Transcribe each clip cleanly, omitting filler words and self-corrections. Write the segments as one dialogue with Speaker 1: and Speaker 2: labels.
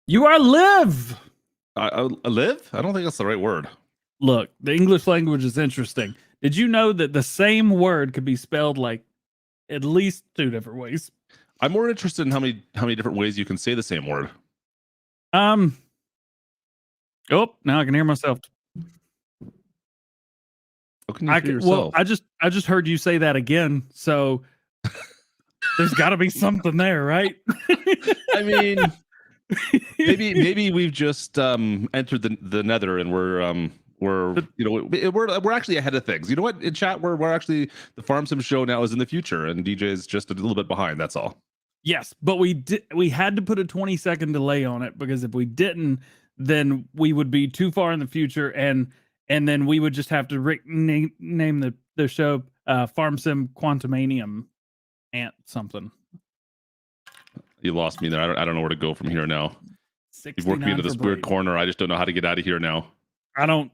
Speaker 1: You are live.
Speaker 2: Live? I don't think that's the right word.
Speaker 1: Look, the English language is interesting. Did you know that the same word could be spelled like at least 2 different ways?
Speaker 2: I'm more interested in how many different ways you can say the same word.
Speaker 1: Um. Oh, now I can hear myself.
Speaker 2: How can you hear yourself?
Speaker 1: Well, I just heard you say that again. So there's got to be something there, right?
Speaker 2: I mean, maybe we've just entered the nether and we're actually ahead of things. You know what? In chat, we're actually the Farm Sim show now is in the future, and DJ is just a little bit behind. That's all.
Speaker 1: Yes, but we had to put a 20-second delay on it because if we didn't, then we would be too far in the future, and then we would just have to name the show Farm Sim Quantumanium Ant something.
Speaker 2: You lost me there. I don't know where to go from here now. You've worked me into this weird corner. I just don't know how to get out of here now.
Speaker 1: I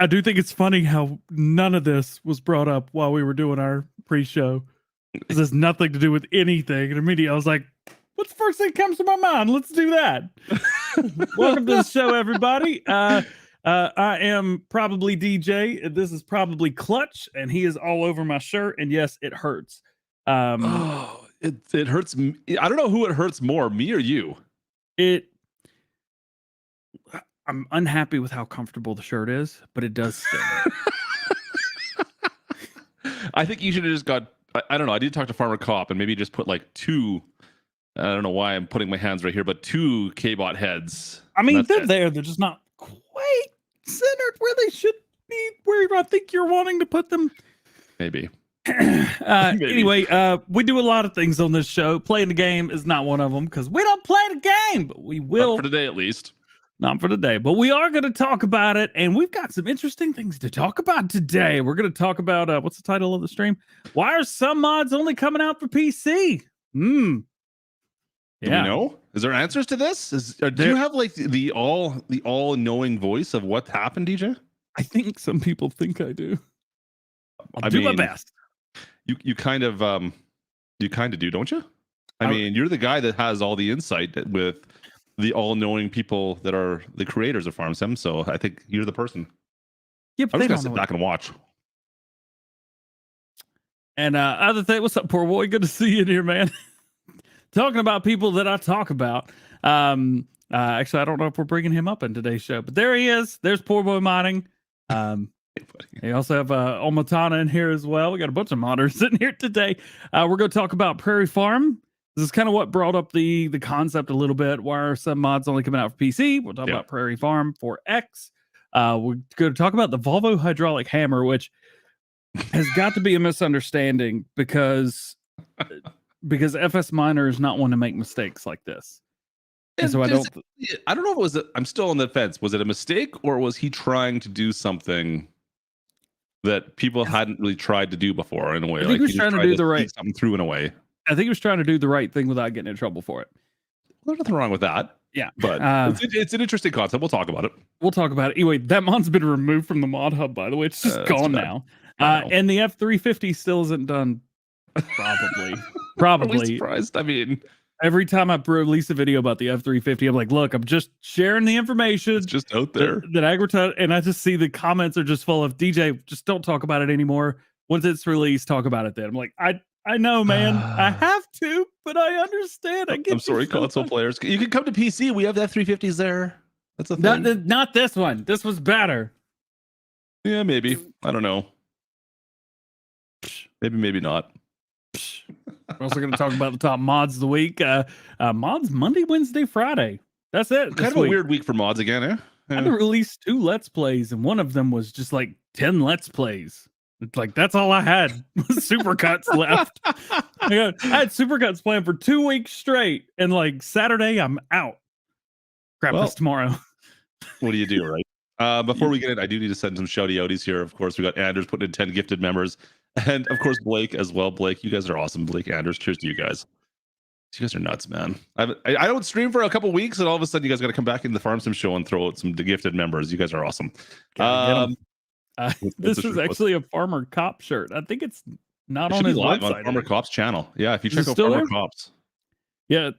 Speaker 1: do think it's funny how none of this was brought up while we were doing our pre-show. This has nothing to do with anything. And immediately I was like, what's the first thing that comes to my mind? Let's do that. Welcome to the show, everybody. I am probably DJ. And this is probably Klutch, and he is all over my shirt. And yes, it hurts.
Speaker 2: It hurts. I don't know who it hurts more, me or you.
Speaker 1: I'm unhappy with how comfortable the shirt is, but it does sting.
Speaker 2: I think you should have just got. I don't know. I did talk to Farmer Cop and maybe just put like 2. I don't know why I'm putting my hands right here, but 2 K-bot heads.
Speaker 1: I mean, they're there. They're just not quite centered where they should be, where I think you're wanting to put them.
Speaker 2: Maybe.
Speaker 1: Anyway, we do a lot of things on this show. Playing the game is not one of them because we don't play the game, but we will.
Speaker 2: Not for today, at least.
Speaker 1: Not for today, but we are going to talk about it, and we've got some interesting things to talk about today. We're going to talk about what's the title of the stream? Why are some mods only coming out for PC?
Speaker 2: Do we know? Is there answers to this? Do you have like the all-knowing voice of what happened, DJ?
Speaker 1: I think some people think I do. I'll do my best.
Speaker 2: You kind of do, don't you? I mean, you're the guy that has all the insight with the all-knowing people that are the creators of Farm Sim, so I think you're the person.
Speaker 1: Yeah,
Speaker 2: I'm just gonna sit back and watch.
Speaker 1: And other thing, what's up, poor boy? Good to see you in here, man. Talking about people that I talk about. Actually, I don't know if we're bringing him up in today's show, but there he is. There's poor boy modding. We also have Omatana in here as well. We got a bunch of modders in here today. We're going to talk about Prairie Farm. This is kind of what brought up the concept a little bit. Why are some mods only coming out for PC? We'll talk about Prairie Farm 4X. We're going to talk about the Volvo hydraulic hammer, which has got to be a misunderstanding because FS Miner is not one to make mistakes like this. And so I don't know
Speaker 2: if it was. I'm still on the fence. Was it a mistake, or was he trying to do something that people hadn't really tried to do before? In a way,
Speaker 1: I think he was trying to do the right
Speaker 2: something through in a way.
Speaker 1: I think he was trying to do the right thing without getting in trouble for it.
Speaker 2: There's nothing wrong with that.
Speaker 1: Yeah,
Speaker 2: but it's an interesting concept. We'll talk about it.
Speaker 1: We'll talk about it. Anyway, that mod's been removed from the mod hub, by the way. It's just gone now. And the F350 still isn't done. Probably.
Speaker 2: Surprised. I mean,
Speaker 1: every time I release a video about the F350, I'm like, look, I'm just sharing the information.
Speaker 2: It's just out there.
Speaker 1: That advertise, and I just see the comments are just full of DJ, just don't talk about it anymore. Once it's released, talk about it then. I'm like, I know, man. I have to, but I understand.
Speaker 2: I'm sorry, console players. You can come to PC. We have the F350s there. That's a thing.
Speaker 1: Not this one. This was better.
Speaker 2: Yeah, maybe. I don't know. Maybe not.
Speaker 1: We're also going to talk about the top mods of the week. Mods Monday, Wednesday, Friday. That's it.
Speaker 2: Kind of a weird week for mods again, eh?
Speaker 1: Yeah. I released 2 Let's Plays, and one of them was just like 10 Let's Plays. It's like, that's all I had. Supercuts left. I had Supercuts planned for 2 weeks straight, and like Saturday, I'm out. Crap, it's tomorrow.
Speaker 2: What do you do, right? Before we get in, I do need to send some shouty outies here. Of course, we got Anders putting in 10 gifted members. And of course, Blake as well. Blake, you guys are awesome. Blake, Anders, cheers to you guys. You guys are nuts, man. I don't stream for a couple weeks, and all of a sudden, you guys got to come back in the Farm Sim show and throw out some gifted members. You guys are awesome.
Speaker 1: This is actually a Farmer Cop shirt. I think it's not on his website.
Speaker 2: On Farmer Cop's channel. Yeah, if you check out Farmer Cops.
Speaker 1: Yeah,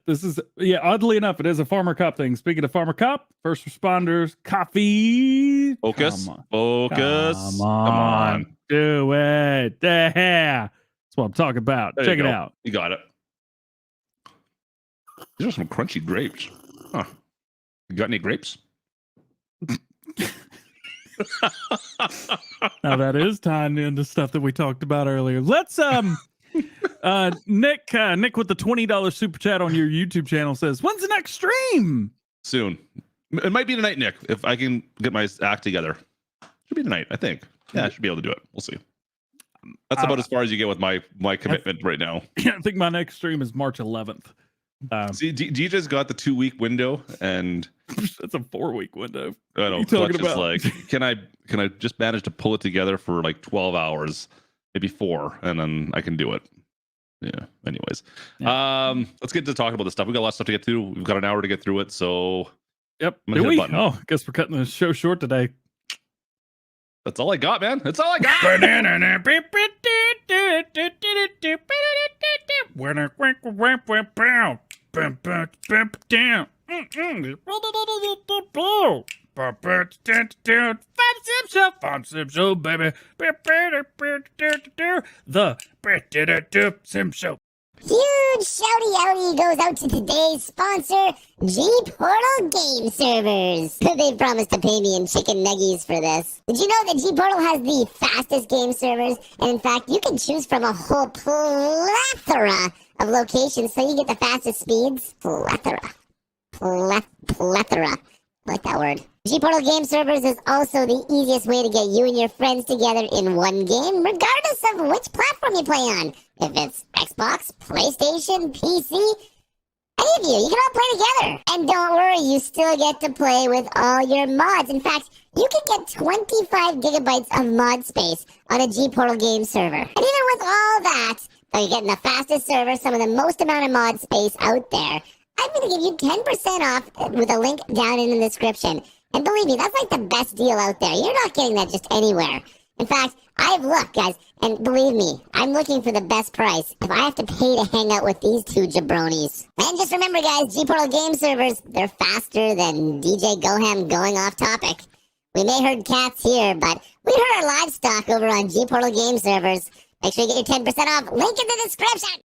Speaker 1: oddly enough, it is a Farmer Cop thing. Speaking of Farmer Cop, first responders, coffee.
Speaker 2: Focus.
Speaker 1: Come on.
Speaker 2: Focus.
Speaker 1: Come on. Do it. Yeah. That's what I'm talking about.
Speaker 2: There
Speaker 1: Check
Speaker 2: you
Speaker 1: it
Speaker 2: go.
Speaker 1: out.
Speaker 2: You got it. These are some crunchy grapes. Huh. You got any grapes?
Speaker 1: Now that is tying into stuff that we talked about earlier. Let's Nick with the $20 super chat on your YouTube channel says, when's the next stream?
Speaker 2: Soon. It might be tonight, Nick, if I can get my act together. Should be tonight, I think. Yeah, I should be able to do it. We'll see. That's about as far as you get with my commitment right now.
Speaker 1: I think my next stream is March 11th.
Speaker 2: See, DJ's got the 2-week window, and
Speaker 1: that's a 4-week window.
Speaker 2: I know. Klutch is like, can I just manage to pull it together for like 12 hours, maybe 4, and then I can do it. Yeah. Anyways, let's get to talking about this stuff. We got a lot of stuff to get through. We've got an hour to get through it. So,
Speaker 1: yep. Do we? Oh, I guess we're cutting the show short today.
Speaker 2: That's all I got, man. That's all I got.
Speaker 1: Farm Sim Show, baby. The Sim Show.
Speaker 3: Huge shouty outie goes out to today's sponsor, GPortal Game Servers. They promised to pay me in chicken nuggies for this. Did you know that GPortal has the fastest game servers? And in fact, you can choose from a whole plethora of locations so you get the fastest speeds. Plethora. Plethora. I like that word. GPortal Game Servers is also the easiest way to get you and your friends together in one game, regardless of which platform you play on. If it's Xbox, PlayStation, PC, any of you can all play together. And don't worry, you still get to play with all your mods. In fact, you can get 25 gigabytes of mod space on a GPortal Game Server. And even with all that, though you're getting the fastest server, some of the most amount of mod space out there, I'm going to give you 10% off with a link down in the description. And believe me, that's like the best deal out there. You're not getting that just anywhere. In fact, I've looked, guys, and believe me, I'm looking for the best price if I have to pay to hang out with these two jabronis. And just remember, guys, GPortal Game Servers, they're faster than DJ Goham going off topic. We may herd cats here, but we herd our livestock over on GPortal Game Servers. Make sure you get your 10% off. Link in the description.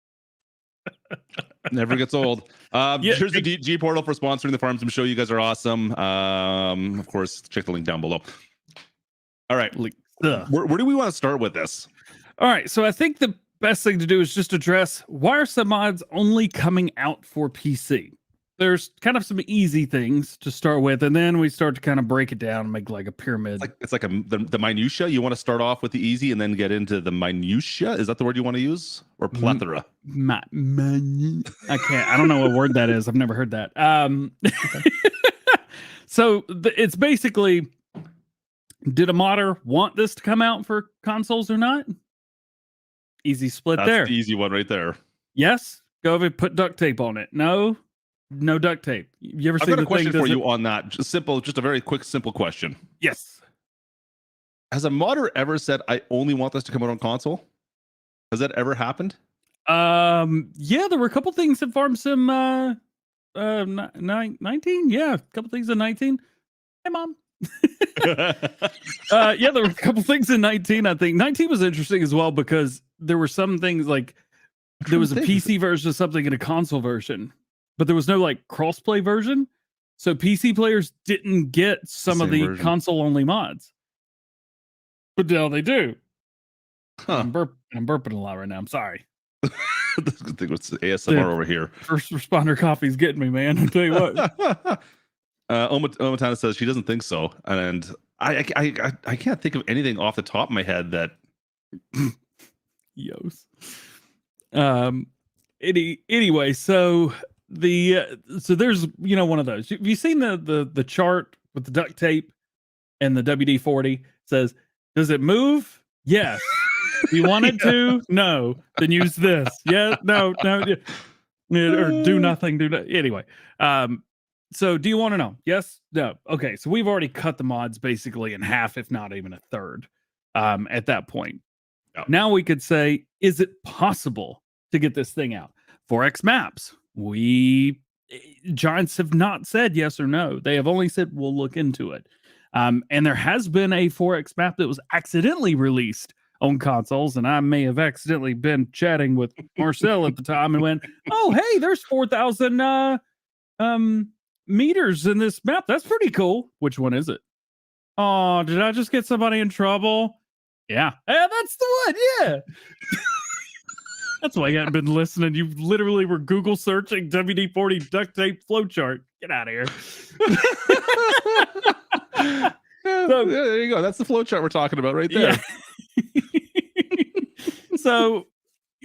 Speaker 2: Never gets old. Here's the GPortal for sponsoring the Farm Sim Show. You guys are awesome. Of course, check the link down below. All right. Where do we want to start with this?
Speaker 1: All right. So I think the best thing to do is just address why are some mods only coming out for PC? There's kind of some easy things to start with, and then we start to kind of break it down and make like a pyramid.
Speaker 2: It's like the minutia. You want to start off with the easy and then get into the minutia. Is that the word you want to use, or plethora?
Speaker 1: I can't. I don't know what word that is. I've never heard that. So it's basically, did a modder want this to come out for consoles or not? Easy split.
Speaker 2: That's
Speaker 1: there.
Speaker 2: The easy one right there.
Speaker 1: Yes. Go over and put duct tape on it. No duct tape. You ever
Speaker 2: I've
Speaker 1: seen
Speaker 2: got a
Speaker 1: the
Speaker 2: question
Speaker 1: thing
Speaker 2: for you on that. Just a very quick, simple question.
Speaker 1: Yes.
Speaker 2: Has a modder ever said, I only want this to come out on console? Has that ever happened?
Speaker 1: Yeah, there were a couple things in Farm Sim 19. Yeah, a couple things in 19. Hey, Mom. Yeah, there were a couple things in 19. I think 19 was interesting as well because there were some things like there was a PC version of something and a console version, but there was no like crossplay version. So PC players didn't get some of the console only mods. But now they do. Huh. I'm burping a lot right now. I'm sorry.
Speaker 2: I think it's ASMR over here.
Speaker 1: First responder coffee's getting me, man. I'll tell you what.
Speaker 2: Omatana says she doesn't think so, and I can't think of anything off the top of my head that.
Speaker 1: Yos. Anyway, so there's one of those. Have you seen the chart with the duct tape and the WD-40? It says, does it move? Yes. You want it to? No. Then use this. Yeah. No. Yeah. Or do nothing. Anyway. So do you want to know? Yes. No. Okay. So we've already cut the mods basically in half, if not even a third. At that point. Oh. Now we could say, is it possible to get this thing out? 4X maps. Giants have not said yes or no. They have only said we'll look into it. And there has been a 4X map that was accidentally released on consoles, and I may have accidentally been chatting with Marcel at the time and went, "Oh, hey, there's 4,000 meters in this map. That's pretty cool. Which one is it? Oh, did I just get somebody in trouble? Yeah, that's the one. Yeah." That's why you haven't been listening. You literally were Google searching WD-40 duct tape flowchart. Get out of here.
Speaker 2: So, there you go. That's the flowchart we're talking about right there.
Speaker 1: Yeah. So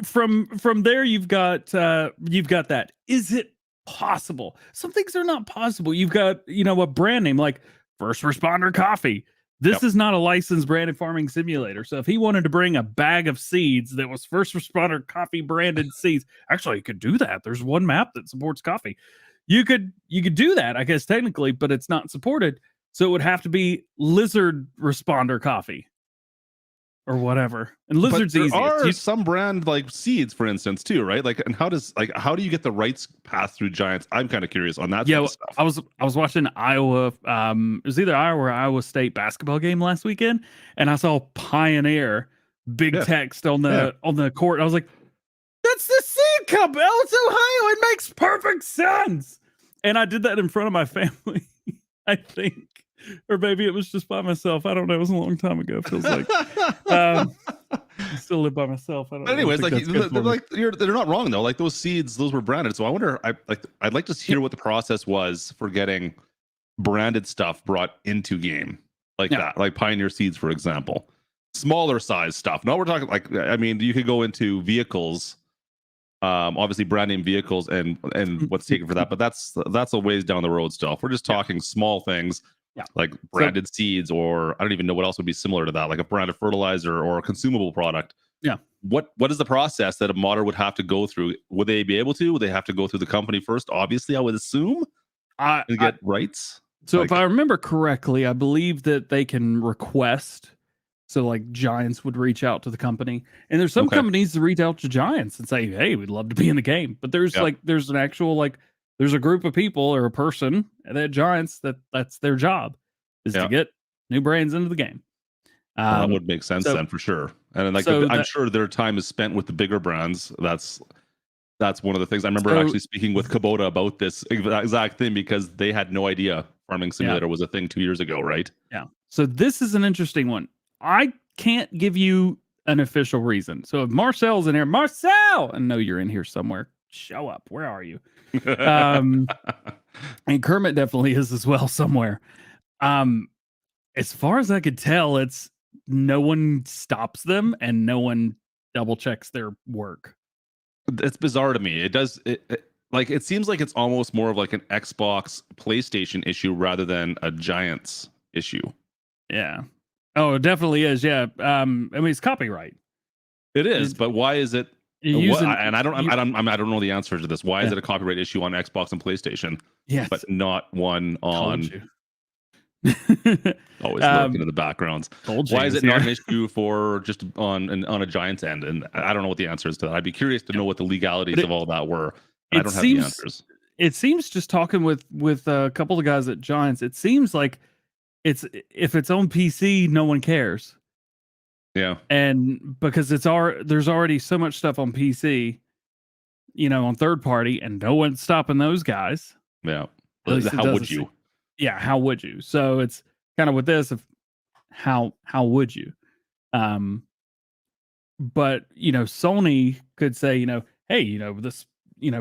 Speaker 1: from there, you've got that. Is it possible? Some things are not possible. You've got, a brand name like First Responder Coffee. This is not a licensed branded farming simulator. So if he wanted to bring a bag of seeds that was First Responder Coffee branded seeds, actually, you could do that. There's one map that supports coffee. You could do that, I guess, technically, but it's not supported. So it would have to be Lizard Responder Coffee or whatever. And Lizard's easy.
Speaker 2: There are some brand like seeds, for instance, too, right? Like, and how do you get the rights passed through Giants? I'm kind of curious on that.
Speaker 1: Yeah,
Speaker 2: stuff.
Speaker 1: I was watching Iowa. It was either Iowa or Iowa State basketball game last weekend, and I saw Pioneer big text on the court. I was like, "That's the seed company. Oh, it's Ohio. It makes perfect sense." And I did that in front of my family, I think. Or maybe it was just by myself. I don't know. It was a long time ago. It feels like I still live by myself. I don't.
Speaker 2: But anyways, they're not wrong though. Like those seeds, those were branded. So I wonder. I'd like to hear what the process was for getting branded stuff brought into game like that, like Pioneer seeds, for example. Smaller size stuff. No, we're talking you could go into vehicles. Obviously brand name vehicles and what's taken for that, but that's a ways down the road stuff. We're just talking small things. Yeah. Like branded seeds, or I don't even know what else would be similar to that, like a branded fertilizer or a consumable product.
Speaker 1: Yeah.
Speaker 2: What is the process that a modder would have to go through? Would they be able to? Would they have to go through the company first? Obviously, I would assume to get rights.
Speaker 1: So if I remember correctly, I believe that they can request. So like Giants would reach out to the company, and there's some companies that reach out to Giants and say, "Hey, we'd love to be in the game." But there's there's an actual there's a group of people or a person at Giants that's their job is to get new brands into the game.
Speaker 2: That would make sense then for sure. And I'm sure their time is spent with the bigger brands. That's one of the things. I remember actually speaking with Kubota about this exact thing because they had no idea Farming Simulator was a thing 2 years ago, right?
Speaker 1: Yeah. So this is an interesting one. I can't give you an official reason. So if Marcel's in here, Marcel, I know you're in here somewhere. Show up. Where are you? And Kermit definitely is as well somewhere. As far as I could tell, it's no one stops them and no one double checks their work.
Speaker 2: It's bizarre to me. It seems like it's almost more of like an Xbox PlayStation issue rather than a Giants issue.
Speaker 1: Yeah. Oh, it definitely is. Yeah. It's copyright.
Speaker 2: It is, but why is it? I don't know the answer to this. Why is it a copyright issue on Xbox and PlayStation?
Speaker 1: Yes,
Speaker 2: but not one on. Always lurking in the backgrounds. Why is it not an issue for just on a Giants end? And I don't know what the answer is to that. I'd be curious to know what the legalities of all that were. I don't have the answers.
Speaker 1: It seems, just talking with a couple of guys at Giants, it seems like if it's on PC, no one cares.
Speaker 2: Yeah.
Speaker 1: And because there's already so much stuff on PC, on third party, and no one's stopping those guys.
Speaker 2: Yeah. How would you?
Speaker 1: Yeah, how would you? So it's kind of with this of how would you? But Sony could say, hey, this,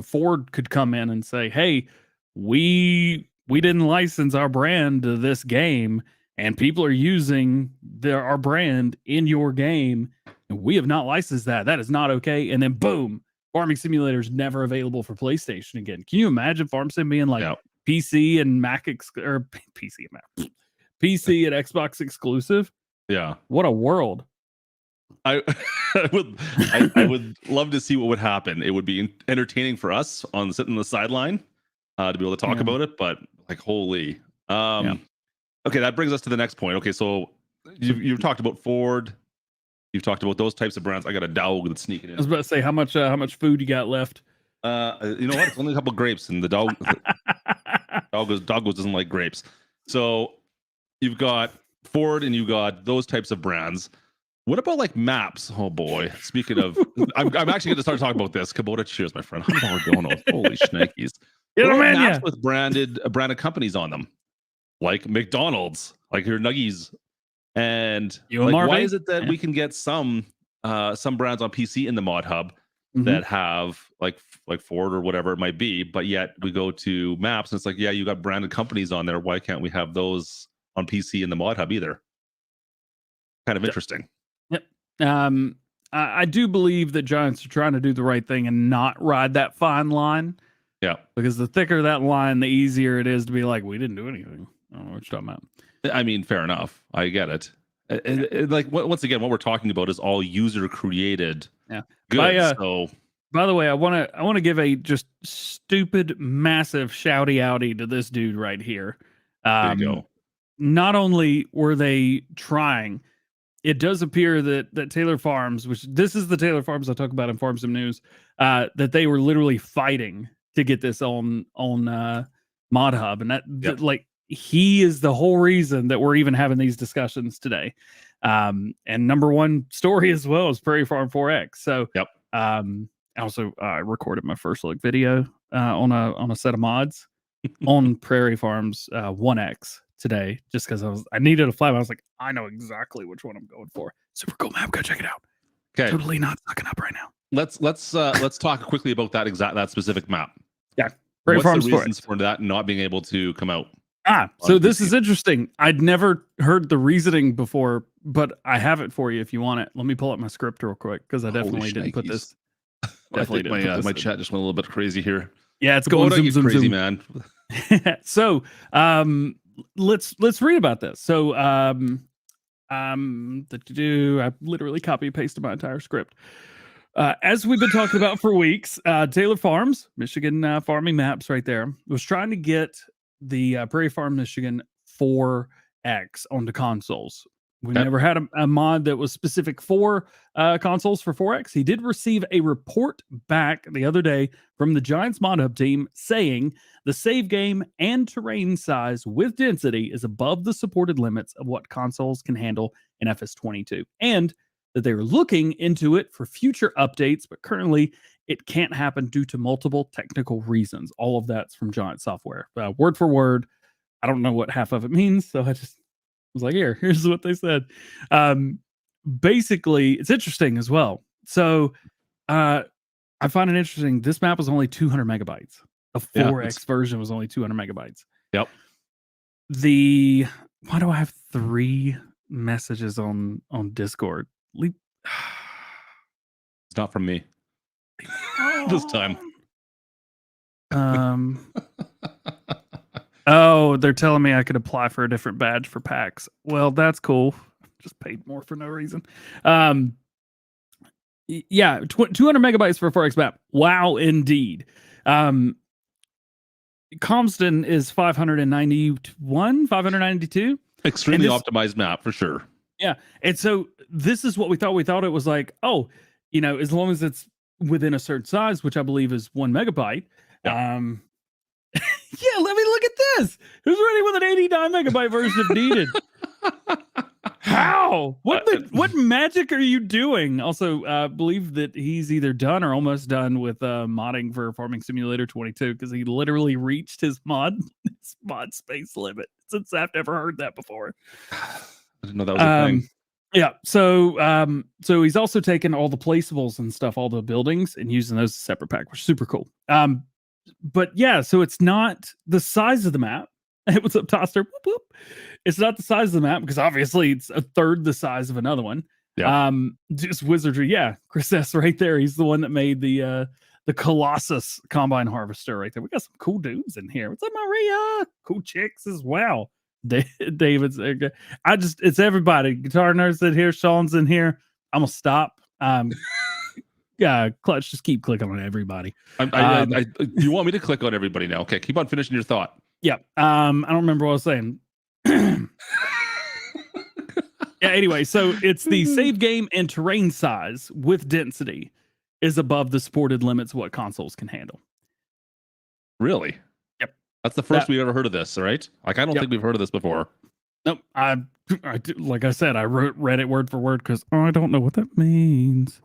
Speaker 1: Ford could come in and say, hey, we didn't license our brand to this game, and people are using our brand in your game, and we have not licensed that. That is not okay. And then boom, Farming Simulator is never available for PlayStation again. Can you imagine Farm Sim being like PC and Mac PC and Xbox exclusive?
Speaker 2: Yeah.
Speaker 1: What a world.
Speaker 2: I would love to see what would happen. It would be entertaining for us sitting on the sideline to be able to talk about it, but holy. Okay, that brings us to the next point. Okay, so you've talked about Ford. You've talked about those types of brands. I got a dog that's sneaking in.
Speaker 1: I was about to say, how much food you got left?
Speaker 2: You know what? It's only a couple grapes, and the dog doesn't like grapes. So you've got Ford, and you got those types of brands. What about like maps? Oh boy! Speaking of, I'm actually going to start talking about this. Kubota, cheers, my friend. How we're going on? Holy shnikes!
Speaker 1: Get
Speaker 2: What
Speaker 1: them
Speaker 2: about
Speaker 1: in
Speaker 2: maps
Speaker 1: ya.
Speaker 2: with branded companies on them, like McDonald's, like your Nuggies, and like why
Speaker 1: UMRV?
Speaker 2: is it that
Speaker 1: Yeah.
Speaker 2: we can get some brands on PC in the mod hub
Speaker 1: Mhm.
Speaker 2: that have like Ford or whatever it might be, but yet we go to maps and it's like, yeah, you got branded companies on there. Why can't we have those on PC in the mod hub either? Kind of interesting.
Speaker 1: Yep. I do believe that Giants are trying to do the right thing and not ride that fine line,
Speaker 2: Yeah.
Speaker 1: because the thicker that line, the easier it is to be like, we didn't do anything. I don't know what you're talking about.
Speaker 2: I mean, fair enough. I get it. Like once again, what we're talking about is all user created.
Speaker 1: Yeah.
Speaker 2: Good. So
Speaker 1: By the way, I want to give a just stupid, massive shouty outy to this dude right here.
Speaker 2: there you go.
Speaker 1: Not only were they trying, it does appear that Taylor Farms, which this is the Taylor Farms I talk about in Farm Sim News, that they were literally fighting to get this on Mod Hub, and that like he is the whole reason that we're even having these discussions today. And number one story as well is Prairie Farm 4X. So also I recorded my first look video on a set of mods on Prairie Farms 1X today, just because I needed a flag. I was like, I know exactly which one I'm going for. Super cool map. Go check it out.
Speaker 2: Okay.
Speaker 1: Totally not sucking up right now.
Speaker 2: Let's talk quickly about that specific map.
Speaker 1: Yeah. Prairie
Speaker 2: What's
Speaker 1: Farms
Speaker 2: the reasons for that not being able to come out?
Speaker 1: So this is interesting. I'd never heard the reasoning before, but I have it for you if you want it. Let me pull up my script real quick, because I definitely didn't put this.
Speaker 2: Definitely my chat just went a little bit crazy here.
Speaker 1: Yeah, it's going zoom,
Speaker 2: crazy,
Speaker 1: zoom.
Speaker 2: man.
Speaker 1: So let's read about this. So I literally copy and pasted my entire script. As we've been talking about for weeks, Taylor Farms, Michigan farming maps right there, was trying to get the Prairie Farm Michigan 4X onto consoles. We never had a mod that was specific for consoles for 4X. He did receive a report back the other day from the Giants Mod Hub team saying the save game and terrain size with density is above the supported limits of what consoles can handle in FS22, and that they were looking into it for future updates, but currently it can't happen due to multiple technical reasons. All of that's from Giant Software. Word for word. I don't know what half of it means, so I just was like, here's what they said. Basically, it's interesting as well. So I find it interesting. This map was only 200 megabytes. The 4X version was only 200 megabytes.
Speaker 2: Yep.
Speaker 1: Why do I have 3 messages on Discord?
Speaker 2: It's not from me. This time.
Speaker 1: Oh, they're telling me I could apply for a different badge for PAX. Well, that's cool. Just paid more for no reason. Yeah, 200 megabytes for a 4X map. Wow, indeed. Comston is 591, 592.
Speaker 2: Extremely optimized map for sure.
Speaker 1: Yeah. And so this is what we thought. We thought it was like, as long as it's within a certain size, which I believe is 1 megabyte. Yeah. Yeah, let me look at this. Who's ready with an 89 megabyte version if needed? How? What magic are you doing? Also, believe that he's either done or almost done with modding for Farming Simulator 22, because he literally reached his mod space limit. Since I've never heard that before.
Speaker 2: I didn't know that was a thing.
Speaker 1: Yeah, so he's also taken all the placeables and stuff, all the buildings, and using those as a separate pack, which is super cool. But yeah, so it's not the size of the map. What's up, Toster? Whoop, whoop. It's not the size of the map, because obviously it's a third the size of another one. Yeah. Just wizardry. Yeah, Chris S right there. He's the one that made the Colossus combine harvester right there. We got some cool dudes in here. What's up, Maria? Cool chicks as well. David's it's everybody. Guitar Nerds in here. Sean's in here. I'm gonna stop. Klutch, just keep clicking on everybody.
Speaker 2: You want me to click on everybody now? Okay, keep on finishing your thought.
Speaker 1: Yeah. I don't remember what I was saying. Yeah. Anyway, so it's the save game and terrain size with density. is above the supported limits of what consoles can handle.
Speaker 2: Really?
Speaker 1: Yep.
Speaker 2: That's the first we've ever heard of this, right? Like, I don't think we've heard of this before.
Speaker 1: Nope. Like I said, I read it word for word because I don't know what that means.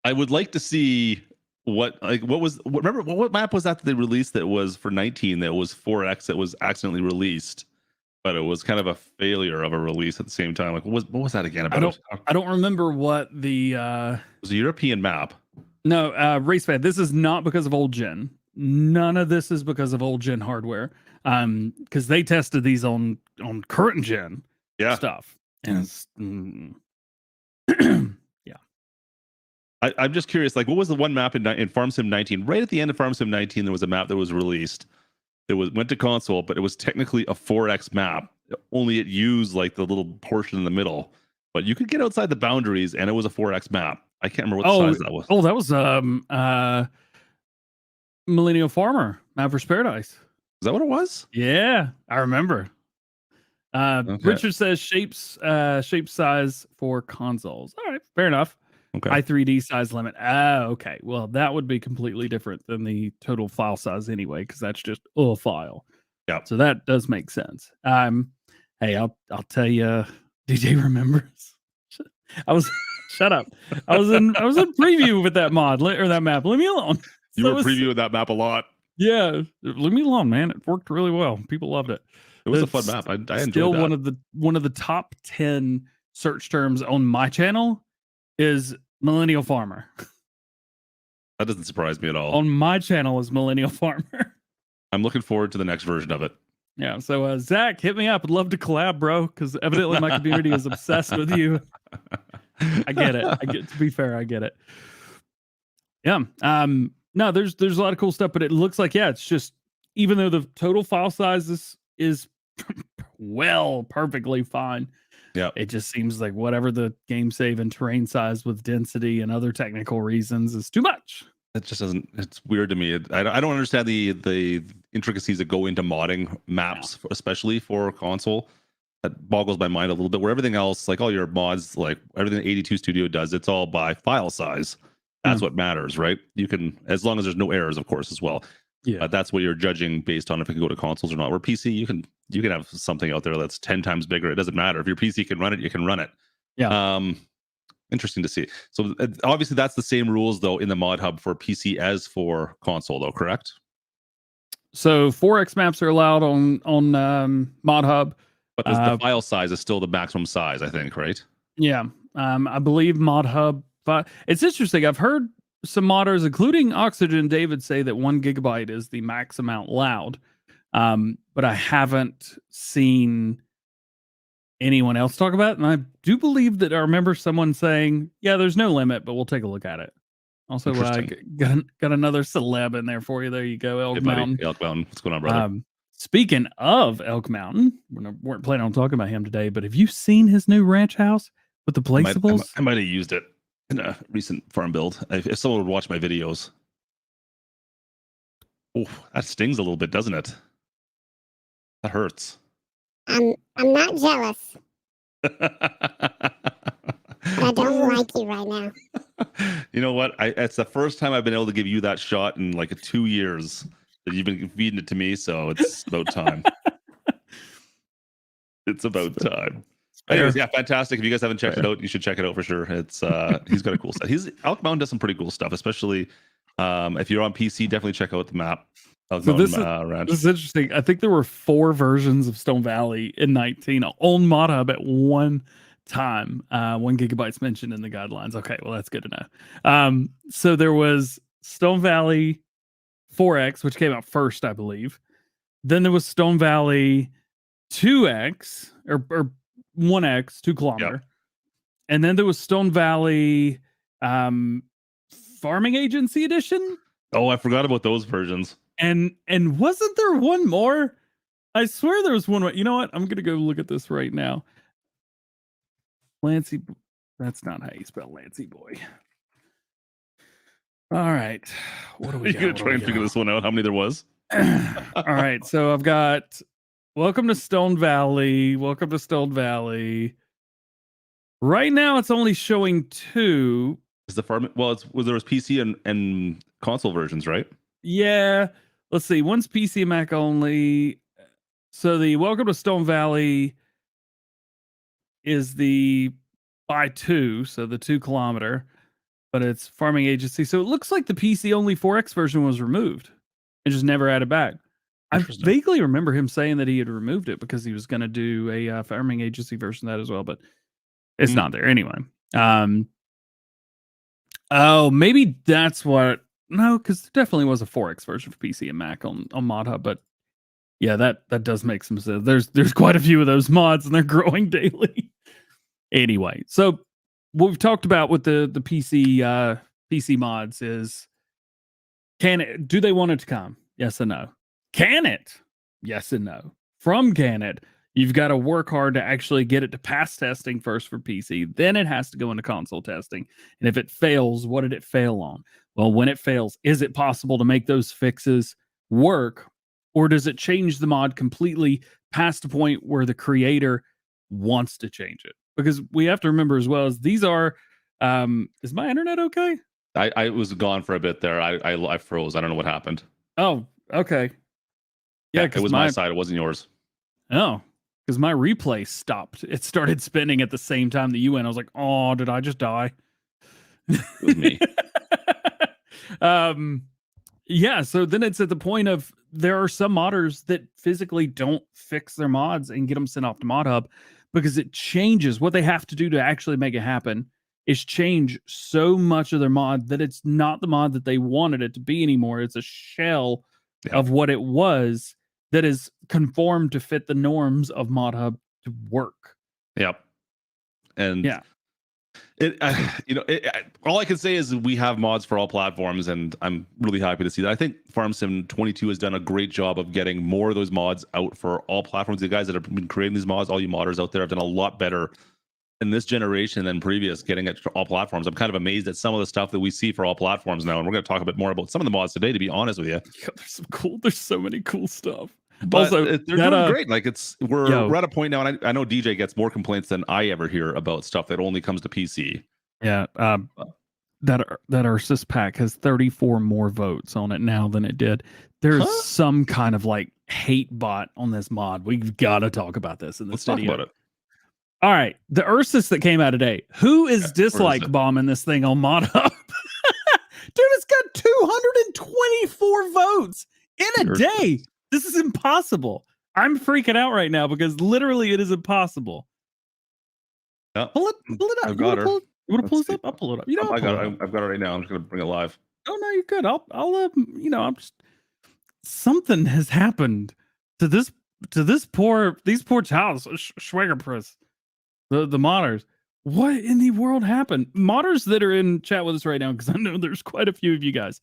Speaker 2: I would like to see what map was that they released that was for 19 that was 4X that was accidentally released, but it was kind of a failure of a release at the same time. Like, what was that again about?
Speaker 1: I don't remember what the
Speaker 2: it was a European map.
Speaker 1: No, Race Fan. This is not because of old gen. None of this is because of old gen hardware. Because they tested these on current gen stuff. And it's, yeah.
Speaker 2: I'm just curious, like, what was the one map in Farm Sim 19? Right at the end of Farm Sim 19, there was a map that was released. It went to console, but it was technically a 4X map. Only it used like the little portion in the middle. But you could get outside the boundaries, and it was a 4X map. I can't remember what the size that was.
Speaker 1: Oh, that was Millennial Farmer, Maverick's Paradise.
Speaker 2: Is that what it was?
Speaker 1: Yeah, I remember. Okay. Richard says shape size for consoles. All right, fair enough.
Speaker 2: Okay.
Speaker 1: High 3D size limit. Okay. Well, that would be completely different than the total file size anyway, because that's just a file.
Speaker 2: Yeah.
Speaker 1: So that does make sense. Hey, I'll tell you, DJ remembers. Shut up. I was in preview with that mod or that map. Leave me alone.
Speaker 2: You were previewing that map a lot.
Speaker 1: Yeah, leave me alone, man. It worked really well. People loved it.
Speaker 2: It was a fun map. I enjoyed
Speaker 1: still
Speaker 2: that.
Speaker 1: one of the top 10 search terms on my channel is Millennial Farmer.
Speaker 2: That doesn't surprise me at all.
Speaker 1: On my channel is Millennial Farmer.
Speaker 2: I'm looking forward to the next version of it.
Speaker 1: Yeah. So Zach, hit me up. I'd love to collab, bro. Because evidently my community is obsessed with you. I get it. To be fair, I get it. Yeah. No, there's a lot of cool stuff, but it looks like, it's just, even though the total file size is perfectly fine.
Speaker 2: Yeah.
Speaker 1: It just seems like whatever the game save and terrain size with density and other technical reasons is too much.
Speaker 2: It just doesn't, it's weird to me. I don't understand the intricacies that go into modding maps, especially for console. That boggles my mind a little bit, where everything else, like all your mods, like everything 82 Studio does, it's all by file size. That's what matters, right? You can, as long as there's no errors, of course, as well. Yeah, that's what you're judging based on if it can go to consoles or not. Where PC, you can have something out there that's 10 times bigger. It doesn't matter if your PC can run it, you can run it.
Speaker 1: Yeah.
Speaker 2: Interesting to see. So obviously that's the same rules though in the mod hub for PC as for console, though, correct?
Speaker 1: So 4X maps are allowed on mod hub,
Speaker 2: but the file size is still the maximum size, I think, right?
Speaker 1: Yeah. I believe mod hub. But it's interesting. I've heard some modders, including Oxygen David, say that 1 gigabyte is the max amount allowed. But I haven't seen anyone else talk about it. And I do believe that I remember someone saying, yeah, there's no limit, but we'll take a look at it. Also, got another celeb in there for you. There you go, Elk Mountain.
Speaker 2: Elk Mountain. What's going on, brother?
Speaker 1: Speaking of Elk Mountain, we weren't planning on talking about him today, but have you seen his new ranch house with the placeables?
Speaker 2: I might have used it in a recent farm build. If someone would watch my videos. Oh, that stings a little bit, doesn't it? That hurts.
Speaker 3: I'm not jealous. But I don't like you right now.
Speaker 2: You know what? It's the first time I've been able to give you that shot in like 2 years that you've been feeding it to me, so it's about time. It's about time. Anyways, yeah, fantastic. If you guys haven't checked it out, you should check it out for sure. It's he's got a cool set. Elk Mountain does some pretty cool stuff, especially if you're on PC, definitely check out the map.
Speaker 1: This is interesting. I think there were 4 versions of Stone Valley in 19 on mod hub at one time. 1 gigabyte's mentioned in the guidelines. Okay, well that's good to know. So there was Stone Valley 4X, which came out first, I believe. Then there was Stone Valley 2X or 1X, 2 kilometer. Yep. And then there was Stone Valley Farming Agency Edition.
Speaker 2: Oh, I forgot about those versions.
Speaker 1: And wasn't there one more? I swear there was one more. You know what? I'm gonna go look at this right now. Lancy, that's not how you spell Lancy boy. All right, what do we?
Speaker 2: You're gonna try and figure this one out? How many there was?
Speaker 1: All right, so I've got Welcome to Stone Valley. Welcome to Stone Valley. Right now, it's only showing 2.
Speaker 2: Is the farm? Well, there was PC and console versions, right?
Speaker 1: Yeah. Let's see. One's PC and Mac only. So the Welcome to Stone Valley is the by 2, so the 2 kilometer, but it's farming agency. So it looks like the PC only 4X version was removed and just never added back. I vaguely remember him saying that he had removed it because he was going to do a farming agency version of that as well, but it's not there anyway. Oh, maybe that's what. No, because there definitely was a 4X version for PC and Mac on ModHub, but yeah, that does make some sense. There's quite a few of those mods, and they're growing daily. Anyway, so what we've talked about with the PC mods is, do they want it to come? Yes and no. Can it? Yes and no. From can it? You've got to work hard to actually get it to pass testing first for PC. Then it has to go into console testing. And if it fails, what did it fail on? Well, when it fails, is it possible to make those fixes work? Or does it change the mod completely past the point where the creator wants to change it? Because we have to remember as well as these are, is my internet okay?
Speaker 2: I was gone for a bit there. I froze. I don't know what happened.
Speaker 1: Oh, okay.
Speaker 2: Yeah, it was my side. It wasn't yours.
Speaker 1: Oh, because my replay stopped. It started spinning at the same time that you went. I was like, oh, did I just die?
Speaker 2: It was me.
Speaker 1: Yeah, so then it's at the point of there are some modders that physically don't fix their mods and get them sent off to ModHub because it changes. What they have to do to actually make it happen is change so much of their mod that it's not the mod that they wanted it to be anymore. It's a shell of what it was that is conformed to fit the norms of ModHub to work.
Speaker 2: Yep. And yeah. All I can say is we have mods for all platforms, and I'm really happy to see that. I think Farm Sim 22 has done a great job of getting more of those mods out for all platforms. The guys that have been creating these mods, all you modders out there, have done a lot better in this generation than previous, getting it to all platforms. I'm kind of amazed at some of the stuff that we see for all platforms now, and we're going to talk a bit more about some of the mods today, to be honest with you.
Speaker 1: Yeah, there's so many cool stuff.
Speaker 2: But also, they're doing great. Like we're at a point now, and I know DJ gets more complaints than I ever hear about stuff that only comes to PC.
Speaker 1: Yeah, that Ursus pack has 34 more votes on it now than it did. There's some kind of like hate bot on this mod. We've got to talk about this in this video.
Speaker 2: Let's talk about it.
Speaker 1: All right, the Ursus that came out today. Who is dislike bombing this thing on ModHub? Dude, it's got 224 votes in a day. This is impossible. I'm freaking out right now because literally it is impossible.
Speaker 2: Yeah.
Speaker 1: Pull it up.
Speaker 2: I've got her.
Speaker 1: You want to pull this up? I'll pull it up.
Speaker 2: I've got it right now. I'm just gonna bring it live.
Speaker 1: Oh no, you're good. I'll I'm just, something has happened to these poor child Schwagerpress, the modders. What in the world happened? Modders that are in chat with us right now, because I know there's quite a few of you guys.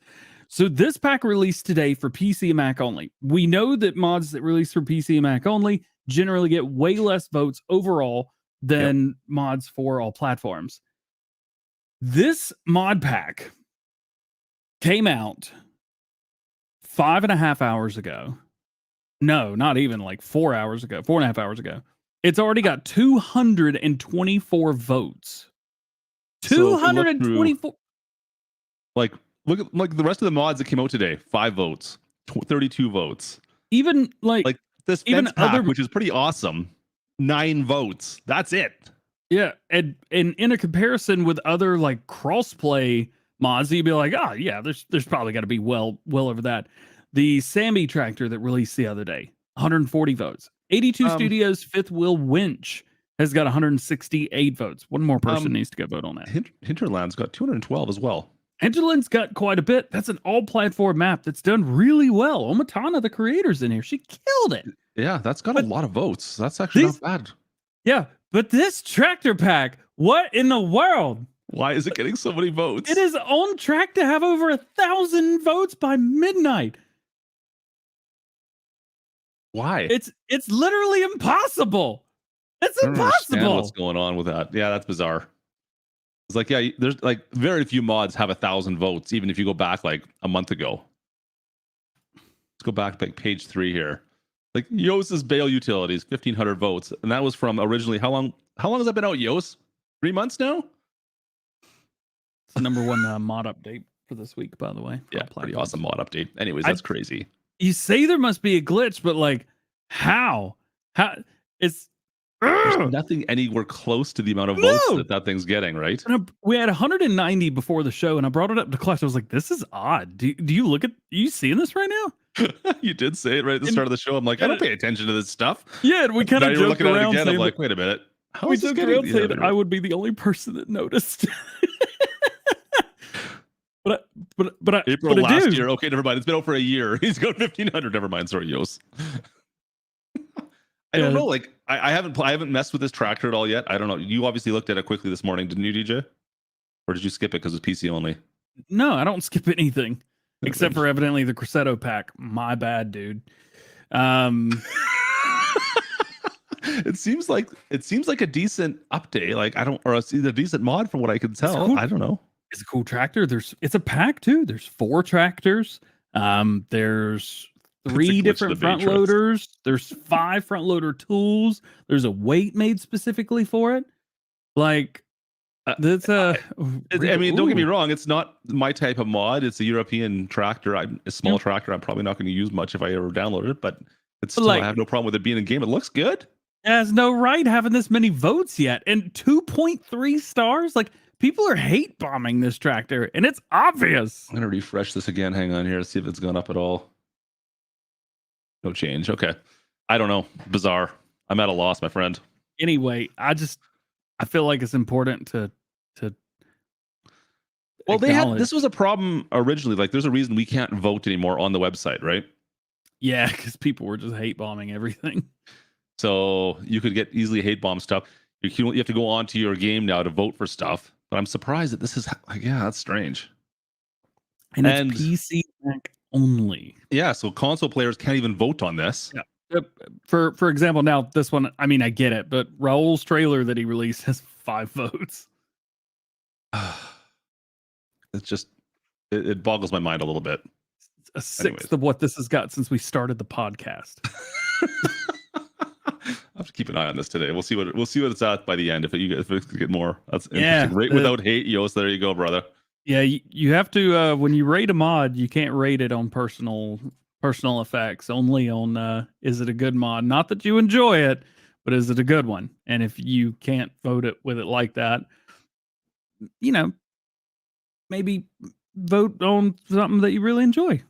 Speaker 1: So this pack released today for PC and Mac only. We know that mods that release for PC and Mac only generally get way less votes overall than mods for all platforms. This mod pack came out 5.5 hours ago. No, not even like 4 hours ago, 4.5 hours ago. It's already got 224 votes. 224.
Speaker 2: Look at the rest of the mods that came out today. 5 votes, 32 votes.
Speaker 1: Even like
Speaker 2: this
Speaker 1: even
Speaker 2: pack, which is pretty awesome. 9 votes. That's it.
Speaker 1: Yeah, and in a comparison with other like crossplay mods, you'd be like, oh yeah, there's probably got to be well over that. The Sammy tractor that released the other day, 140 votes. 82 Studios' Fifth Wheel Winch has got 168 votes. One more person needs to go vote on that.
Speaker 2: Hinterland's got 212 as well.
Speaker 1: Hinterland's got quite a bit. That's an all-platform map that's done really well. Omatana, the creator's in here. She killed it.
Speaker 2: Yeah, that's got a lot of votes. That's actually not bad.
Speaker 1: Yeah, but this tractor pack, what in the world?
Speaker 2: Why is it getting so many votes?
Speaker 1: It is on track to have over 1,000 votes by midnight.
Speaker 2: Why?
Speaker 1: It's literally impossible. It's
Speaker 2: I don't understand
Speaker 1: impossible.
Speaker 2: what's going on with that? Yeah, that's bizarre. It's like, yeah, there's like very few mods have 1,000 votes, even if you go back like a month ago. Let's go back to page 3 here. Like Yos's Bale Utilities, 1,500 votes, and that was from originally how long has that been out, Yos? 3 months now.
Speaker 1: It's the #1 mod update for this week, by the way.
Speaker 2: Yeah, pretty awesome mod update. Anyways, that's crazy.
Speaker 1: You say there must be a glitch, but like, how? How it's
Speaker 2: There's nothing anywhere close to the amount of votes that thing's getting, right?
Speaker 1: And we had 190 before the show, and I brought it up to Klutch. I was like, "This is odd. Do you look at? Are you seeing this right now?"
Speaker 2: You did say it right at the start of the show. I'm like, I don't pay attention to this stuff.
Speaker 1: Yeah, and we kind of joked around.
Speaker 2: Again, I'm like, wait a minute. How
Speaker 1: we
Speaker 2: is this
Speaker 1: joked around saying
Speaker 2: getting?
Speaker 1: I would be the only person that noticed. but
Speaker 2: April last year. Okay, never mind. It's been over a year. He's going 1,500. Never mind. Sorry, Yos. I don't know. Like, I haven't messed with this tractor at all yet. I don't know. You obviously looked at it quickly this morning, didn't you, DJ? Or did you skip it because it's PC only?
Speaker 1: No, I don't skip anything except for evidently the Cressetto pack. My bad, dude.
Speaker 2: It seems like a decent update. Like it's a decent mod from what I can tell. Cool. I don't know.
Speaker 1: It's a cool tractor. It's a pack too. There's 4 tractors. There's 3 different front loaders. There's 5 front loader tools. There's a weight made specifically for it. Like that's
Speaker 2: I mean, don't get me wrong. It's not my type of mod. It's a European tractor. A small tractor. I'm probably not going to use much if I ever download it. But it's still, I have no problem with it being in game. It looks good.
Speaker 1: It has no right having this many votes yet, and 2.3 stars. Like, people are hate bombing this tractor, and it's obvious.
Speaker 2: I'm gonna refresh this again. Hang on here to see if it's gone up at all. No change. Okay. I don't know. Bizarre. I'm at a loss, my friend.
Speaker 1: Anyway, I feel like it's important to
Speaker 2: well, this was a problem originally. Like, there's a reason we can't vote anymore on the website, right?
Speaker 1: Yeah, because people were just hate bombing everything.
Speaker 2: So you could get easily hate bomb stuff. You have to go onto your game now to vote for stuff. But I'm surprised that this is like, that's strange.
Speaker 1: And it's PC only.
Speaker 2: Yeah, so console players can't even vote on this.
Speaker 1: Yeah. For example, now this one, I mean, I get it, but Raul's trailer that he released has 5 votes.
Speaker 2: It's just it boggles my mind a little bit.
Speaker 1: A sixth of what this has got since we started the podcast.
Speaker 2: I'll have to keep an eye on this today. We'll see what it's at by the end. If it get more, that's interesting. Rate without hate, Yos. There you go, brother.
Speaker 1: Yeah, you have to when you rate a mod, you can't rate it on personal effects. Only on is it a good mod? Not that you enjoy it, but is it a good one? And if you can't vote it with it like that, maybe vote on something that you really enjoy.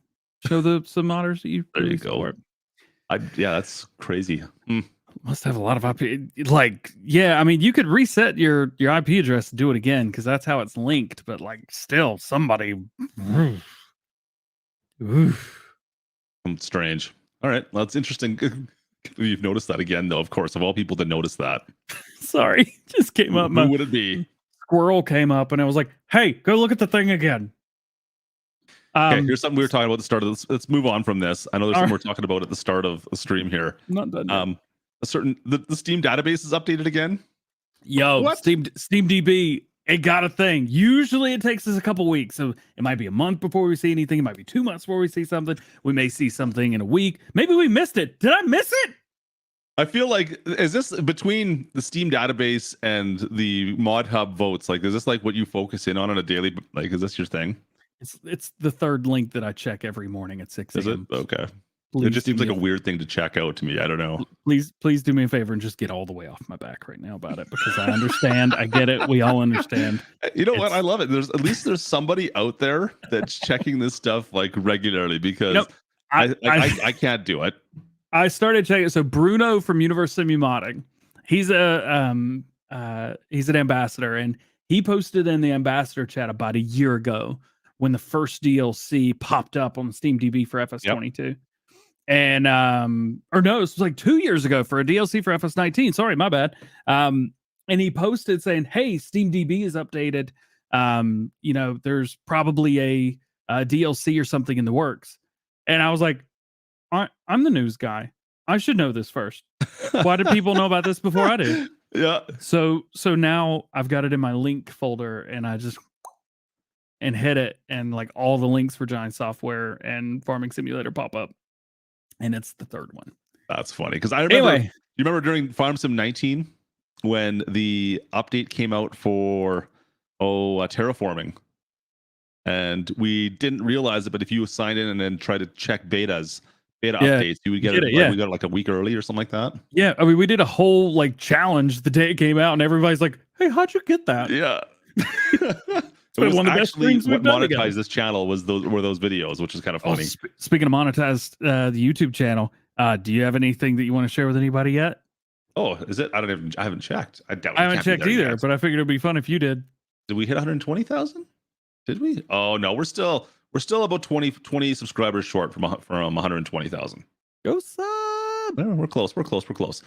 Speaker 1: Show some modders that you.
Speaker 2: There you go. That's crazy.
Speaker 1: Must have a lot of IP. Like, yeah, I mean, you could reset your IP address to do it again because that's how it's linked. But like, still, somebody.
Speaker 2: Strange. All right, well, it's interesting. You've noticed that again, though. Of course, of all people to notice that.
Speaker 1: Sorry, just came up.
Speaker 2: Who would it be?
Speaker 1: Squirrel came up, and I was like, "Hey, go look at the thing again."
Speaker 2: Okay, here's something we were talking about at the start of this. Let's move on from this. I know there's something we're talking about at the start of the stream here.
Speaker 1: Not done.
Speaker 2: The Steam database is updated again.
Speaker 1: Yo, what? Steam DB, it got a thing. Usually it takes us a couple weeks, so it might be a month before we see anything. It might be 2 months before we see something. We may see something in a week. Maybe we missed it. Did I miss it?
Speaker 2: I feel like, is this between the Steam database and the Mod Hub votes? Like, is this like what you focus in on a daily? Like, is this your thing?
Speaker 1: It's the third link that I check every morning at 6 a.m.
Speaker 2: Is it? Okay. Please, it just seems like a weird thing to check out to me. I don't know.
Speaker 1: Please do me a favor and just get all the way off my back right now about it, because I understand. I get it. We all understand.
Speaker 2: You know what? I love it. There's somebody out there that's checking this stuff like regularly, because I can't do it.
Speaker 1: I started checking. So Bruno from Universe Simu Modding, he's an ambassador, and he posted in the ambassador chat about a year ago when the first DLC popped up on Steam DB for FS22. Yep. And or no, it was like 2 years ago for a DLC for FS19. Sorry, my bad. And he posted saying, "Hey, Steam DB is updated. There's probably a DLC or something in the works." And I was like, I'm the news guy. I should know this first. Why did people know about this before I did?
Speaker 2: Yeah.
Speaker 1: So now I've got it in my link folder, and I just hit it, and like all the links for Giant Software and Farming Simulator pop up. And it's the third one.
Speaker 2: That's funny, because I remember. Anyway, you remember during Farm Sim 19 when the update came out for terraforming, and we didn't realize it. But if you sign in and then try to check beta
Speaker 1: Yeah,
Speaker 2: updates, you would get it.
Speaker 1: yeah.
Speaker 2: We got it like a week early or something like that.
Speaker 1: Yeah, I mean, we did a whole like challenge the day it came out, and everybody's like, "Hey, how'd you get that?"
Speaker 2: Yeah.
Speaker 1: It was one of the best things
Speaker 2: what
Speaker 1: we've done
Speaker 2: monetized
Speaker 1: together.
Speaker 2: this channel were those videos, which is kind of
Speaker 1: Oh,
Speaker 2: funny.
Speaker 1: speaking of monetized, the YouTube channel, do you have anything that you want to share with anybody yet?
Speaker 2: Oh, is it? I haven't checked. I doubt.
Speaker 1: I haven't checked either, but I figured it'd be fun if you did.
Speaker 2: Did we hit 120,000? Did we? Oh no, we're still about 20 subscribers short from 120,000.
Speaker 1: Go sub.
Speaker 2: We're close. We're close.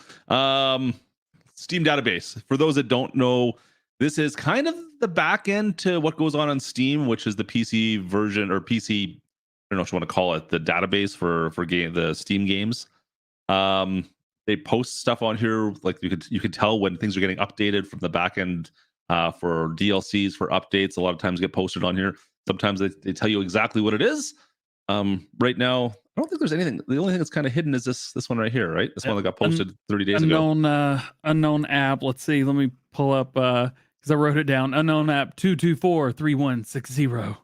Speaker 2: Steam database. For those that don't know, this is kind of the back end to what goes on Steam, which is the PC version or PC. I don't know what you want to call it. The database for the Steam games. They post stuff on here, like you could tell when things are getting updated from the back end for DLCs, for updates. A lot of times get posted on here. Sometimes they tell you exactly what it is. Right now, I don't think there's anything. The only thing that's kind of hidden is this one right here, right? This one that got posted 30 days ago.
Speaker 1: Unknown app. Let's see. Let me pull up because I wrote it down. Unknown app 2243160.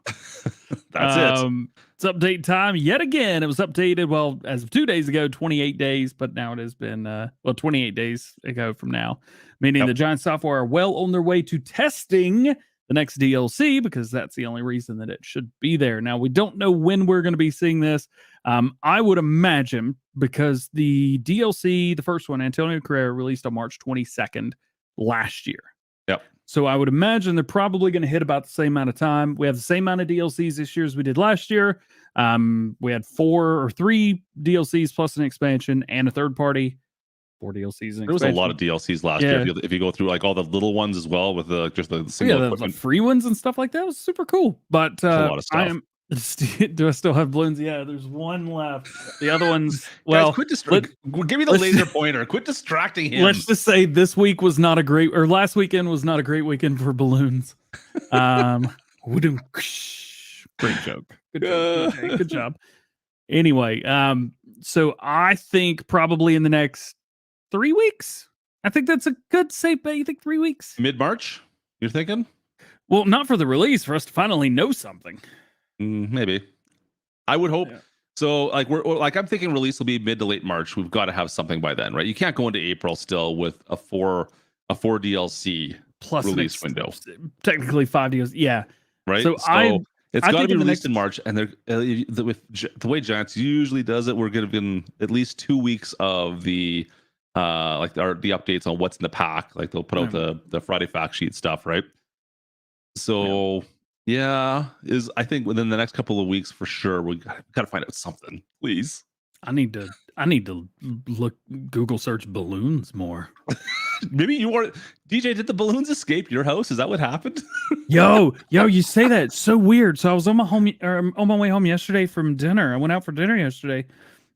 Speaker 2: That's it.
Speaker 1: It's update time yet again. It was updated, well, as of 2 days ago, 28 days, but now it has been 28 days ago from now, meaning the Giant Software are well on their way to testing the next DLC, because that's the only reason that it should be there. Now, we don't know when we're going to be seeing this. I would imagine, because the DLC, the first one, Antonio Carrera, released on March 22nd last year.
Speaker 2: Yep.
Speaker 1: So I would imagine they're probably going to hit about the same amount of time. We have the same amount of DLCs this year as we did last year. We had 4 or 3 DLCs plus an expansion and a third party. 4 DLCs. And
Speaker 2: there was a lot of DLCs last year. If you go through like all the little ones as well with just the single equipment.
Speaker 1: The free ones and stuff like that was super cool. But
Speaker 2: a lot of stuff.
Speaker 1: Do I still have balloons? Yeah, there's one left. The other ones, well,
Speaker 2: guys, quit give me the laser pointer. Quit distracting him.
Speaker 1: Let's just say this week was not a great, or last weekend was not a great weekend for balloons. Great joke. Good job. Anyway, so I think probably in the next 3 weeks. I think that's a good safe bet. You think 3 weeks?
Speaker 2: Mid-March, you're thinking?
Speaker 1: Well, not for the release, for us to finally know something.
Speaker 2: Maybe. I would hope. Yeah. So like I'm thinking release will be mid to late March. We've got to have something by then, right? You can't go into April still with a 4 DLC plus release window.
Speaker 1: Technically 5 DLC. Yeah.
Speaker 2: Right. So it's got to be released in March, and with the way Giants usually does it, we're going to give at least 2 weeks of the the updates on what's in the pack. Like they'll put out the Friday fact sheet stuff, right? So I think within the next couple of weeks for sure we got to find out something. Please,
Speaker 1: I need to look Google search balloons more.
Speaker 2: Maybe DJ. Did the balloons escape your house? Is that what happened?
Speaker 1: yo, you say that, it's so weird. So I was on my way home yesterday from dinner. I went out for dinner yesterday,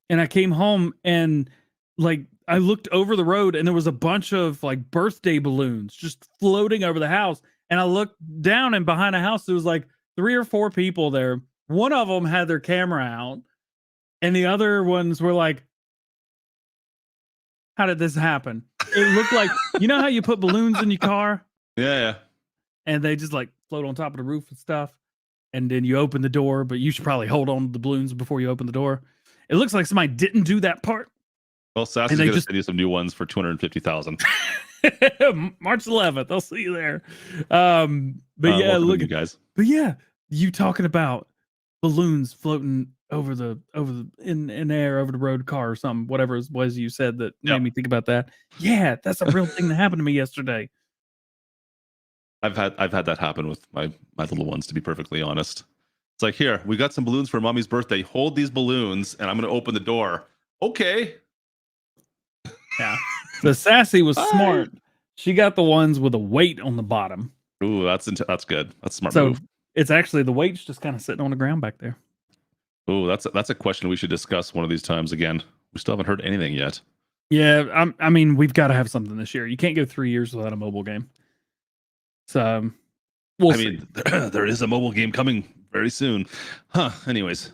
Speaker 1: and I came home and like I looked over the road and there was a bunch of like birthday balloons just floating over the house. And I looked down, and behind a house there was like 3 or 4 people there. One of them had their camera out, and the other ones were like, "How did this happen?" It looked like, you know how you put balloons in your car?
Speaker 2: Yeah.
Speaker 1: And they just like float on top of the roof and stuff. And then you open the door, but you should probably hold on to the balloons before you open the door. It looks like somebody didn't do that part.
Speaker 2: Well, Sassy's going to send you some new ones for 250,000.
Speaker 1: March 11th. I'll see you there. But yeah, look,
Speaker 2: you guys.
Speaker 1: But yeah, you talking about balloons floating over the in air over the road car or something, whatever it was you said that made me think about that. Yeah, that's a real thing that happened to me yesterday.
Speaker 2: I've had that happen with my little ones, to be perfectly honest. It's like, here, we got some balloons for mommy's birthday. Hold these balloons, and I'm going to open the door. Okay.
Speaker 1: Yeah. The Sassy was smart. She got the ones with a weight on the bottom.
Speaker 2: Ooh, that's good. That's a smart
Speaker 1: so
Speaker 2: move.
Speaker 1: It's actually the weight's just kind of sitting on the ground back there.
Speaker 2: Ooh, that's a question we should discuss one of these times again. We still haven't heard anything yet.
Speaker 1: Yeah, I mean, we've got to have something this year. You can't go 3 years without a mobile game. So we'll see.
Speaker 2: There is a mobile game coming very soon. Huh. Anyways.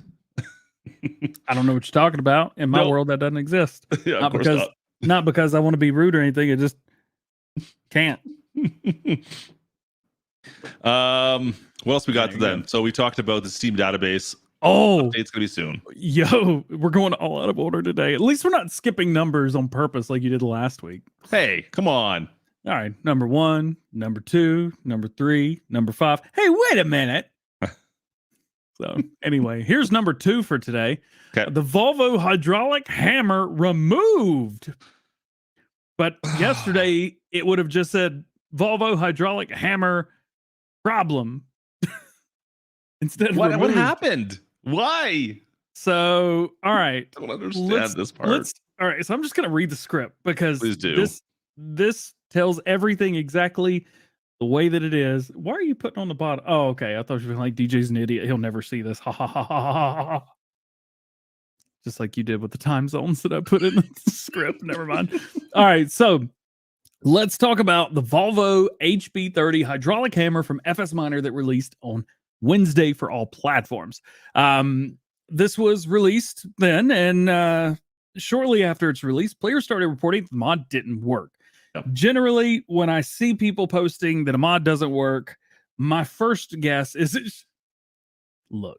Speaker 1: I don't know what you're talking about. In my world, that doesn't exist.
Speaker 2: Yeah,
Speaker 1: not because I want to be rude or anything. It just can't.
Speaker 2: What else we got
Speaker 1: There you
Speaker 2: then?
Speaker 1: go.
Speaker 2: So we talked about the Steam database.
Speaker 1: Oh,
Speaker 2: Update's gonna be soon.
Speaker 1: yo, we're going all out of order today. At least we're not skipping numbers on purpose like you did last week.
Speaker 2: Hey, come on.
Speaker 1: All right, number 1, number 2, number 3, number 5. Hey, wait a minute. So anyway, here's number 2 for today.
Speaker 2: Okay.
Speaker 1: The Volvo hydraulic hammer removed. But yesterday it would have just said Volvo hydraulic hammer problem instead of
Speaker 2: What
Speaker 1: removed.
Speaker 2: happened? Why?
Speaker 1: So, all right.
Speaker 2: I don't understand this part.
Speaker 1: All right, so I'm just going to read the script because
Speaker 2: Please do.
Speaker 1: this tells everything exactly the way that it is. Why are you putting on the bottom? Oh, okay. I thought you were like, DJ's an idiot. He'll never see this. Ha ha ha ha ha ha ha. Just like you did with the time zones that I put in the script. Never mind. All right, so let's talk about the Volvo HB30 hydraulic hammer from FS Miner that released on Wednesday for all platforms. This was released then, and shortly after its release, players started reporting the mod didn't work.
Speaker 2: Yep.
Speaker 1: Generally, when I see people posting that a mod doesn't work, my first guess is look.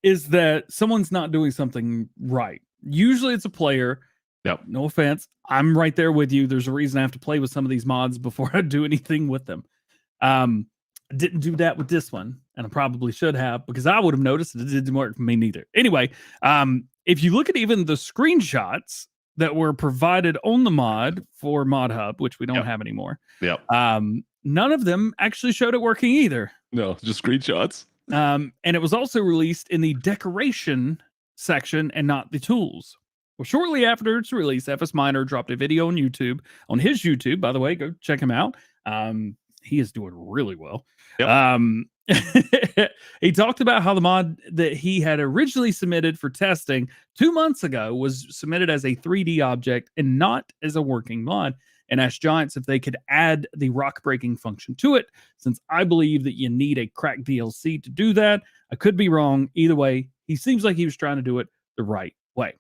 Speaker 1: is that someone's not doing something right. Usually it's a player.
Speaker 2: Yep.
Speaker 1: No offense. I'm right there with you. There's a reason I have to play with some of these mods before I do anything with them. I didn't do that with this one, and I probably should have, because I would have noticed that it didn't work for me neither. Anyway, if you look at even the screenshots that were provided on the mod for Mod Hub, which we don't have anymore, none of them actually showed it working either.
Speaker 2: No, just screenshots.
Speaker 1: And it was also released in the decoration section and not the tools. Well, shortly after its release, FS Miner dropped a video on YouTube. On his YouTube, by the way, go check him out. He is doing really well.
Speaker 2: Yep.
Speaker 1: He talked about how the mod that he had originally submitted for testing 2 months ago was submitted as a 3D object and not as a working mod, and asked Giants if they could add the rock breaking function to it, since I believe that you need a cracked DLC to do that. I could be wrong. Either way, he seems like he was trying to do it the right way.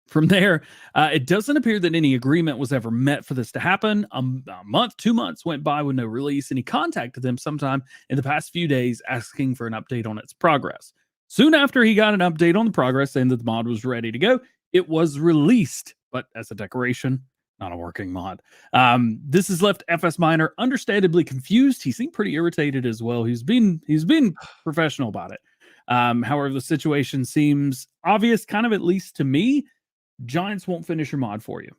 Speaker 1: From there, it doesn't appear that any agreement was ever met for this to happen. A month, 2 months went by with no release, and he contacted them sometime in the past few days asking for an update on its progress. Soon after he got an update on the progress saying that the mod was ready to go, it was released, but as a decoration, not a working mod. This has left FS Miner understandably confused. He seemed pretty irritated as well. He's been professional about it. However, the situation seems obvious, kind of, at least to me. Giants won't finish your mod for you,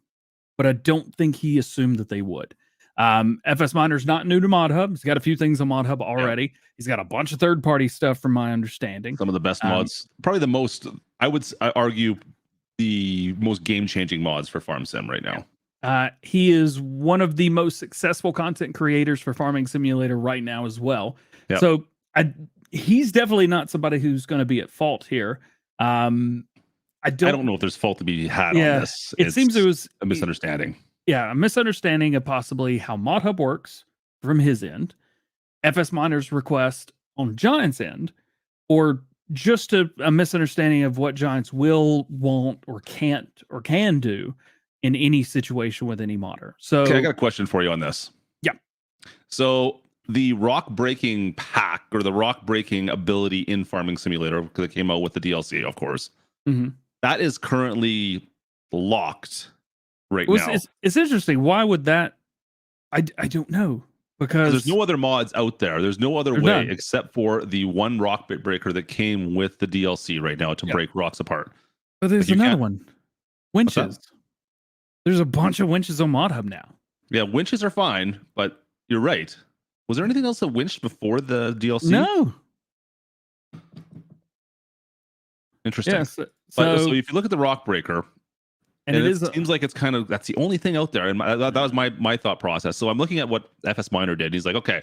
Speaker 1: but I don't think he assumed that they would. FS Miner's not new to Mod Hub. He's got a few things on Mod Hub already. Yep. He's got a bunch of third-party stuff from my understanding.
Speaker 2: Some of the best mods, probably the most, I argue, the most game-changing mods for Farm Sim right now.
Speaker 1: He is one of the most successful content creators for Farming Simulator right now as well. Yep. So he's definitely not somebody who's going to be at fault here. I don't know
Speaker 2: if there's fault to be had on this.
Speaker 1: It seems it was
Speaker 2: a misunderstanding.
Speaker 1: A misunderstanding of possibly how Mod Hub works from his end, FS Miner's request on Giants' end, or just a misunderstanding of what Giants will, won't, or can't, or can do in any situation with any modder. So,
Speaker 2: okay, I got a question for you on this.
Speaker 1: Yeah.
Speaker 2: So the rock breaking pack, or the rock breaking ability in Farming Simulator, because it came out with the DLC, of course.
Speaker 1: Mm-hmm.
Speaker 2: That is currently locked right now.
Speaker 1: It's interesting. Why would that? I don't know, because
Speaker 2: there's no other mods out there. There's no other way except for the one rock bit breaker that came with the DLC right now to break rocks apart.
Speaker 1: But there's another one. Winches. There's a bunch of winches on Mod Hub now.
Speaker 2: Yeah, winches are fine, but you're right. Was there anything else that winched before the DLC?
Speaker 1: No.
Speaker 2: Interesting.
Speaker 1: Yes.
Speaker 2: So if you look at the rock breaker,
Speaker 1: and
Speaker 2: it seems like it's kind of, that's the only thing out there, and that was my thought process. So I'm looking at what FS Miner did. He's like, okay,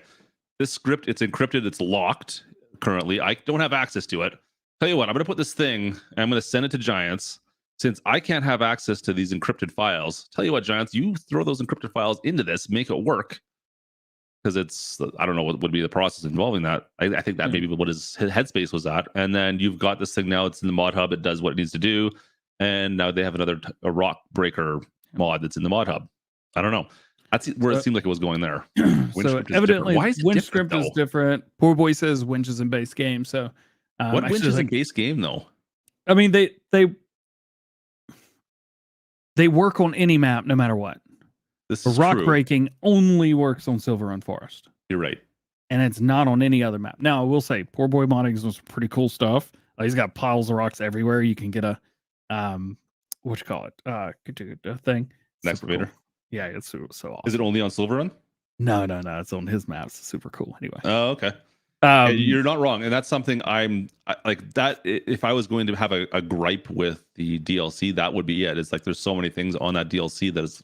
Speaker 2: this script, it's encrypted, it's locked currently. I don't have access to it. Tell you what, I'm going to put this thing, and I'm going to send it to Giants. Since I can't have access to these encrypted files, tell you what, Giants, you throw those encrypted files into this, make it work. Because it's, I don't know what would be the process involving that. I think that maybe what his headspace was at. And then you've got this thing now, it's in the Mod Hub, it does what it needs to do. And now they have a rock breaker mod that's in the Mod Hub. I don't know. That's where it seemed like it was going there.
Speaker 1: So evidently,
Speaker 2: why is it
Speaker 1: winch
Speaker 2: different,
Speaker 1: script is
Speaker 2: though?
Speaker 1: different. Poor boy says winch is in base game. So
Speaker 2: What winch
Speaker 1: actually,
Speaker 2: is in base game though?
Speaker 1: I mean, they work on any map, no matter what.
Speaker 2: This
Speaker 1: The
Speaker 2: is
Speaker 1: rock
Speaker 2: true.
Speaker 1: breaking only works on Silver Run Forest,
Speaker 2: You're right.
Speaker 1: and it's not on any other map. Now, I will say, Poor Boy modding is some pretty cool stuff. He's got piles of rocks everywhere. You can get a what you call it, a thing.
Speaker 2: An
Speaker 1: Super
Speaker 2: excavator.
Speaker 1: cool. Yeah, it's so awesome.
Speaker 2: Is it only on Silver Run?
Speaker 1: No, it's on his maps. It's super cool. Anyway,
Speaker 2: Oh, okay. Yeah, you're not wrong, and that's something like that. If I was going to have a gripe with the DLC, that would be it. It's like there's so many things on that DLC that is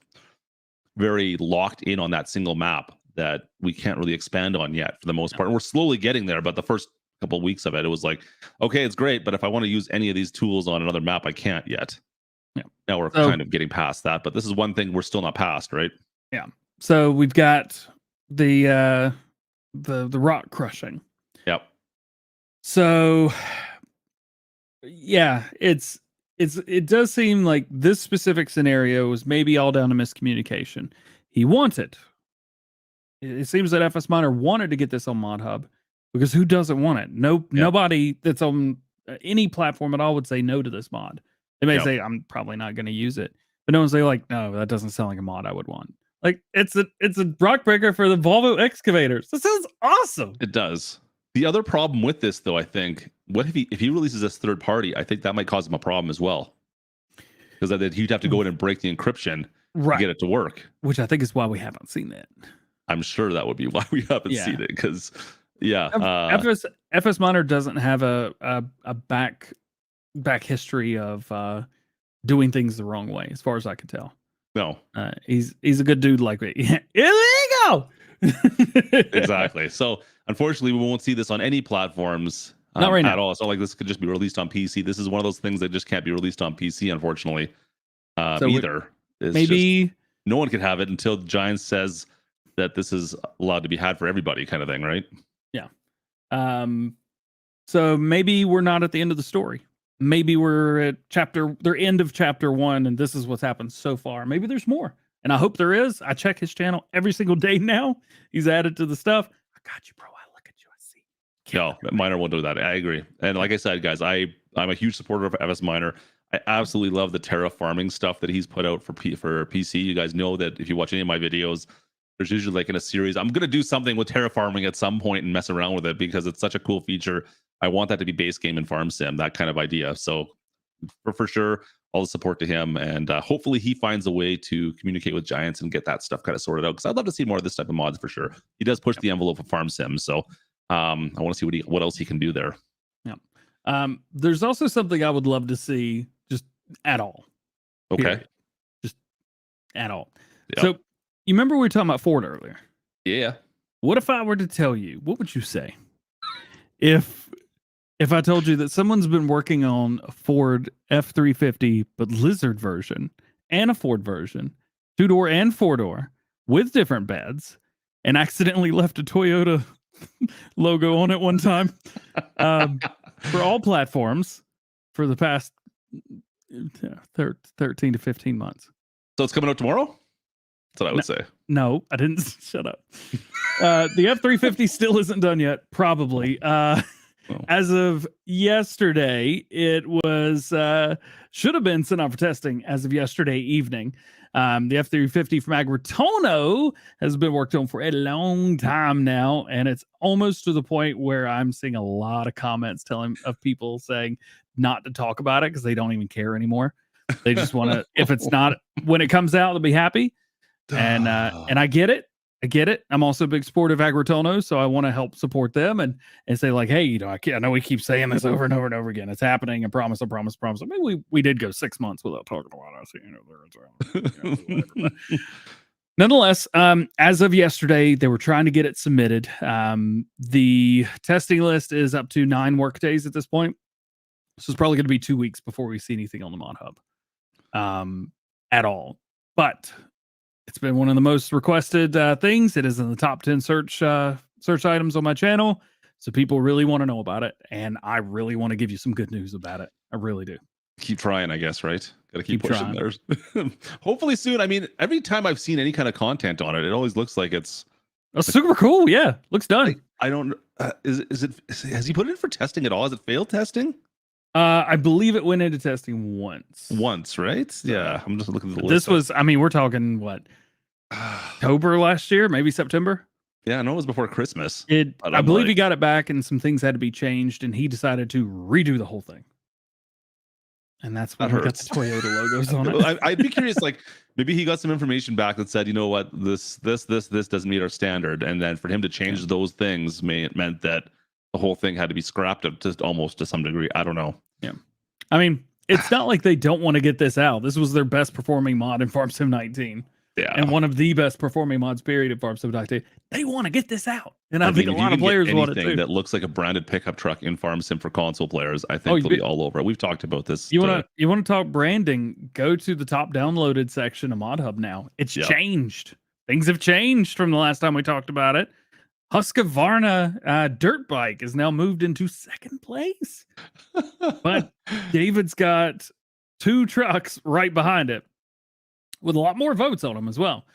Speaker 2: very locked in on that single map that we can't really expand on yet for the most part. And we're slowly getting there, but the first couple of weeks of it, it was like, okay, it's great, but if I want to use any of these tools on another map, I can't yet.
Speaker 1: Yeah.
Speaker 2: Now we're kind of getting past that, but this is one thing we're still not past, right?
Speaker 1: Yeah. So we've got the rock crushing.
Speaker 2: Yep.
Speaker 1: So yeah, it does seem like this specific scenario was maybe all down to miscommunication. He wanted. It seems that FS Miner wanted to get this on Mod Hub because who doesn't want it? Nobody that's on any platform at all would say no to this mod. They may say I'm probably not going to use it, but no one's say like, no, that doesn't sound like a mod I would want. Like it's a rock breaker for the Volvo excavators. This sounds awesome.
Speaker 2: It does. The other problem with this, though, I think, what if he releases this third party? I think that might cause him a problem as well, because he'd have to go in and break the encryption to get it to work.
Speaker 1: Which I think is why we haven't seen it.
Speaker 2: I'm sure that would be why we haven't seen it, because
Speaker 1: FS Miner doesn't have a back history of doing things the wrong way, as far as I can tell.
Speaker 2: No,
Speaker 1: he's a good dude like me. Illegal.
Speaker 2: Exactly. So unfortunately, we won't see this on any platforms
Speaker 1: not right now
Speaker 2: at all. It's not like this could just be released on PC. This is one of those things that just can't be released on PC, unfortunately. Either
Speaker 1: maybe
Speaker 2: no one can have it until Giants says that this is allowed to be had for everybody, kind of thing, right?
Speaker 1: Yeah. So maybe we're not at the end of the story. Maybe we're at the end of chapter 1, and this is what's happened so far. Maybe there's more, and I hope there is. I check his channel every single day now. He's added to the stuff. I got you, bro. I look at you. I see.
Speaker 2: No, Miner won't do that. I agree. And like I said, guys, I'm a huge supporter of FS Miner. I absolutely love the terraforming stuff that he's put out for PC. You guys know that if you watch any of my videos, there's usually like in a series, I'm going to do something with terraforming at some point and mess around with it because it's such a cool feature. I want that to be base game and farm sim, that kind of idea. So for sure, all the support to him. And hopefully he finds a way to communicate with Giants and get that stuff kind of sorted out. Because I'd love to see more of this type of mods for sure. He does push the envelope of farm sim. So I want to see what else he can do there.
Speaker 1: Yeah. There's also something I would love to see just at all.
Speaker 2: Okay.
Speaker 1: Period. Just at all.
Speaker 2: Yep.
Speaker 1: So you remember we were talking about Ford earlier?
Speaker 2: Yeah.
Speaker 1: What if I were to tell you, what would you say? If I told you that someone's been working on a Ford F350, but Lizard version and a Ford version, 2-door and 4-door with different beds, and accidentally left a Toyota logo on it one time for all platforms for the past 13 to 15 months.
Speaker 2: So it's coming out tomorrow? That's what I would say.
Speaker 1: No, I didn't. Shut up. The F350 still isn't done yet, probably. As of yesterday, it was should have been sent out for testing as of yesterday evening. The F350 from Agritono has been worked on for a long time now, and it's almost to the point where I'm seeing a lot of comments of people saying not to talk about it because they don't even care anymore. They just want to, if it's not, when it comes out, they'll be happy. And I get it. I get it. I'm also a big supporter of Agritono, so I want to help support them and say like, hey, I know we keep saying this over and over and over again. It's happening. I promise. I mean, we did go 6 months without talking about it. Nonetheless, as of yesterday, they were trying to get it submitted. The testing list is up to 9 work days at this point. So it's probably going to be 2 weeks before we see anything on the Mod Hub at all. But it's been one of the most requested things. It is in the top 10 search items on my channel. So people really want to know about it. And I really want to give you some good news about it. I really do.
Speaker 2: Keep trying, I guess, right? Gotta keep
Speaker 1: Keep
Speaker 2: pushing there. Hopefully soon. I mean, every time I've seen any kind of content on it, it always looks like it's
Speaker 1: super cool. Yeah, looks done.
Speaker 2: I don't has he put it in for testing at all? Has it failed testing?
Speaker 1: I believe it went into testing
Speaker 2: Once, right? Yeah. I'm just looking at the list.
Speaker 1: This was, I mean, we're talking what, October last year, maybe September.
Speaker 2: Yeah, I know it was before Christmas.
Speaker 1: I believe he got it back and some things had to be changed, and he decided to redo the whole thing. And that's when we got the Toyota logos on it.
Speaker 2: I'd be curious, like maybe he got some information back that said, you know what, this doesn't meet our standard, and then for him to change those things meant that the whole thing had to be scrapped up to almost to some degree. I don't know.
Speaker 1: Yeah, I mean, it's not like they don't want to get this out. This was their best performing mod in Farm Sim 19.
Speaker 2: Yeah,
Speaker 1: and one of the best performing mods period in Farm Sim 19. They want to get this out, and I think a lot of players want it too.
Speaker 2: That looks like a branded pickup truck in Farm Sim for console players, I think they'll be all over it. We've talked about this.
Speaker 1: You want to talk branding? Go to the top downloaded section of Mod Hub now. It's changed. Things have changed from the last time we talked about it. Husqvarna dirt bike is now moved into second place, but David's got 2 trucks right behind it, with a lot more votes on them as well.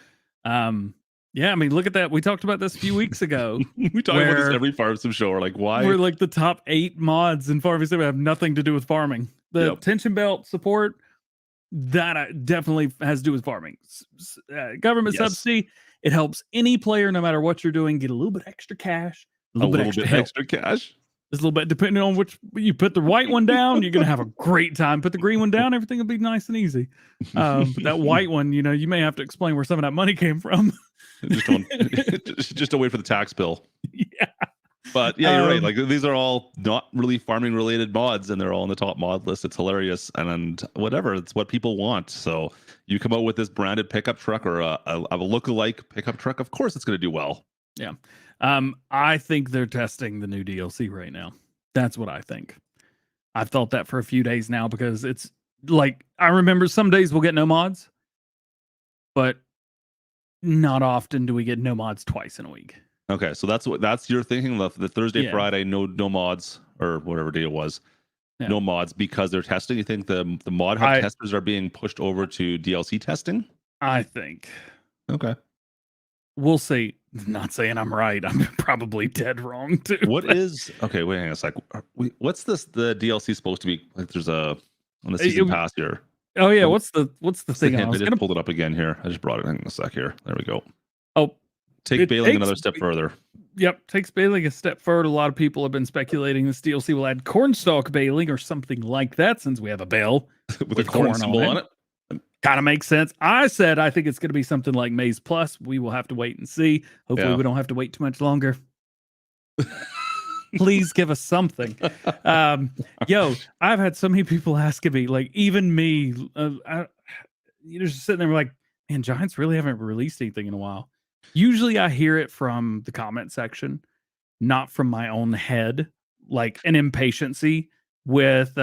Speaker 1: Yeah, I mean, look at that. We talked about this a few weeks ago.
Speaker 2: We talk about this every Farm Sim show. We're like, why?
Speaker 1: We're like the top 8 mods in Farm Sim have nothing to do with farming. The tension belt support, that definitely has to do with farming. Government subsidy, it helps any player, no matter what you're doing, get a little bit extra cash. A little bit extra cash. Just a little bit, depending on which you put the white one down, you're gonna have a great time. Put the green one down, everything will be nice and easy. But that white one, you know, you may have to explain where some of that money came from.
Speaker 2: just don't wait for the tax bill.
Speaker 1: Yeah,
Speaker 2: but yeah, you're right. Like these are all not really farming related mods, and they're all on the top mod list. It's hilarious, and whatever, it's what people want. So you come out with this branded pickup truck or a look-alike pickup truck, of course it's going to do well.
Speaker 1: Yeah. I think they're testing the new DLC right now. That's what I think. I've thought that for a few days now, because it's like, I remember some days we'll get no mods, but not often do we get no mods twice in a week.
Speaker 2: Okay, so that's your thinking. The Thursday, Friday, no mods, or whatever day it was, no mods because they're testing. You think the mod hub testers are being pushed over to DLC testing? I think. Okay. We'll see. Not saying I'm right. I'm probably dead wrong too. Okay, wait, hang on a sec. What's the DLC supposed to be? Like there's on the season pass here. Oh yeah, what's the thing? I just pulled it up again here. I just brought it in a sec here. There we go. Oh, take baling another step further. Yep, takes baling a step further. A lot of people have been speculating this DLC will add cornstalk baling or something like that, since we have a bale with a corn symbol on it. Kind of makes sense. I said I think it's going to be something like Maize Plus. We will have to wait and see. Hopefully we don't have to wait too much longer. Please give us something. Yo, I've had so many people asking me, like even me, you're just sitting there like, man, Giants really haven't released anything in a while. Usually I hear it from the comment section, not from my own head, like an impatiency with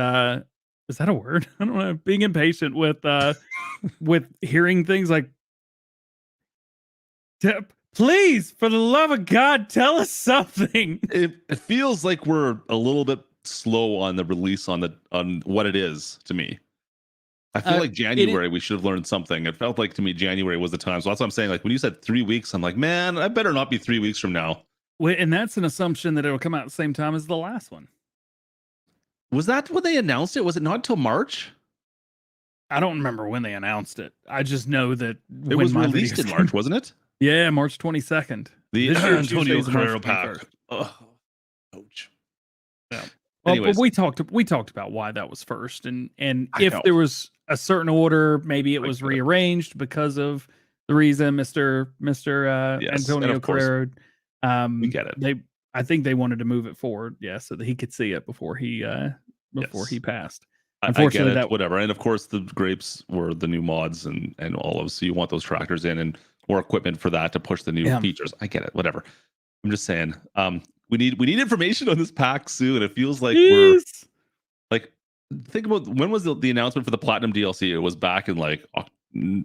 Speaker 2: is that a word? I don't know. Being impatient with hearing things like, please, for the love of God, tell us something. It feels like we're a little bit slow on the release on what it is to me. I feel like January we should have learned something. It felt like to me January was the time. So that's what I'm saying. Like when you said 3 weeks, I'm like, man, I better not be 3 weeks from now. Wait, and that's an assumption that it'll come out at the same time as the last one. Was that when they announced it? Was it not until March? I don't remember when they announced it. I just know that it was released in March, wasn't it? Yeah, March 22nd. The Antonio Carrero pack. Oh, coach. Yeah. Well, but we talked about why that was first, and if there was a certain order, maybe it was rearranged because of the reason Mr. Antonio Carrero. We get it. I think they wanted to move it forward, so that he could see it before he passed. Unfortunately, I get it, whatever. And of course, the grapes were the new mods and all of. So you want those tractors in and more equipment for that to push the new features. I get it, whatever. I'm just saying, we need information on this pack soon. It feels like we're like, think about when was the announcement for the Platinum DLC? It was back in like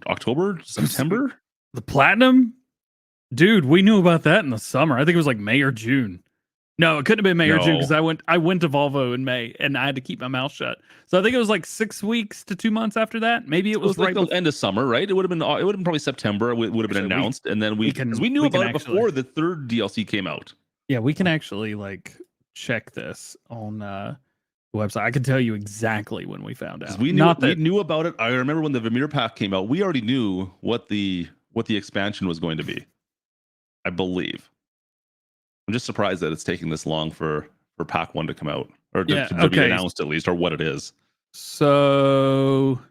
Speaker 2: October, September. The Platinum. Dude, we knew about that in the summer. I think it was like May or June.
Speaker 1: No, it couldn't have been May or June because
Speaker 2: No.
Speaker 1: I went to Volvo in May and I had to keep my mouth shut. So I think it was like 6 weeks to 2 months after that. Maybe it was
Speaker 2: like
Speaker 1: right
Speaker 2: the
Speaker 1: before.
Speaker 2: end of summer, right? It would have been probably September. It would have been
Speaker 1: Actually,
Speaker 2: announced, and then we knew
Speaker 1: we
Speaker 2: about
Speaker 1: can
Speaker 2: it before the third DLC came out.
Speaker 1: Yeah, we can actually like check this on the website. I can tell you exactly when we found out.
Speaker 2: We knew about it. I remember when the Vermeer pack came out. We already knew what the expansion was going to be. I believe. I'm just surprised that it's taking this long for pack 1 to come out or to be announced at least, or what it is.
Speaker 1: So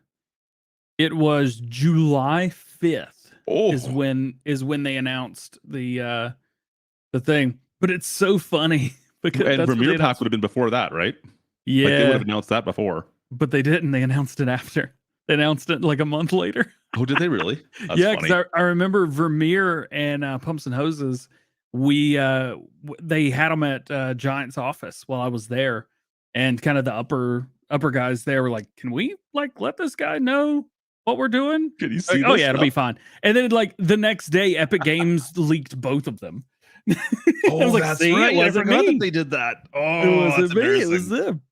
Speaker 1: it was July 5th is when they announced the thing. But it's so funny because
Speaker 2: Vermeer pack would have been before that, right?
Speaker 1: Yeah,
Speaker 2: like they would have announced that before,
Speaker 1: but they didn't. They announced it after. They announced it like a month later.
Speaker 2: Oh, did they really? That's
Speaker 1: yeah,
Speaker 2: funny.
Speaker 1: because I remember Vermeer and Pumps and Hoses. They had them at Giant's office while I was there, and kind of the upper guys there were like, "Can we like let this guy know what we're doing?"
Speaker 2: Can you see?
Speaker 1: Like, oh yeah, it'll be fine. And then like the next day, Epic Games leaked both of them.
Speaker 2: Oh,
Speaker 1: I was like,
Speaker 2: that's
Speaker 1: see,
Speaker 2: right.
Speaker 1: it wasn't
Speaker 2: I forgot
Speaker 1: me.
Speaker 2: that they did that. Oh,
Speaker 1: It wasn't me. It
Speaker 2: embarrassing.
Speaker 1: was them.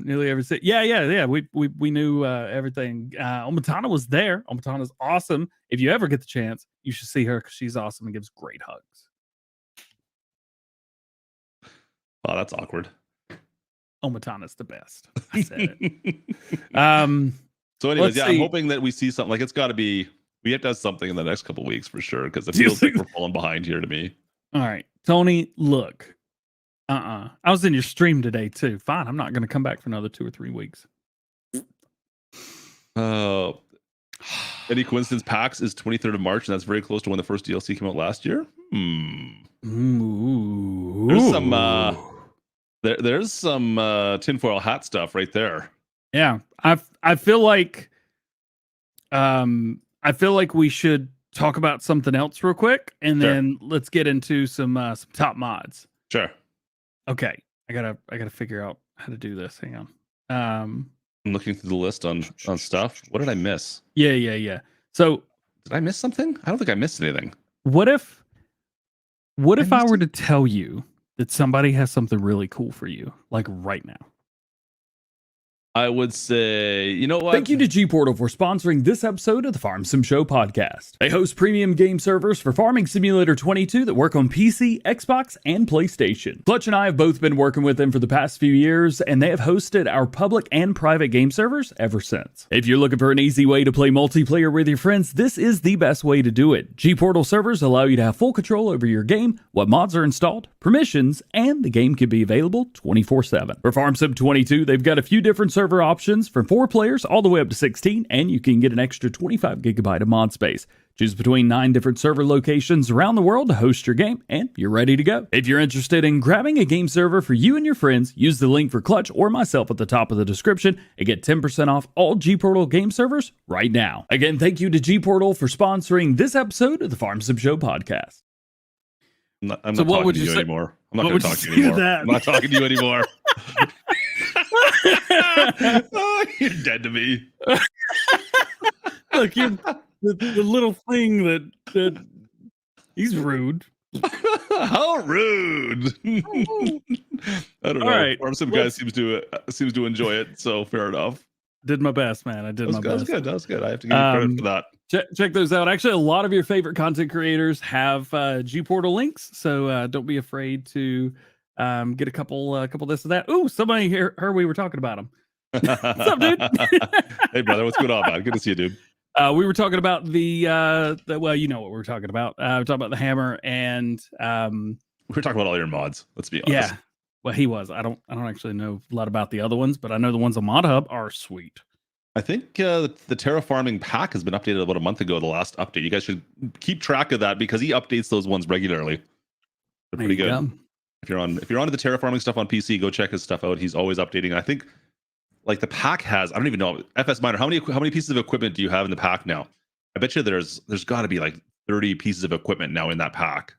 Speaker 1: Nearly every city. Yeah. We knew everything. Omatana was there. Omatana's awesome. If you ever get the chance, you should see her because she's awesome and gives great hugs.
Speaker 2: Oh, that's awkward.
Speaker 1: Omatana's the best. I said it.
Speaker 2: So, anyways,
Speaker 1: let's
Speaker 2: I'm
Speaker 1: see.
Speaker 2: hoping that we see something. Like, it's got to be. We have to have something in the next couple of weeks for sure, because it feels like we're falling behind here to me.
Speaker 1: All right, Tony. Look. I was in your stream today too. Fine. I'm not going to come back for another 2 or 3 weeks.
Speaker 2: Any coincidence? PAX is 23rd of March, and that's very close to when the first DLC came out last year.
Speaker 1: Ooh.
Speaker 2: There's some tinfoil hat stuff right there.
Speaker 1: Yeah, I feel like we should talk about something else real quick, and then let's get into some top mods.
Speaker 2: Sure.
Speaker 1: Okay, I gotta figure out how to do this. Hang on.
Speaker 2: I'm looking through the list on stuff. What did I miss?
Speaker 1: Yeah. So
Speaker 2: did I miss something? I don't think I missed anything.
Speaker 1: What if I were to tell you that somebody has something really cool for you, like right now?
Speaker 2: I would say, you know what?
Speaker 4: Thank you to GPortal for sponsoring this episode of the Farm Sim Show podcast. They host premium game servers for Farming Simulator 22 that work on PC, Xbox, and PlayStation. Klutch and I have both been working with them for the past few years, and they have hosted our public and private game servers ever since. If you're looking for an easy way to play multiplayer with your friends, this is the best way to do it. GPortal servers allow you to have full control over your game, what mods are installed, permissions, and the game can be available 24/7. For Farm Sim 22, they've got a few different server options from 4 players all the way up to 16, and you can get an extra 25 gigabyte of mod space. Choose between 9 different server locations around the world to host your game, and you're ready to go. If you're interested in grabbing a game server for you and your friends, use the link for Klutch or myself at the top of the description and get 10% off all GPortal game servers right now. Again, thank you to GPortal for sponsoring this episode of the Farm Sim Show podcast.
Speaker 2: I'm not talking to you anymore. I'm not going to talk to you anymore. I'm not talking to you anymore. Oh, you're dead to me.
Speaker 1: Look, you're the little thing that he's rude.
Speaker 2: How rude! I don't know.
Speaker 1: Right,
Speaker 2: Farm Sim guy seems to enjoy it, so fair enough.
Speaker 1: Did my best, man. I did my best.
Speaker 2: That was good. I have to give you credit for that.
Speaker 1: Check those out. Actually, a lot of your favorite content creators have GPortal links, so don't be afraid to get a couple this and that. Ooh, somebody heard we were talking about them. What's up, dude?
Speaker 2: Hey, brother, what's going on, man? Good to see you, dude.
Speaker 1: We were talking about the well, you know what we were talking about. We're talking about the hammer, and
Speaker 2: we were talking about all your mods. Let's be honest.
Speaker 1: Yeah. Well, he was. I don't actually know a lot about the other ones, but I know the ones on Mod Hub are sweet.
Speaker 2: I think the terraforming pack has been updated about a month ago. The last update. You guys should keep track of that because he updates those ones regularly. They're pretty good.
Speaker 1: Go.
Speaker 2: If you're onto the terraforming stuff on PC, go check his stuff out. He's always updating. I think like the pack has, I don't even know, FS Miner, how many pieces of equipment do you have in the pack now? I bet you there's got to be like 30 pieces of equipment now in that pack.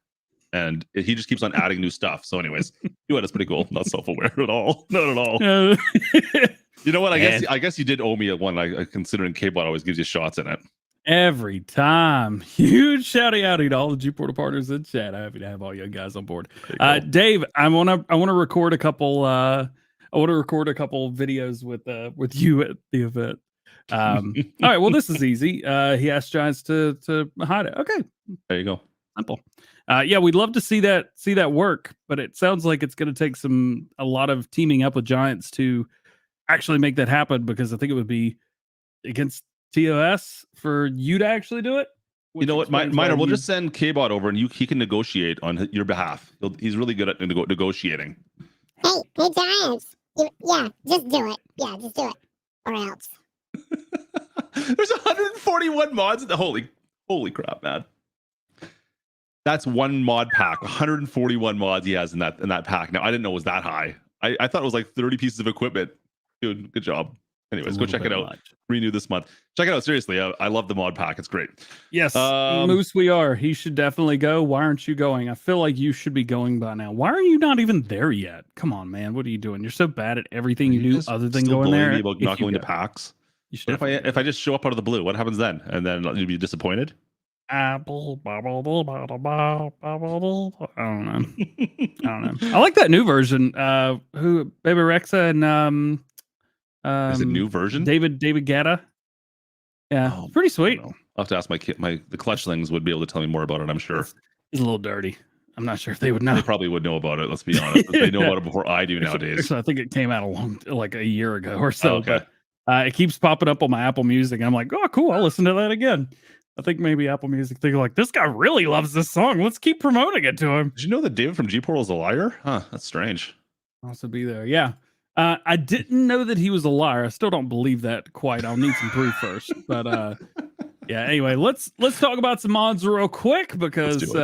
Speaker 2: And he just keeps on adding new stuff. So anyways, that's pretty cool. Not self-aware at all. Not at all. You know what? I guess you did owe me one. Considering K-Bot always gives you shots in it.
Speaker 1: Every time. Huge shouty outy to all the GPortal partners in chat. I'm happy to have all you guys on board. Dave, I wanna record a couple videos with you at the event. All right, well, this is easy. He asked Giants to hide it. Okay.
Speaker 2: There you go.
Speaker 1: Simple. Yeah, we'd love to see that work, but it sounds like it's gonna take a lot of teaming up with Giants to actually make that happen, because I think it would be against TOS for you to actually do it.
Speaker 2: You know what, Miner, we'll just send K-Bot over and he can negotiate on your behalf. He's really good at negotiating.
Speaker 3: Hey, Giants. Yeah, just do it. Yeah, just do it. Or else.
Speaker 2: There's 141 mods. Holy crap, man. That's one mod pack. 141 mods he has in that pack. Now, I didn't know it was that high. I thought it was like 30 pieces of equipment. Dude, good job. Anyways, go check it out. Renew this month. Check it out. Seriously, I love the mod pack. It's great.
Speaker 1: Yes, Moose, we are. He should definitely go. Why aren't you going? I feel like you should be going by now. Why are you not even there yet? Come on, man. What are you doing? You're so bad at everything you do other than going there.
Speaker 2: Me about not going to packs.
Speaker 1: What
Speaker 2: if I just show up out of the blue? What happens then? And then you'd be disappointed?
Speaker 1: Apple. I don't know. I like that new version. Who Baby Rexa and
Speaker 2: is it new version?
Speaker 1: David Guetta. Yeah, pretty sweet.
Speaker 2: I'll have to ask the Klutchlings would be able to tell me more about it, I'm sure.
Speaker 1: It's a little dirty. I'm not sure if they would know.
Speaker 2: They probably would know about it, let's be honest. They know about it before I do nowadays.
Speaker 1: Actually, I think it came out a year ago or so. Okay. But it keeps popping up on my Apple Music, and I'm like, oh, cool, I'll listen to that again. I think maybe Apple Music, they're like, this guy really loves this song. Let's keep promoting it to him.
Speaker 2: Did you know that David from GPortal is a liar? Huh, that's strange.
Speaker 1: Also be there, yeah. I didn't know that he was a liar. I still don't believe that quite. I'll need some proof first. But yeah, anyway, let's talk about some mods real quick, because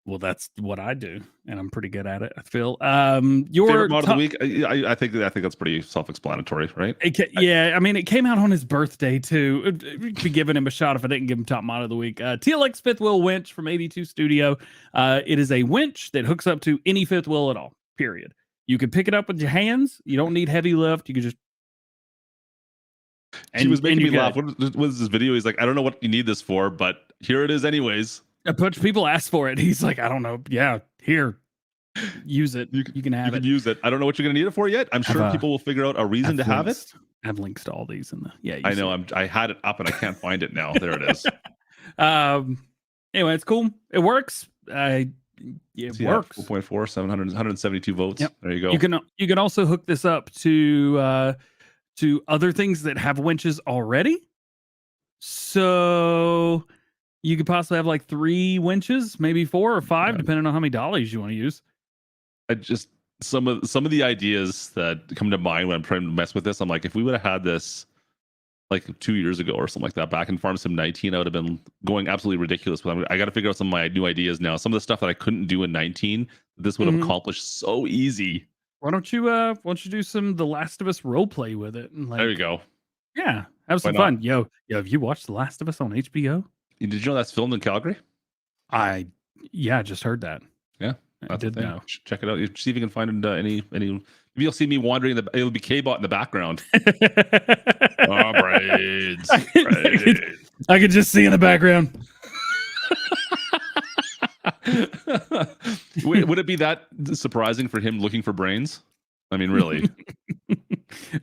Speaker 1: well, that's what I do, and I'm pretty good at it, I feel. Your
Speaker 2: favorite mod of the week? I think that's pretty self-explanatory, right?
Speaker 1: I mean, it came out on his birthday too. It'd be giving him a shot if I didn't give him top mod of the week. TLX fifth wheel winch from 82 Studio. It is a winch that hooks up to any fifth wheel at all, period. You can pick it up with your hands. You don't need heavy lift. You can just.
Speaker 2: He was making me laugh. What was this video? He's like, I don't know what you need this for, but here it is anyways.
Speaker 1: A bunch of people asked for it. He's like, I don't know. Yeah, here, use it. You can have it.
Speaker 2: You can use it. I don't know what you're going to need it for yet. I'm sure people will figure out a reason to have it.
Speaker 1: I have links to all these in the. Yeah,
Speaker 2: I know. I had it up and I can't find it now. There it is.
Speaker 1: Anyway, it's cool. It works. It works.
Speaker 2: 4.4, 172 votes. Yep. There you go.
Speaker 1: You can also hook this up to other things that have winches already. So you could possibly have like 3 winches, maybe 4 or 5, depending on how many dollies you want to use.
Speaker 2: I just some of the ideas that come to mind when I'm trying to mess with this, I'm like, if we would have had this like 2 years ago or something like that, back in Farm Sim 19, I would have been going absolutely ridiculous. But I got to figure out some of my new ideas now. Some of the stuff that I couldn't do in 19, this would have accomplished so easy.
Speaker 1: Why don't you do some The Last of Us role play with it? And
Speaker 2: there you go.
Speaker 1: Yeah, have some fun. Yo, have you watched The Last of Us on HBO?
Speaker 2: Did you know that's filmed in Calgary?
Speaker 1: I just heard that.
Speaker 2: Yeah,
Speaker 1: I did know.
Speaker 2: Check it out. See if you can find any. Maybe you'll see me wandering. It'll be K-Bot in the background. Braids.
Speaker 1: I could just see in the background.
Speaker 2: Would it be that surprising for him looking for brains? I mean, really.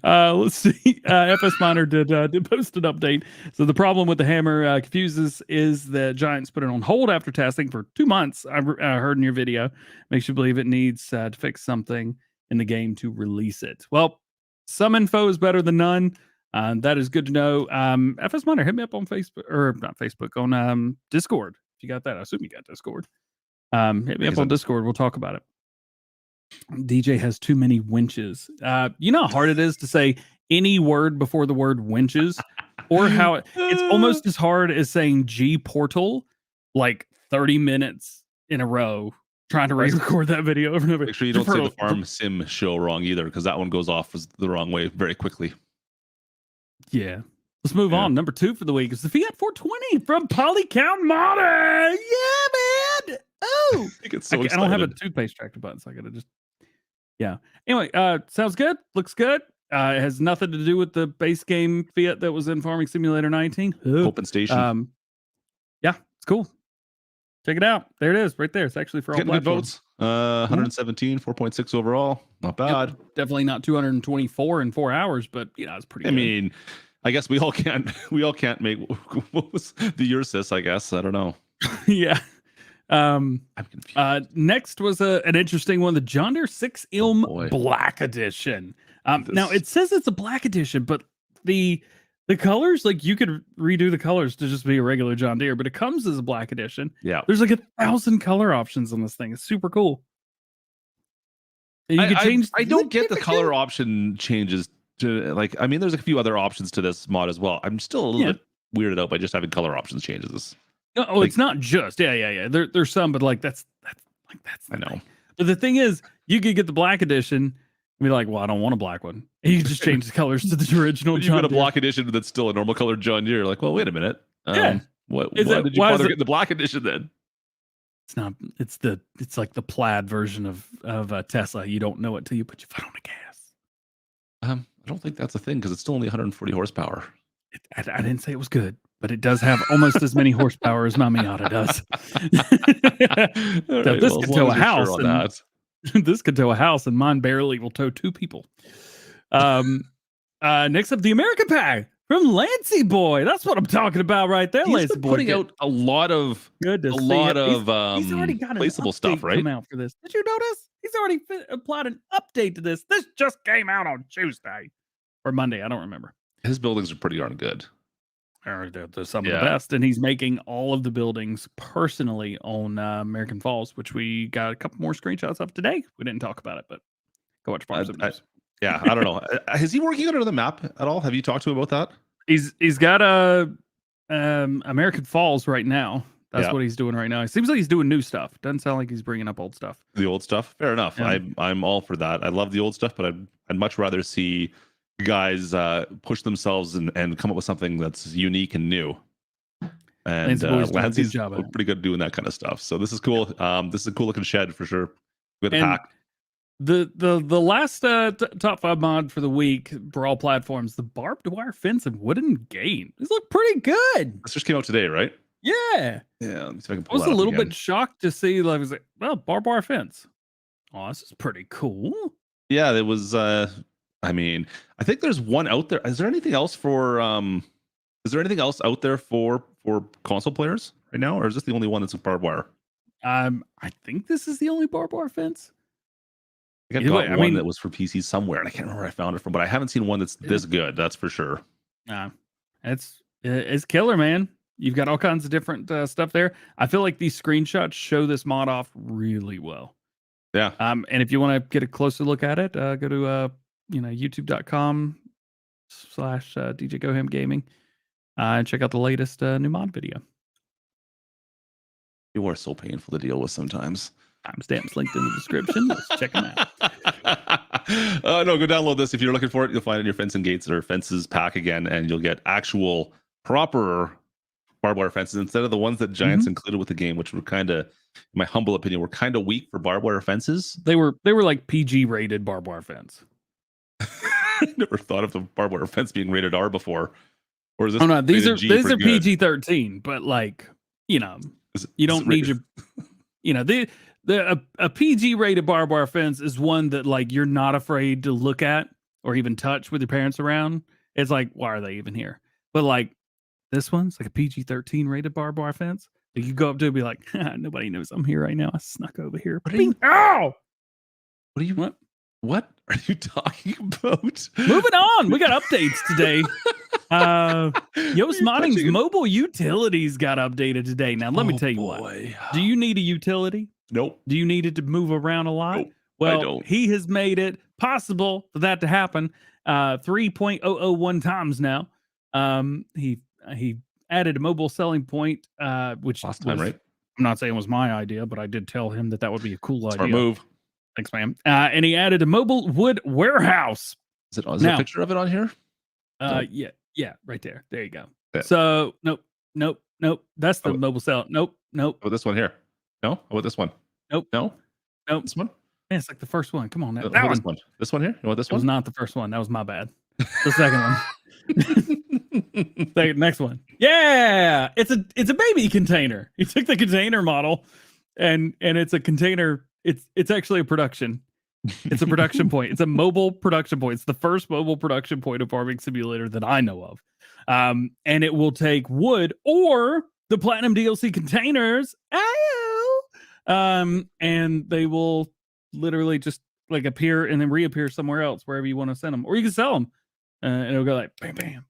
Speaker 1: Let's see. FS Miner did post an update. So the problem with the hammer confuses is that Giants put it on hold after testing for 2 months. I heard in your video. Makes you believe it needs to fix something in the game to release it. Well, some info is better than none. That is good to know. FS Miner, hit me up on Facebook, or not Facebook, on Discord. If you got that, I assume you got Discord. Hit me up on Discord. We'll talk about it. DJ has too many winches. You know how hard it is to say any word before the word winches, or how it's almost as hard as saying GPortal like 30 minutes in a row trying to record that video over and over.
Speaker 2: Make sure you don't say the Farm Sim show wrong either, because that one goes off the wrong way very quickly.
Speaker 1: Yeah. Let's move on. Number 2 for the week is the Fiat 420 from Polycount Modern. Yeah, man. Oh, I don't have a toothpaste tractor button, so I gotta just. Yeah. Anyway, sounds good. Looks good. It has nothing to do with the base game Fiat that was in Farming Simulator 19.
Speaker 2: Open station.
Speaker 1: Yeah, it's cool. Check it out. There it is, right there. It's actually for all
Speaker 2: Getting good
Speaker 1: platforms.
Speaker 2: votes. 117, 4.6 overall. Not bad.
Speaker 1: Yep. Definitely not 224 in 4 hours, but it's pretty
Speaker 2: I
Speaker 1: good.
Speaker 2: mean, I guess we all can't make what was the Ursus, I guess. I don't know.
Speaker 1: Yeah.
Speaker 2: I'm confused.
Speaker 1: Next was an interesting one, the John Deere 6 Ilm
Speaker 2: boy.
Speaker 1: Black Edition. Now it says it's a black edition, but the colors, like you could redo the colors to just be a regular John Deere, but it comes as a black edition.
Speaker 2: Yeah.
Speaker 1: There's like 1,000 color options on this thing. It's super cool. And you can change.
Speaker 2: I don't get the color option changes to I mean, there's a few other options to this mod as well. I'm still a little bit weirded out by just having color options changes.
Speaker 1: No, it's not just yeah. There's some, but that's
Speaker 2: I know.
Speaker 1: thing. But the thing is, you could get the black edition and be like, well, I don't want a black one. And you can just change the colors to the original.
Speaker 2: You've got a black edition that's still a normal color John Deere. Like, well, wait a minute.
Speaker 1: Yeah.
Speaker 2: Why did you bother getting the black edition then?
Speaker 1: It's not. It's like the plaid version of Tesla. You don't know it till you put your foot on the gas.
Speaker 2: I don't think that's a thing because it's still only 140 horsepower.
Speaker 1: I didn't say it was good, but it does have almost as many horsepower as my Miata does. So this could tow a house. This could tow a house, and mine barely will tow 2 people. Next up, the American Pie from Lancey Boy. That's what I'm talking about right there.
Speaker 2: He's
Speaker 1: Lancey
Speaker 2: been
Speaker 1: Boy
Speaker 2: putting out a lot of
Speaker 1: he's already got an
Speaker 2: placeable stuff, right?
Speaker 1: Come out for this. Did you notice? He's already applied an update to this. This just came out on Tuesday or Monday. I don't remember.
Speaker 2: His buildings are pretty darn good.
Speaker 1: They're some of the best, and he's making all of the buildings personally on American Falls, which we got a couple more screenshots of today. We didn't talk about it, but go watch Farm Sim News.
Speaker 2: Yeah, I don't know. Is he working on another map at all? Have you talked to him about that?
Speaker 1: He's got a American Falls right now. That's what he's doing right now. It seems like he's doing new stuff. Doesn't sound like he's bringing up old stuff.
Speaker 2: The old stuff, fair enough.
Speaker 1: Yeah.
Speaker 2: I'm all for that. I love the old stuff, but I'd much rather see guys push themselves and come up with something that's unique and new. And Lancey's pretty good at doing that kind of stuff. So this is cool. This is a cool looking shed for sure. With a pack.
Speaker 1: The last top 5 mod for the week for all platforms, the barbed wire fence and wooden gate. These look pretty good.
Speaker 2: This just came out today, right?
Speaker 1: Yeah.
Speaker 2: Yeah. Let me see if I can
Speaker 1: I was a little bit shocked to see. I was like, well, barbed wire fence. Oh, this is pretty cool.
Speaker 2: Yeah, it was. I mean, I think there's one out there. Is there anything else for? Is there anything else out there for console players right now, or is this the only one that's barbed wire?
Speaker 1: I think this is the only barbed wire fence.
Speaker 2: I think I've got one that was for PC somewhere, and I can't remember where I found it from, but I haven't seen one that's this good. That's for sure.
Speaker 1: It's killer, man. You've got all kinds of different stuff there. I feel like these screenshots show this mod off really well.
Speaker 2: Yeah.
Speaker 1: And if you want to get a closer look at it, go to youtube.com/DJ GoHam Gaming and check out the latest new mod video.
Speaker 2: You are so painful to deal with sometimes.
Speaker 1: Timestamps linked in the description. Let's check them out.
Speaker 2: No, go download this if you're looking for it. You'll find it in your fence and gates or fences pack again, and you'll get actual proper barbed wire fences instead of the ones that Giants included with the game, which were kind of, in my humble opinion, were kind of weak for barbed wire fences.
Speaker 1: They were like PG rated barbed wire fence.
Speaker 2: Never thought of the barbed wire fence being rated R before. Or is this?
Speaker 1: Oh no, these are PG-13, but you don't need a PG rated barbed wire fence is one that you're not afraid to look at or even touch with your parents around. It's like, why are they even here? But this one's like a PG-13 rated barbed wire fence. You go up to it and be like, nobody knows I'm here right now. I snuck over here.
Speaker 2: Ow! What are you talking about?
Speaker 1: Moving on. We got updates today. Yoast Modding's mobile utilities got updated today. Now, let me tell you what. Do you need a utility?
Speaker 2: Nope.
Speaker 1: Do you need it to move around a lot?
Speaker 2: Nope,
Speaker 1: well,
Speaker 2: I don't.
Speaker 1: He has made it possible for that to happen 3.001 times now. He added a mobile selling point, which
Speaker 2: last time, right?
Speaker 1: I'm not saying it was my idea, but I did tell him that would be a cool idea.
Speaker 2: Smart move.
Speaker 1: Thanks, ma'am. And he added a mobile wood warehouse.
Speaker 2: Is there a picture of it on here?
Speaker 1: Yeah, right there. There you go.
Speaker 2: Yeah.
Speaker 1: So nope. That's the mobile cell. Nope.
Speaker 2: Oh, this one here. No? How about this one?
Speaker 1: Nope.
Speaker 2: No? This one?
Speaker 1: Yeah, it's like the first one. Come on, that
Speaker 2: This
Speaker 1: one.
Speaker 2: one. This one here. You want this
Speaker 1: It was
Speaker 2: one?
Speaker 1: not the first one. That was my bad. The second one. Next one. Yeah, it's a baby container. He took the container model, and it's a container. It's actually a production. It's a production point. It's a mobile production point. It's the first mobile production point of Farming Simulator that I know of. And it will take wood or the Platinum DLC containers. And they will literally just like appear and then reappear somewhere else, wherever you want to send them, or you can sell them, and it'll go like bam, bam.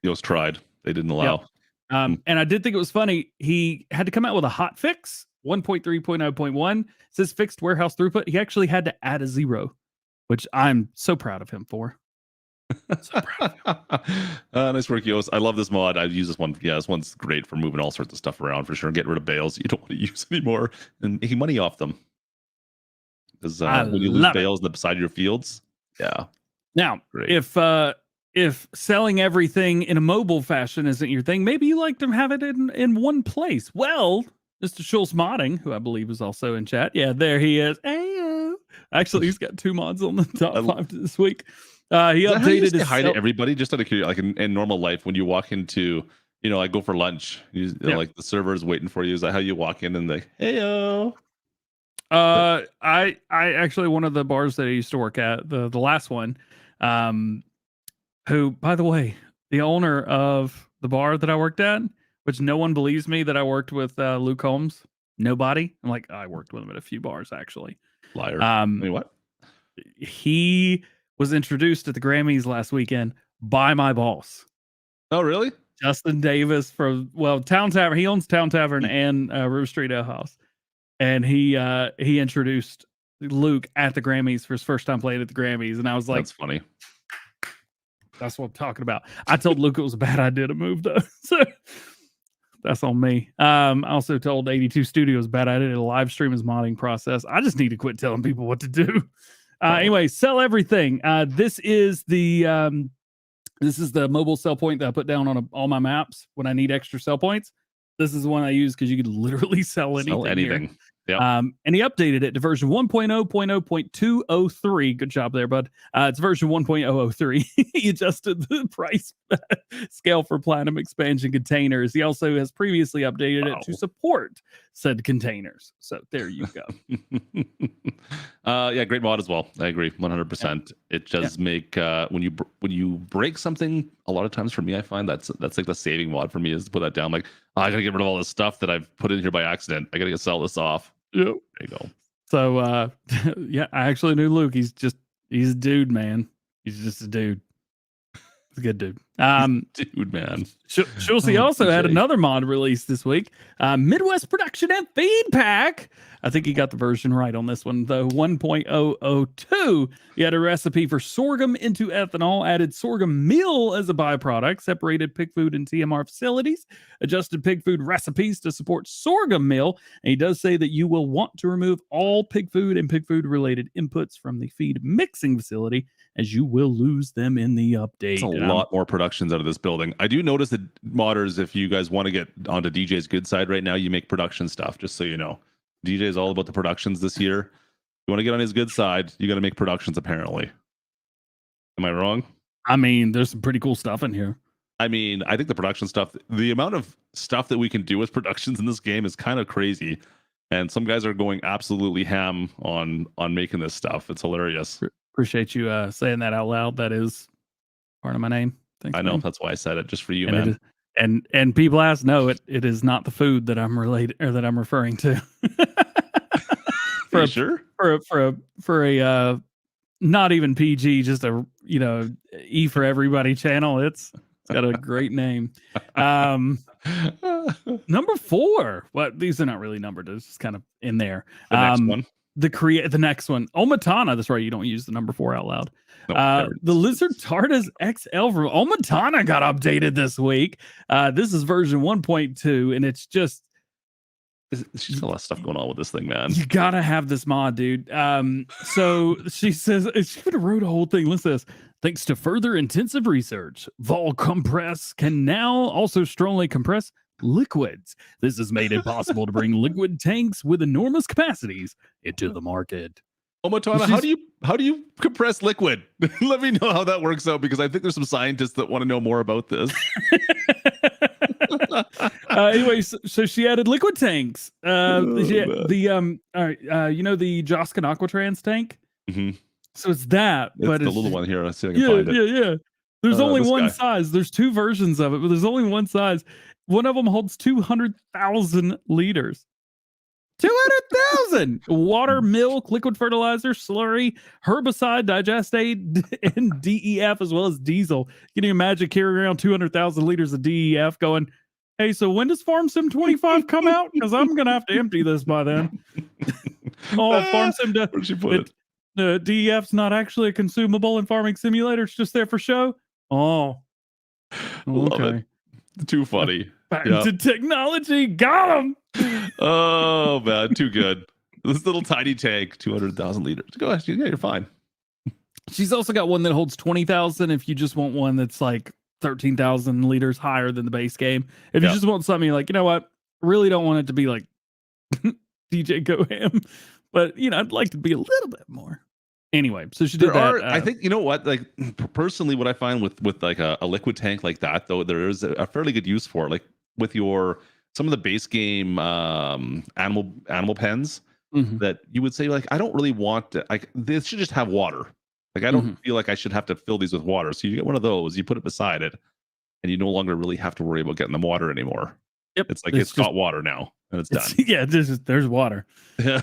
Speaker 2: It was tried. They didn't allow.
Speaker 1: Yep. And I did think it was funny. He had to come out with a hot fix. 1.3.0.1 says fixed warehouse throughput. He actually had to add a 0, which I'm so proud of him for. So proud of him.
Speaker 2: Nice work, Yos. I love this mod. I've used this one. Yeah, this one's great for moving all sorts of stuff around for sure. Getting rid of bales you don't want to use anymore and making money off them. Because when you lose bales beside your fields, yeah.
Speaker 1: Now,
Speaker 2: Great.
Speaker 1: if selling everything in a mobile fashion isn't your thing, maybe you like to have it in one place. Well, Mr. Schultz Modding, who I believe is also in chat. Yeah, there he is. Ayo. Actually, he's got 2 mods on the top 5 this week. He updated his
Speaker 2: hi to everybody just out of curiosity, like in normal life when you walk into, like go for lunch, like the server is waiting for you. Is that how you walk in and like, heyo?
Speaker 1: I actually, one of the bars that I used to work at, the last one, who, by the way, the owner of the bar that I worked at, which no one believes me that I worked with Luke Holmes. Nobody. I'm like, I worked with him at a few bars actually.
Speaker 2: Liar. I mean, what?
Speaker 1: He was introduced at the Grammys last weekend by my boss.
Speaker 2: Oh, really?
Speaker 1: Justin Davis from Town Tavern. He owns Town Tavern and River Street Ale House. And he introduced Luke at the Grammys for his first time playing at the Grammys. And I was like,
Speaker 2: that's funny.
Speaker 1: That's what I'm talking about. I told Luke it was a bad idea to move though. So that's on me. I also told 82 Studios bad idea to live stream his modding process. I just need to quit telling people what to do. Anyway, sell everything. This is the mobile sell point that I put down on all my maps when I need extra sell points. This is the one I use because you could literally sell anything.
Speaker 2: Yeah.
Speaker 1: And he updated it to version 1.0.0.203. Good job there, bud. It's version 1.003. He adjusted the price scale for Platinum expansion containers. He also has previously updated it to support said containers. So there you go.
Speaker 2: Yeah, great mod as well. I agree 100%. Yeah. It does make when you break something, a lot of times for me, I find that's like the saving mod for me is to put that down. Like, I gotta get rid of all this stuff that I've put in here by accident. I gotta sell this off.
Speaker 1: Yep.
Speaker 2: There you go.
Speaker 1: So yeah, I actually knew Luke. He's a dude, man. He's just a dude. He's a good dude.
Speaker 2: Dude, man.
Speaker 1: Schulze also had another mod released this week. Midwest Production and Feed Pack. I think he got the version right on this one, though. 1.002. He had a recipe for sorghum into ethanol, added sorghum meal as a byproduct, separated pig food and TMR facilities, adjusted pig food recipes to support sorghum meal. And he does say that you will want to remove all pig food and pig food related inputs from the feed mixing facility, as you will lose them in the update.
Speaker 2: It's a lot more productions out of this building. I do notice that modders, if you guys want to get onto DJ's good side right now, you make production stuff, just so you know. DJ is all about the productions this year. You want to get on his good side, you got to make productions, apparently. Am I wrong?
Speaker 1: I mean, there's some pretty cool stuff in here.
Speaker 2: I mean, I think the production stuff, the amount of stuff that we can do with productions in this game is kind of crazy. And some guys are going absolutely ham on making this stuff. It's hilarious.
Speaker 1: Appreciate you saying that out loud. That is part of my name. Thanks,
Speaker 2: I know,
Speaker 1: man.
Speaker 2: that's why I said it, just for you,
Speaker 1: And
Speaker 2: man.
Speaker 1: And people ask, no, it is not the food that I'm related or that I'm referring to.
Speaker 2: Sure?
Speaker 1: For a not even PG, just a E for everybody channel. It's got a great name. Number 4. What, these are not really numbered. It's just kind of in there.
Speaker 2: The next one.
Speaker 1: The next one. Omatana. That's right. You don't use the number 4 out loud. The Lizard Tartas XL from Omatana got updated this week. This is version 1.2, and it's just
Speaker 2: she's got a lot of stuff going on with this thing, man.
Speaker 1: You gotta have this mod, dude. So she says she could have wrote a whole thing. Listen to this. Thanks to further intensive research, Vol Compress can now also strongly compress
Speaker 4: liquids. This has made it possible to bring liquid tanks with enormous capacities into the market.
Speaker 2: Oh, Matana, how do you compress liquid? Let me know how that works out, because I think there's some scientists that want to know more about this.
Speaker 4: Anyway, so she added liquid tanks.
Speaker 2: Man.
Speaker 4: You know the Joskin Aquatrans tank?
Speaker 2: Mhm.
Speaker 4: So it's that,
Speaker 2: It's
Speaker 4: but
Speaker 2: the
Speaker 4: it's
Speaker 2: little one here. Let's see if I can find it.
Speaker 4: yeah. There's only
Speaker 2: this
Speaker 4: one
Speaker 2: guy.
Speaker 4: size. There's two versions of it, but there's only one size. One of them holds 200,000 liters. 200,000 water, milk, liquid fertilizer, slurry, herbicide, digestate, and DEF, as well as diesel. Can you imagine carrying around 200,000 liters of DEF going, hey, so when does Farm Sim 25 come out? Because I'm going to have to empty this by then. Farm Sim,
Speaker 2: Where'd you put it?
Speaker 4: DEF's not actually a consumable in Farming Simulator. It's just there for show. Oh,
Speaker 2: Love
Speaker 4: okay.
Speaker 2: it. Too funny.
Speaker 4: Patented technology. Got him.
Speaker 2: Oh, man. Too good. This little tiny tank, 200,000 liters. Go ahead. Yeah, you're fine.
Speaker 4: She's also got one that holds 20,000 if you just want one that's like 13,000 liters higher than the base game. If you just want something you're like, you know what? Really don't want it to be like DJ Go Ham, but you know, I'd like to be a little bit more. Anyway, so she did that.
Speaker 2: I think, you know what, like personally, what I find with like a liquid tank like that, though, there is a fairly good use for it. Like with some of the base game animal pens that you would say, like, I don't really want to, like, this should just have water. Like, I don't feel like I should have to fill these with water. So you get one of those, you put it beside it, and you no longer really have to worry about getting them water anymore.
Speaker 4: Yep.
Speaker 2: It's like it's got water now, and it's done.
Speaker 4: Yeah, there's water. Yeah.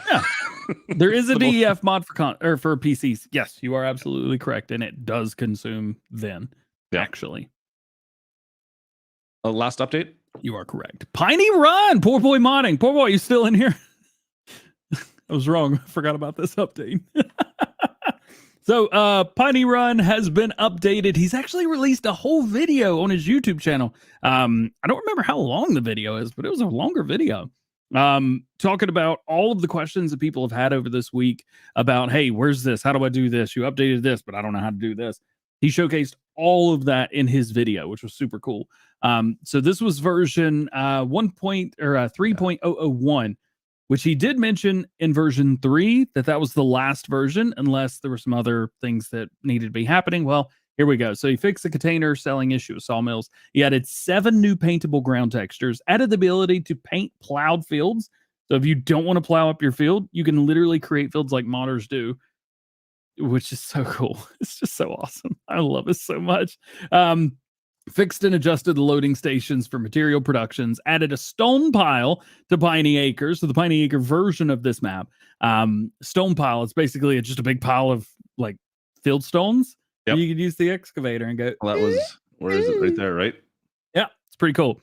Speaker 4: There is a DEF mod for PCs. Yes, you are absolutely correct, and it does consume then.
Speaker 2: Yeah.
Speaker 4: Actually.
Speaker 2: Last update.
Speaker 4: You are correct. Piney Run, Poor Boy Modding. Poor Boy, you still in here? I was wrong. I forgot about this update. So Piney Run has been updated. He's actually released a whole video on his YouTube channel. I don't remember how long the video is, but it was a longer video. Talking about all of the questions that people have had over this week about, hey, where's this? How do I do this? You updated this, but I don't know how to do this. He showcased all of that in his video, which was super cool. So this was version 3.001, which he did mention in version 3 that was the last version, unless there were some other things that needed to be happening. Well, here we go. So he fixed the container selling issue with sawmills. He added 7 new paintable ground textures, added the ability to paint plowed fields. So if you don't want to plow up your field, you can literally create fields like modders do, which is so cool. It's just so awesome. I love it so much. Fixed and adjusted the loading stations for material productions, added a stone pile to Piney Acres, so the Piney Acre version of this map. Stone pile, it's basically just a big pile of like field stones.
Speaker 2: Yep.
Speaker 4: You could use the excavator and go.
Speaker 2: Well, that was, where is it? Right there, right?
Speaker 4: Yeah, it's pretty cool.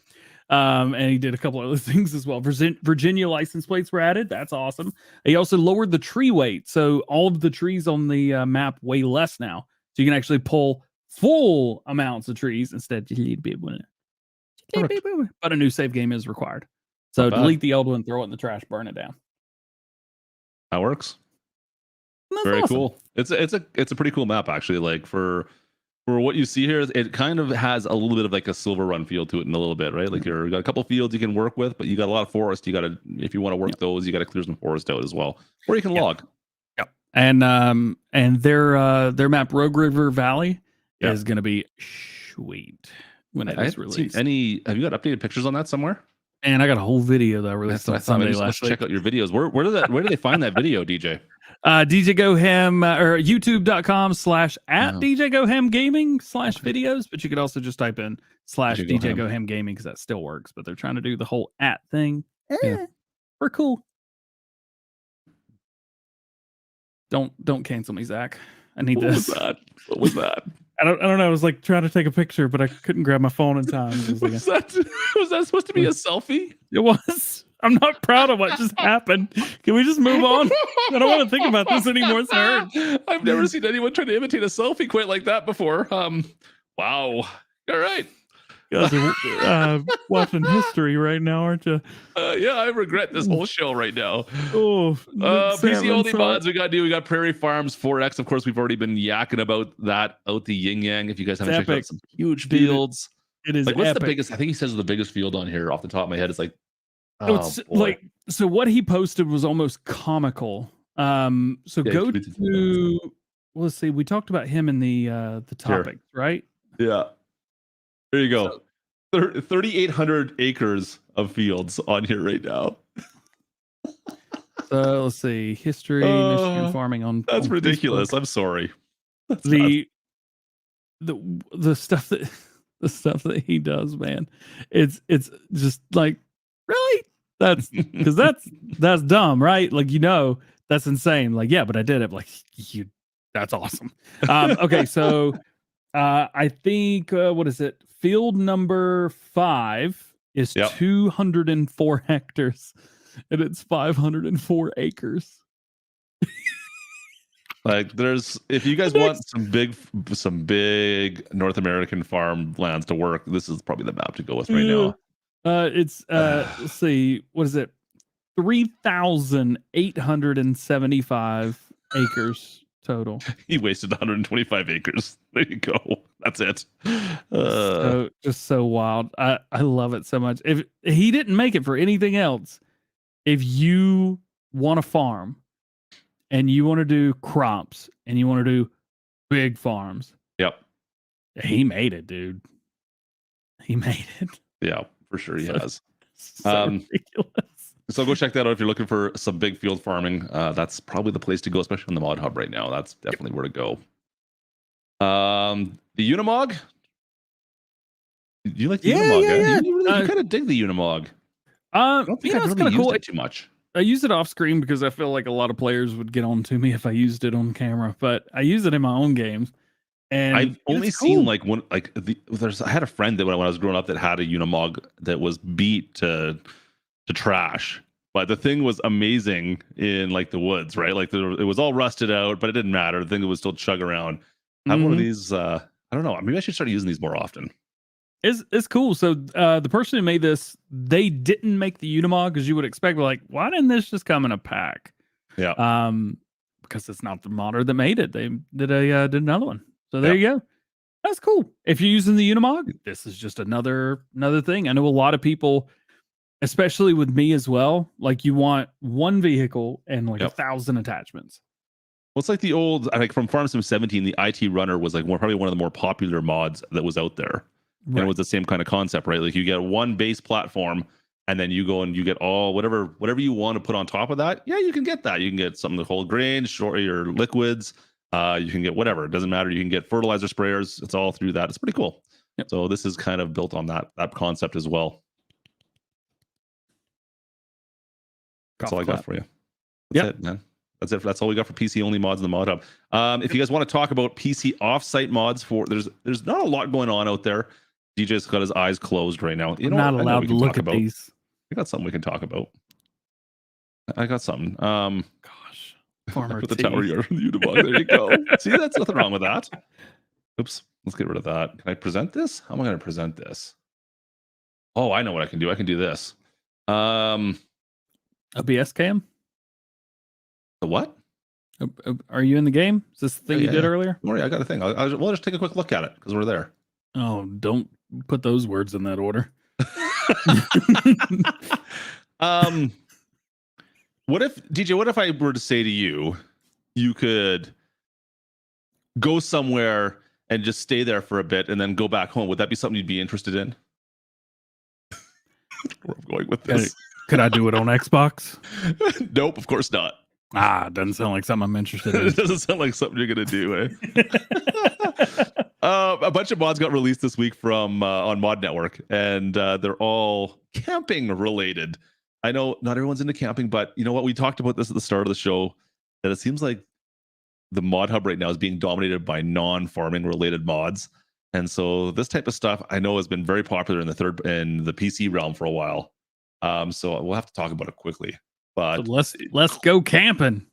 Speaker 4: And he did a couple other things as well. Virginia license plates were added. That's awesome. He also lowered the tree weight, so all of the trees on the map weigh less now. So you can actually pull full amounts of trees instead. Just a little bit, but a new save game is required. So delete the old one, throw it in the trash, burn it down.
Speaker 2: That works.
Speaker 4: That's
Speaker 2: Very
Speaker 4: awesome.
Speaker 2: cool. It's a pretty cool map, actually. Like for what you see here, it kind of has a little bit of like a Silver Run feel to it in a little bit, right? Like you got a couple fields you can work with, but you got a lot of forest. You got to, if you want to work those, you got to clear some forest out as well, or you can log.
Speaker 4: Yep. And their map Rogue River Valley is going to be sweet when it is released.
Speaker 2: Have you got updated pictures on that somewhere?
Speaker 4: And I got a whole video that I released on Sunday last week.
Speaker 2: Check out your videos. Where do they find that video, DJ?
Speaker 4: DJ Go Ham or youtube.com/DJ Go Ham Gaming /videos, but you could also just type in /DJ Go Ham Gaming because that still works. But they're trying to do the whole @ thing. We're cool. Don't cancel me, Zach. I need this.
Speaker 2: What was that?
Speaker 4: I don't know. I was like trying to take a picture, but I couldn't grab my phone in time.
Speaker 2: Was that supposed to be a selfie?
Speaker 4: It was. I'm not proud of what just happened. Can we just move on? I don't want to think about this anymore. It's hard.
Speaker 2: I've never seen anyone try to imitate a selfie quite like that before. Wow. All right.
Speaker 4: You guys are watching history right now, aren't you?
Speaker 2: Yeah, I regret this whole show right now.
Speaker 4: Oh,
Speaker 2: PC only mods we got We got Prairie Farms 4X. Of course, we've already been yakking about that out the yin yang. If you guys haven't checked out some huge fields.
Speaker 1: It is
Speaker 2: Like, what's
Speaker 1: epic.
Speaker 2: the biggest? I think he says the biggest field on here off the top of my head. It's like,
Speaker 1: It's
Speaker 2: boy.
Speaker 1: like, so what he posted was almost comical. So
Speaker 2: Yeah,
Speaker 1: go
Speaker 2: tweets it.
Speaker 1: to, let's see, we talked about him in the
Speaker 2: Here.
Speaker 1: topics, right?
Speaker 2: Yeah. There you go. 3,800 acres of fields on here right now.
Speaker 1: So let's see, history, Michigan farming on.
Speaker 2: That's
Speaker 1: on
Speaker 2: ridiculous.
Speaker 1: Facebook.
Speaker 2: I'm sorry. That's
Speaker 1: the stuff that the stuff that he does, man, it's just like, really, that's because that's dumb, right? Like, that's insane. Like, yeah, but I did it. Like, that's awesome. Okay, so I think what is it, field number 5 is 204 hectares and it's 504 acres.
Speaker 2: Like, if you guys want some big North American farmlands to work, this is probably the map to go with right now.
Speaker 1: It's let's see, what is it? 3,875 acres total.
Speaker 2: He wasted 125 acres. There you go. That's it.
Speaker 1: So just so wild. I love it so much. If he didn't make it for anything else, if you want to farm and you want to do crops and you want to do big farms,
Speaker 2: Yep.
Speaker 1: he made it, dude. He made it.
Speaker 2: Yeah, for sure he has.
Speaker 1: So ridiculous.
Speaker 2: So go check that out if you're looking for some big field farming. That's probably the place to go, especially on the Mod Hub right now. That's definitely where to go. The Unimog. You like the Unimog?
Speaker 1: Yeah.
Speaker 2: You kind of dig the Unimog. I don't think I've
Speaker 1: it's
Speaker 2: really
Speaker 1: kind of
Speaker 2: used
Speaker 1: cool.
Speaker 2: it too much.
Speaker 1: I use it off screen because I feel like a lot of players would get on to me if I used it on camera, but I use it in my own games. And
Speaker 2: I've only
Speaker 1: it's
Speaker 2: seen
Speaker 1: cool.
Speaker 2: like one, like I had a friend that when I was growing up that had a Unimog that was beat to trash. But the thing was amazing in like the woods, right? Like it was all rusted out, but it didn't matter. The thing would still chug around. I have one of these. I don't know. Maybe I should start using these more often.
Speaker 1: It's cool. So the person who made this, they didn't make the Unimog because you would expect, like, why didn't this just come in a pack?
Speaker 2: Yeah.
Speaker 1: Because it's not the modder that made it. They did another one. So there you go. That's cool. If you're using the Unimog, this is just another thing. I know a lot of people, especially with me as well, like you want one vehicle and like 1,000 attachments.
Speaker 2: Well, it's like the old, like from Farm Sim 17, the IT Runner was like probably one of the more popular mods that was out there. Right. And it was the same kind of concept, right? Like you get one base platform and then you go and you get all whatever you want to put on top of that. Yeah, you can get that. You can get something to hold grain, short your liquids. You can get whatever. It doesn't matter. You can get fertilizer sprayers. It's all through that. It's pretty cool. Yep. So this is kind of built on that concept as well. That's all I got for you. That's it, man. That's it. That's all we got for PC only mods in the Mod Hub. If you guys want to talk about PC offsite mods, there's not a lot going on out there. DJ's got his eyes closed right now.
Speaker 1: I'm not allowed to look at these.
Speaker 2: We got something we can talk about. I got something.
Speaker 1: Gosh, Farmer
Speaker 2: put the tower yard on the Unimog. There you go. See, that's nothing wrong with that. Oops. Let's get rid of that. Can I present this? How am I going to present this? Oh, I know what I can do. I can do this.
Speaker 1: OBS cam?
Speaker 2: The what?
Speaker 1: Are you in the game? Is this the thing you did earlier?
Speaker 2: Don't worry, I got a thing. We'll just take a quick look at it because we're there.
Speaker 1: Oh, don't put those words in that order.
Speaker 2: What if I were to say to you, you could go somewhere and just stay there for a bit and then go back home? Would that be something you'd be interested in? Where I'm going with this.
Speaker 1: Could I do it on Xbox?
Speaker 2: Nope, of course not.
Speaker 1: Doesn't sound like something I'm interested in.
Speaker 2: It doesn't sound like something you're gonna do, eh? A bunch of mods got released this week from on Mod Network, and they're all camping related. I know not everyone's into camping, but you know what? We talked about this at the start of the show, that it seems like the Mod Hub right now is being dominated by non-farming related mods. And so this type of stuff I know has been very popular in the PC realm for a while. So we'll have to talk about it quickly. But
Speaker 1: let's go camping.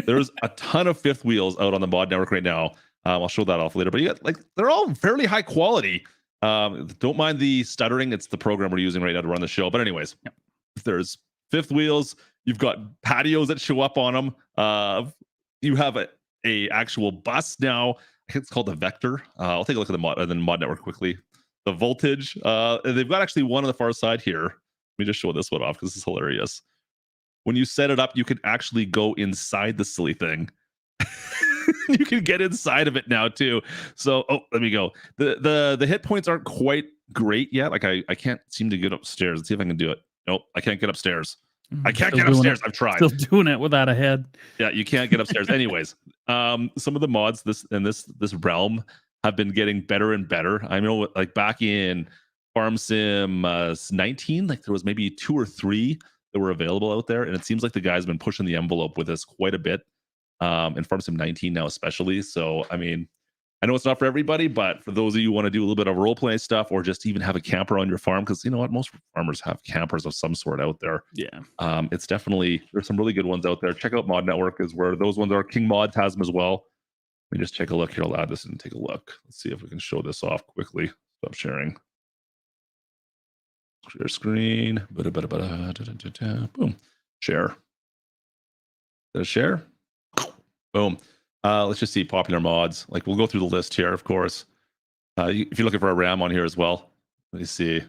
Speaker 2: There's a ton of fifth wheels out on the Mod Network right now. I'll show that off later. But you got they're all fairly high quality. Don't mind the stuttering. It's the program we're using right now to run the show. But anyways, there's fifth wheels. You've got patios that show up on them. You have a actual bus now. I think it's called the Vector. I'll take a look at the Mod Network quickly. the voltage. They've got actually one on the far side here. Let me just show this one off because this is hilarious. When you set it up, you can actually go inside the silly thing. You can get inside of it now too. So, let me go. The hit points aren't quite great yet. Like I can't seem to get upstairs. Let's see if I can do it. Nope, I can't get upstairs. I can't get upstairs. I've tried.
Speaker 1: Still doing it without a head.
Speaker 2: Yeah, you can't get upstairs. Anyways, some of the mods this realm have been getting better and better. I know, like back in Farm Sim 19, like there was maybe 2 or 3 that were available out there, and it seems like the guys have been pushing the envelope with this quite a bit. In Farm Sim 19 now, especially. So, I mean, I know it's not for everybody, but for those of you who want to do a little bit of role play stuff, or just even have a camper on your farm, because you know what, most farmers have campers of some sort out there.
Speaker 1: Yeah.
Speaker 2: It's definitely, there's some really good ones out there. Check out Mod Network is where those ones are. King Mods has them as well. Let me just take a look here. I'll add this and take a look. Let's see if we can show this off quickly. Stop sharing. Share screen. Boom. Share. Did it share? Boom. Let's just see popular mods. Like we'll go through the list here, of course. If you're looking for a RAM on here as well, let me see.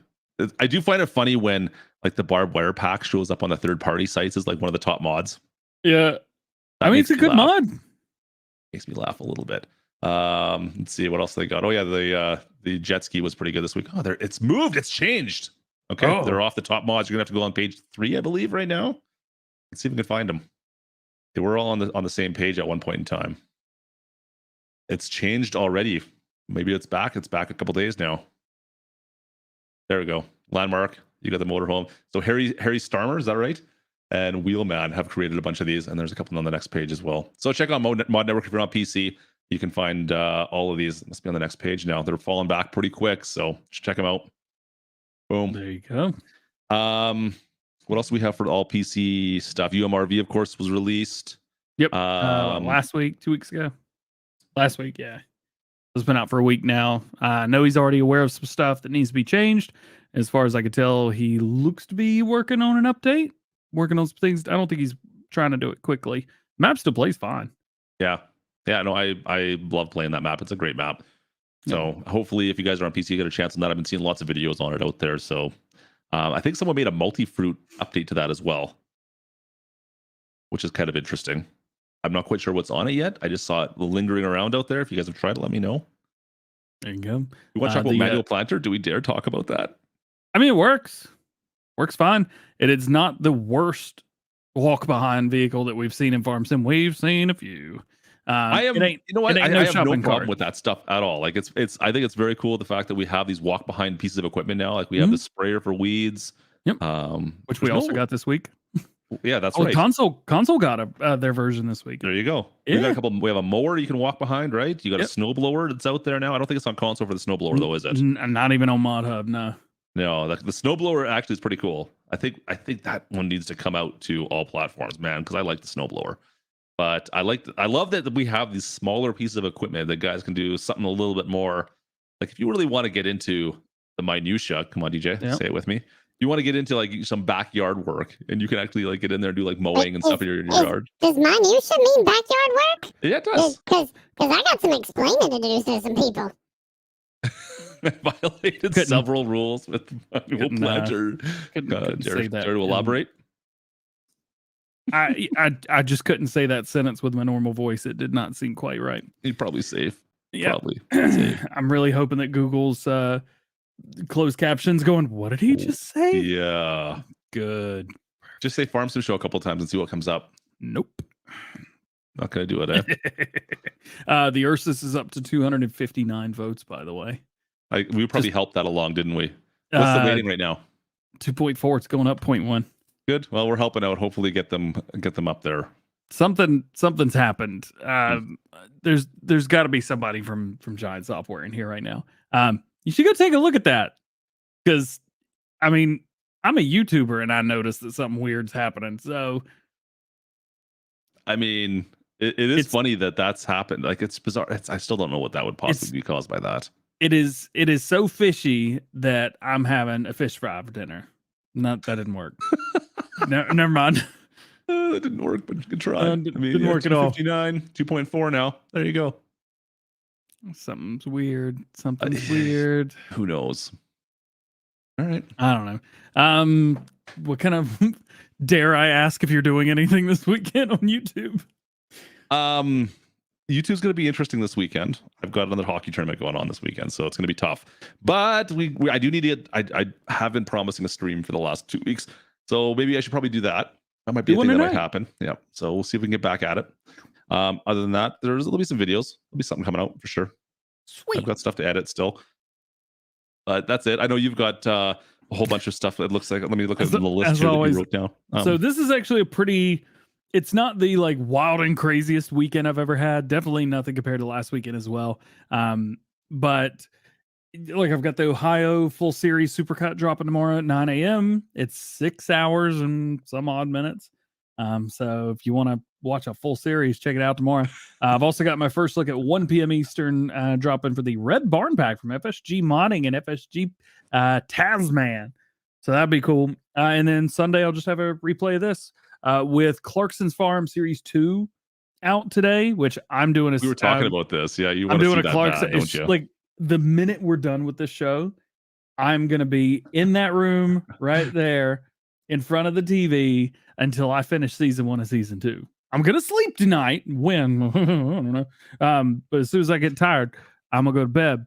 Speaker 2: I do find it funny when like the barbed wire pack shows up on the third-party sites as like one of the top mods.
Speaker 1: Yeah, I mean it's a good mod.
Speaker 2: Makes me laugh a little bit. Let's see what else they got. Oh yeah, the jet ski was pretty good this week. Oh, it's moved. It's changed. Okay, they're off the top mods. You're gonna have to go on page 3, I believe, right now. Let's see if we can find them. They were all on the same page at one point in time. It's changed already. Maybe it's back. It's back a couple days now. There we go. Landmark. You got the motorhome. So Harry Starmer, is that right? And Wheelman have created a bunch of these, and there's a couple on the next page as well. So check out Mod Network if you're on PC. You can find all of these. It must be on the next page now. They're falling back pretty quick, so just check them out. Boom.
Speaker 1: There you go.
Speaker 2: What else do we have for all PC stuff? UMRV, of course, was released.
Speaker 1: Yep. Last week, 2 weeks ago. Last week, yeah. It's been out for a week now. I know he's already aware of some stuff that needs to be changed. As far as I could tell, he looks to be working on an update, working on some things. I don't think he's trying to do it quickly. Map still plays fine.
Speaker 2: Yeah. No, I love playing that map. It's a great map. So hopefully, if you guys are on PC, you get a chance on that. I've been seeing lots of videos on it out there. So I think someone made a multi-fruit update to that as well, which is kind of interesting. I'm not quite sure what's on it yet. I just saw it lingering around out there. If you guys have tried it, let me know.
Speaker 1: There you go.
Speaker 2: You want to talk about manual planter? Do we dare talk about that?
Speaker 1: I mean, it works. Works fine. It is not the worst walk-behind vehicle that we've seen in Farm Sim. We've seen a few. I have no
Speaker 2: problem with that stuff at all. Like it's I think it's very cool the fact that we have these walk behind pieces of equipment now. Like we have the sprayer for weeds.
Speaker 1: Yep. Which we also got this week.
Speaker 2: Yeah, that's right.
Speaker 1: Console got their version this week.
Speaker 2: There you go.
Speaker 1: Yeah.
Speaker 2: We have a mower you can walk behind, right? You got a snowblower that's out there now. I don't think it's on console for the snowblower though, is it?
Speaker 1: Not even on Mod Hub, no.
Speaker 2: No, the snowblower actually is pretty cool. I think that one needs to come out to all platforms, man, because I like the snowblower. But I love that we have these smaller pieces of equipment that guys can do something a little bit more. Like if you really want to get into the minutia, come on, DJ, say it with me. You want to get into like some backyard work, and you can actually like get in there and do like mowing and stuff in your yard.
Speaker 3: Does minutia mean backyard work?
Speaker 2: Yeah, it does.
Speaker 3: Because I got some explaining to do to some people.
Speaker 2: I violated several rules with manual planter.
Speaker 1: Couldn't say that.
Speaker 2: Dare to elaborate?
Speaker 1: I just couldn't say that sentence with my normal voice. It did not seem quite right.
Speaker 2: You're probably safe.
Speaker 1: Yeah.
Speaker 2: Probably safe.
Speaker 1: I'm really hoping that Google's closed captions going, what did he just say?
Speaker 2: Yeah.
Speaker 1: Good.
Speaker 2: Just say Farm Sim Show a couple times and see what comes up.
Speaker 1: Nope.
Speaker 2: Not going to do it,
Speaker 1: The Ursus is up to 259 votes, by the way.
Speaker 2: We probably helped that along, didn't we? What's the rating right now?
Speaker 1: 2.4. It's going up 0.1.
Speaker 2: Good. Well, we're helping out. Hopefully, get them up there.
Speaker 1: Something's happened. There's got to be somebody from Giant Software in here right now. You should go take a look at that, because I mean, I'm a YouTuber and I noticed that something weird's happening. So,
Speaker 2: I mean, it is funny that that's happened. Like it's bizarre. I still don't know what that would possibly be caused by that.
Speaker 1: It is so fishy that I'm having a fish fry for dinner. That didn't work. No, never mind.
Speaker 2: That didn't work, but good try.
Speaker 1: Didn't work at all.
Speaker 2: 259, 2.4 now. There you go.
Speaker 1: Something's weird. Something's weird.
Speaker 2: Who knows? All right.
Speaker 1: I don't know. What kind of dare I ask if you're doing anything this weekend on YouTube?
Speaker 2: YouTube's going to be interesting this weekend. I've got another hockey tournament going on this weekend, so it's going to be tough. But I do need to. I have been promising a stream for the last 2 weeks, so maybe I should probably do that. That might be a thing that might happen. Yeah. So we'll see if we can get back at it. Other than that, there'll be some videos. There'll be something coming out for sure.
Speaker 1: Sweet.
Speaker 2: I've got stuff to edit still. But that's it. I know you've got a whole bunch of stuff. It looks like. Let me look at the list here that you wrote down.
Speaker 1: So this is actually a pretty. It's not the like wild and craziest weekend I've ever had. Definitely nothing compared to last weekend as well. But like I've got the Ohio full series supercut dropping tomorrow at 9 a.m. It's 6 hours and some odd minutes. So if you want to watch a full series, check it out tomorrow. I've also got my first look at 1 p.m. Eastern dropping for the Red Barn Pack from FSG Modding and FSG Tasman. So that'd be cool. And then Sunday, I'll just have a replay of this with Clarkson's Farm Series 2 out today, which I'm doing.
Speaker 2: We were talking about this. Yeah,
Speaker 1: I'm doing a Clarkson. Don't you? Like the minute we're done with this show, I'm going to be in that room right there in front of the TV until I finish season 1 and season 2. I'm going to sleep tonight. When? I don't know. But as soon as I get tired, I'm going to go to bed.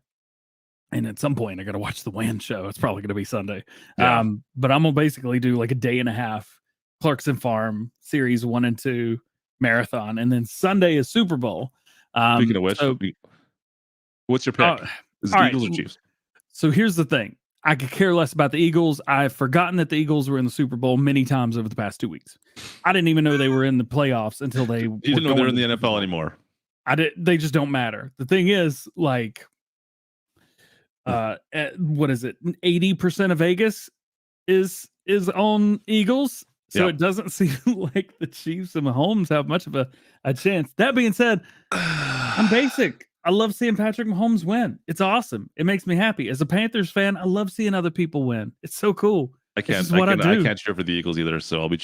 Speaker 1: And at some point, I got to watch the WAN show. It's probably going to be Sunday.
Speaker 2: Yeah.
Speaker 1: But I'm going to basically do like a day and a half Clarkson Farm Series 1 and 2 marathon. And then Sunday is Super Bowl.
Speaker 2: Speaking of which, what's your pick? Is it Eagles or Chiefs?
Speaker 1: So here's the thing. I could care less about the Eagles. I've forgotten that the Eagles were in the Super Bowl many times over the past 2 weeks. I didn't even know they were in the playoffs until they.
Speaker 2: You didn't know they were in the NFL anymore.
Speaker 1: They just don't matter. The thing is, like, what is it? 80% of Vegas is on Eagles, so it doesn't seem like the Chiefs and Mahomes have much of a chance. That being said, I'm basic. I love seeing Patrick Mahomes win. It's awesome. It makes me happy. As a Panthers fan, I love seeing other people win. It's so cool.
Speaker 2: I can't cheer for the Eagles either. So I'll be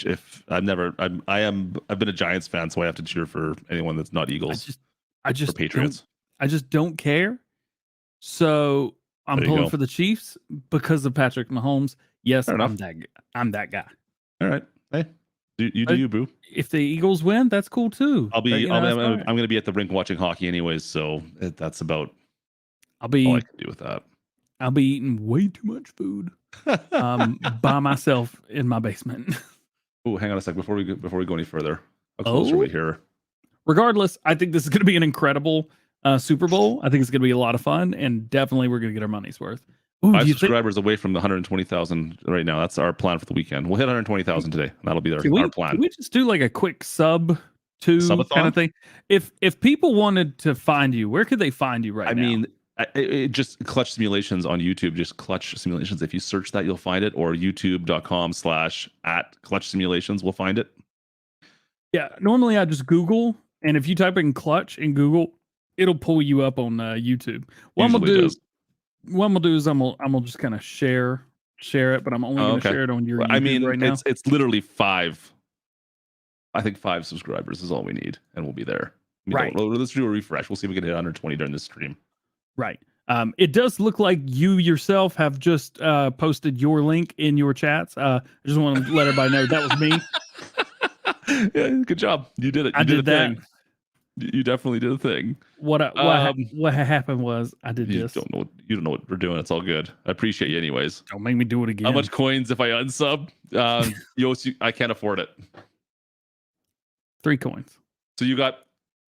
Speaker 2: I've been a Giants fan, so I have to cheer for anyone that's not Eagles.
Speaker 1: I just
Speaker 2: or Patriots.
Speaker 1: I just don't care. So I'm pulling for the Chiefs because of Patrick Mahomes. Yes, I'm that guy.
Speaker 2: All right. Hey, you do you, boo.
Speaker 1: If the Eagles win, that's cool too.
Speaker 2: I'm going to be at the rink watching hockey anyways, so that's about
Speaker 1: all
Speaker 2: I can do with that.
Speaker 1: I'll be eating way too much food by myself in my basement.
Speaker 2: Oh, hang on a sec before we go any further. How close are we here?
Speaker 1: Regardless, I think this is going to be an incredible Super Bowl. I think it's going to be a lot of fun, and definitely we're going to get our money's worth. Ooh,
Speaker 2: 5 subscribers away from the 120,000 right now. That's our plan for the weekend. We'll hit 120,000 today. That'll be our plan.
Speaker 1: Can we just do like a quick sub to
Speaker 2: Subathon?
Speaker 1: Kind of thing? If people wanted to find you, where could they find you now?
Speaker 2: I mean, it just Klutch Simulations on YouTube. Just Klutch Simulations. If you search that, you'll find it. Or youtube.com/@Klutch Simulations will find it.
Speaker 1: Yeah, normally I just Google, and if you type in Klutch in Google, it'll pull you up on YouTube. What I'm gonna do is I'm gonna just kind of share it, but I'm only gonna share it on your YouTube right now.
Speaker 2: It's literally 5. I think 5 subscribers is all we need, and we'll be there.
Speaker 1: Right.
Speaker 2: Let's do a refresh. We'll see if we can hit 120 during this stream.
Speaker 1: Right. It does look like you yourself have just posted your link in your chats. I just want to let everybody know that was me.
Speaker 2: Yeah, good job. You did it. You did that. Thing. You definitely did a thing. What happened was I did this. You don't know what we're doing. It's all good. I appreciate you anyways.
Speaker 1: Don't make me do it again.
Speaker 2: How much coins if I unsub? I can't afford it.
Speaker 1: 3 coins.
Speaker 2: So you got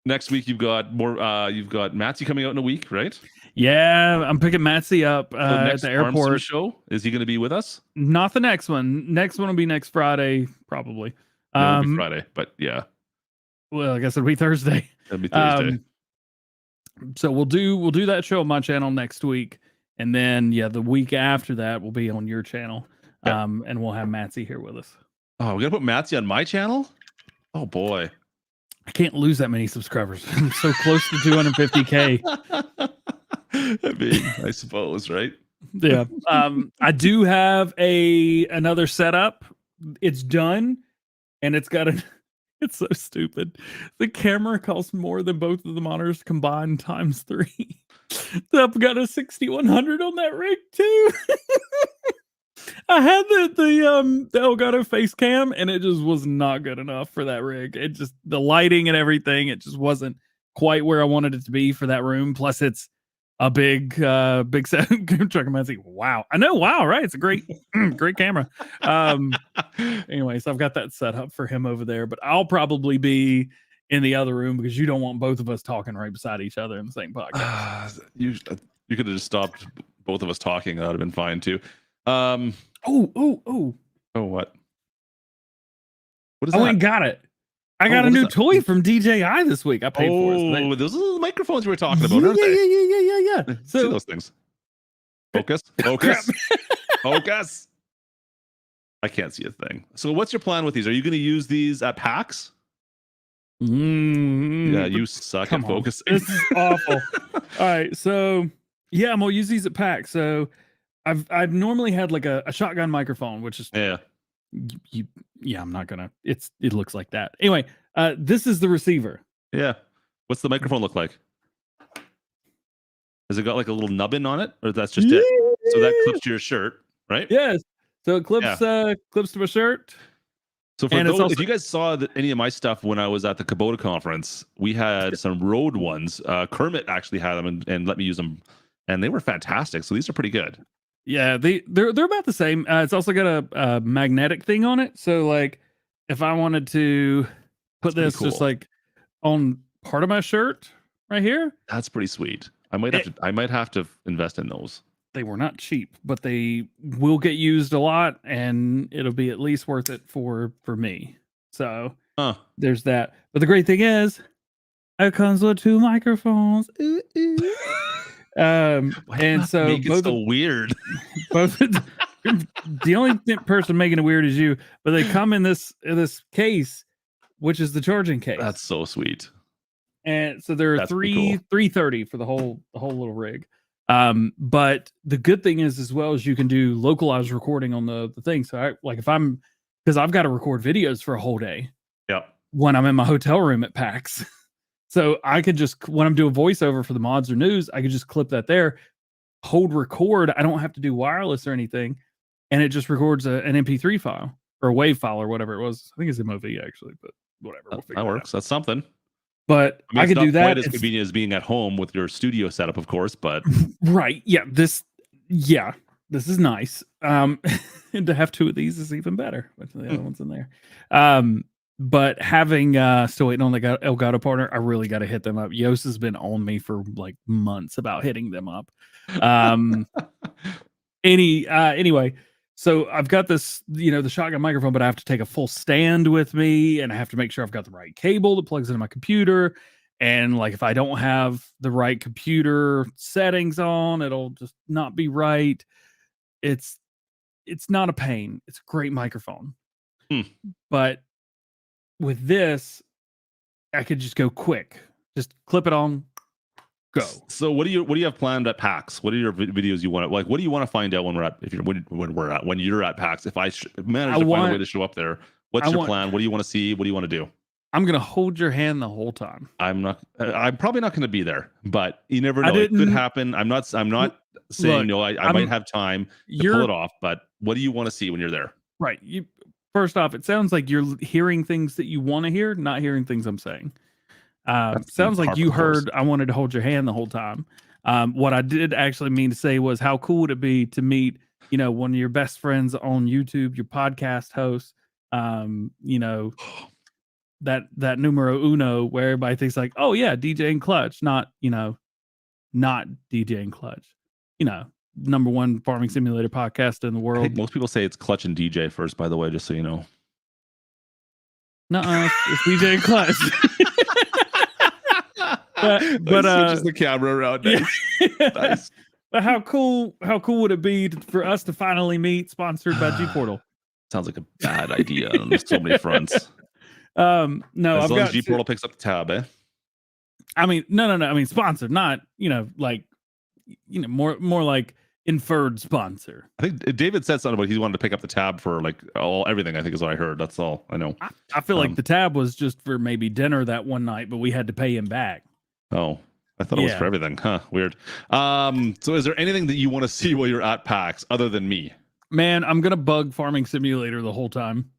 Speaker 2: next week. You've got more. You've got Matsy coming out in a week, right?
Speaker 1: Yeah, I'm picking Matsy up at the airport.
Speaker 2: Show. Is he going to be with us?
Speaker 1: Not the next one. Next one will be next Friday, probably.
Speaker 2: It'll be Friday, but yeah.
Speaker 1: Well, I guess it'll be Thursday.
Speaker 2: It'll be Thursday.
Speaker 1: So we'll do that show on my channel next week, and then the week after that will be on your channel. And we'll have Matsy here with us. Oh,
Speaker 2: we're gonna put Matsy on my channel? Oh boy.
Speaker 1: I can't lose that many subscribers. I'm so close to 250K.
Speaker 2: I mean, I suppose, right?
Speaker 1: Yeah. I do have another setup. It's done, and it's got It's so stupid. The camera costs more than both of the monitors combined times 3. I've got a 6100 on that rig too. I had the Elgato face cam and it just was not good enough for that rig. It just, the lighting and everything, it just wasn't quite where I wanted it to be for that room. Plus it's a big set. Wow. I know. Wow. Right. It's a great, great camera. Anyway, so I've got that set up for him over there, but I'll probably be in the other room because you don't want both of us talking right beside each other in the same podcast.
Speaker 2: You could have just stopped both of us talking. That would have been fine too.
Speaker 1: Oh,
Speaker 2: what? What is
Speaker 1: I
Speaker 2: that?
Speaker 1: went and got it. I got a new toy from DJI this week. I paid for it.
Speaker 2: Oh, those are the microphones we were talking about, aren't they?
Speaker 1: Yeah.
Speaker 2: So see those things. Focus. Focus. I can't see a thing. So what's your plan with these? Are you going to use these at PAX? Yeah, you suck at focusing.
Speaker 1: This is awful. All right, so yeah, I'm gonna use these at PAX. So I've normally had like a shotgun microphone, which is I'm not gonna. It looks like that. Anyway, this is the receiver.
Speaker 2: Yeah. What's the microphone look like? Has it got like a little nubbin on it, or that's just it? So that clips to your shirt, right?
Speaker 1: Yes. So it clips clips to my shirt.
Speaker 2: So for those, if you guys saw any of my stuff when I was at the Kubota conference, we had some Rode ones. Kermit actually had them and let me use them, and they were fantastic. So these are pretty good.
Speaker 1: Yeah, they're about the same. It's also got a magnetic thing on it. So like, if I wanted to put this just like on part of my shirt right here,
Speaker 2: that's pretty sweet. I might have to invest in those.
Speaker 1: They were not cheap, but they will get used a lot, and it'll be at least worth it for me. So there's that. But the great thing is, it comes with 2 microphones. Ooh, ooh. And so
Speaker 2: make it so weird.
Speaker 1: Both the only person making it weird is you. But they come in this case, which is the charging case.
Speaker 2: That's so sweet.
Speaker 1: And so there are 330 for the whole little rig. But the good thing is, as well, as you can do localized recording on the thing. So because I've got to record videos for a whole day.
Speaker 2: Yeah.
Speaker 1: When I'm in my hotel room at PAX. So I could just, when I'm doing voiceover for the mods or news, I could just clip that there, hold record. I don't have to do wireless or anything. And it just records an MP3 file or a WAV file or whatever it was. I think it's MOV actually, but whatever.
Speaker 2: That works. That's something.
Speaker 1: But I could do that.
Speaker 2: Quite as convenient as being at home with your studio setup, of course, but
Speaker 1: right. Yeah. This is nice. And to have 2 of these is even better. Which the other one's in there. But having still waiting on the Elgato partner, I really got to hit them up. Yost has been on me for like months about hitting them up. Anyway, so I've got this, the shotgun microphone, but I have to take a full stand with me, and I have to make sure I've got the right cable that plugs into my computer. And like, if I don't have the right computer settings on, it'll just not be right. It's not a pain. It's a great microphone. But with this, I could just go quick. Just clip it on, go.
Speaker 2: So what do you have planned at PAX? What are your videos you want? Like, what do you want to find out when you're at PAX? If I manage to find a way to show up there, what's your plan? What do you want to see? What do you want to do?
Speaker 1: I'm gonna hold your hand the whole time.
Speaker 2: I'm probably not gonna be there, but you never know. It could happen. I'm not saying no. I might have time to pull it off, but what do you want to see when you're there?
Speaker 1: Right. First off, it sounds like you're hearing things that you want to hear, not hearing things I'm saying. Sounds like you heard I wanted to hold your hand the whole time. What I did actually mean to say was, how cool would it be to meet, one of your best friends on YouTube, your podcast host, that numero uno, where everybody thinks like, oh yeah, DJ and Klutch, not DJ and Klutch, #1 farming simulator podcast in the world.
Speaker 2: I think most people say it's Klutch and DJ first, by the way, just so you know.
Speaker 1: Nuh-uh, it's DJ and Klutch. but
Speaker 2: switches the camera around. Nice.
Speaker 1: But how cool would it be for us to finally meet, sponsored by GPortal?
Speaker 2: Sounds like a bad idea on so many fronts.
Speaker 1: No,
Speaker 2: as long as GPortal picks up the tab, eh?
Speaker 1: I mean, no. I mean, sponsored, not more like inferred sponsor.
Speaker 2: I think David said something about he wanted to pick up the tab for like everything. I think is what I heard. That's all I know.
Speaker 1: I feel like the tab was just for maybe dinner that one night, but we had to pay him back.
Speaker 2: Oh, I thought it was for everything. Huh? Weird. So is there anything that you want to see while you're at PAX other than me?
Speaker 1: Man, I'm gonna bug Farming Simulator the whole time.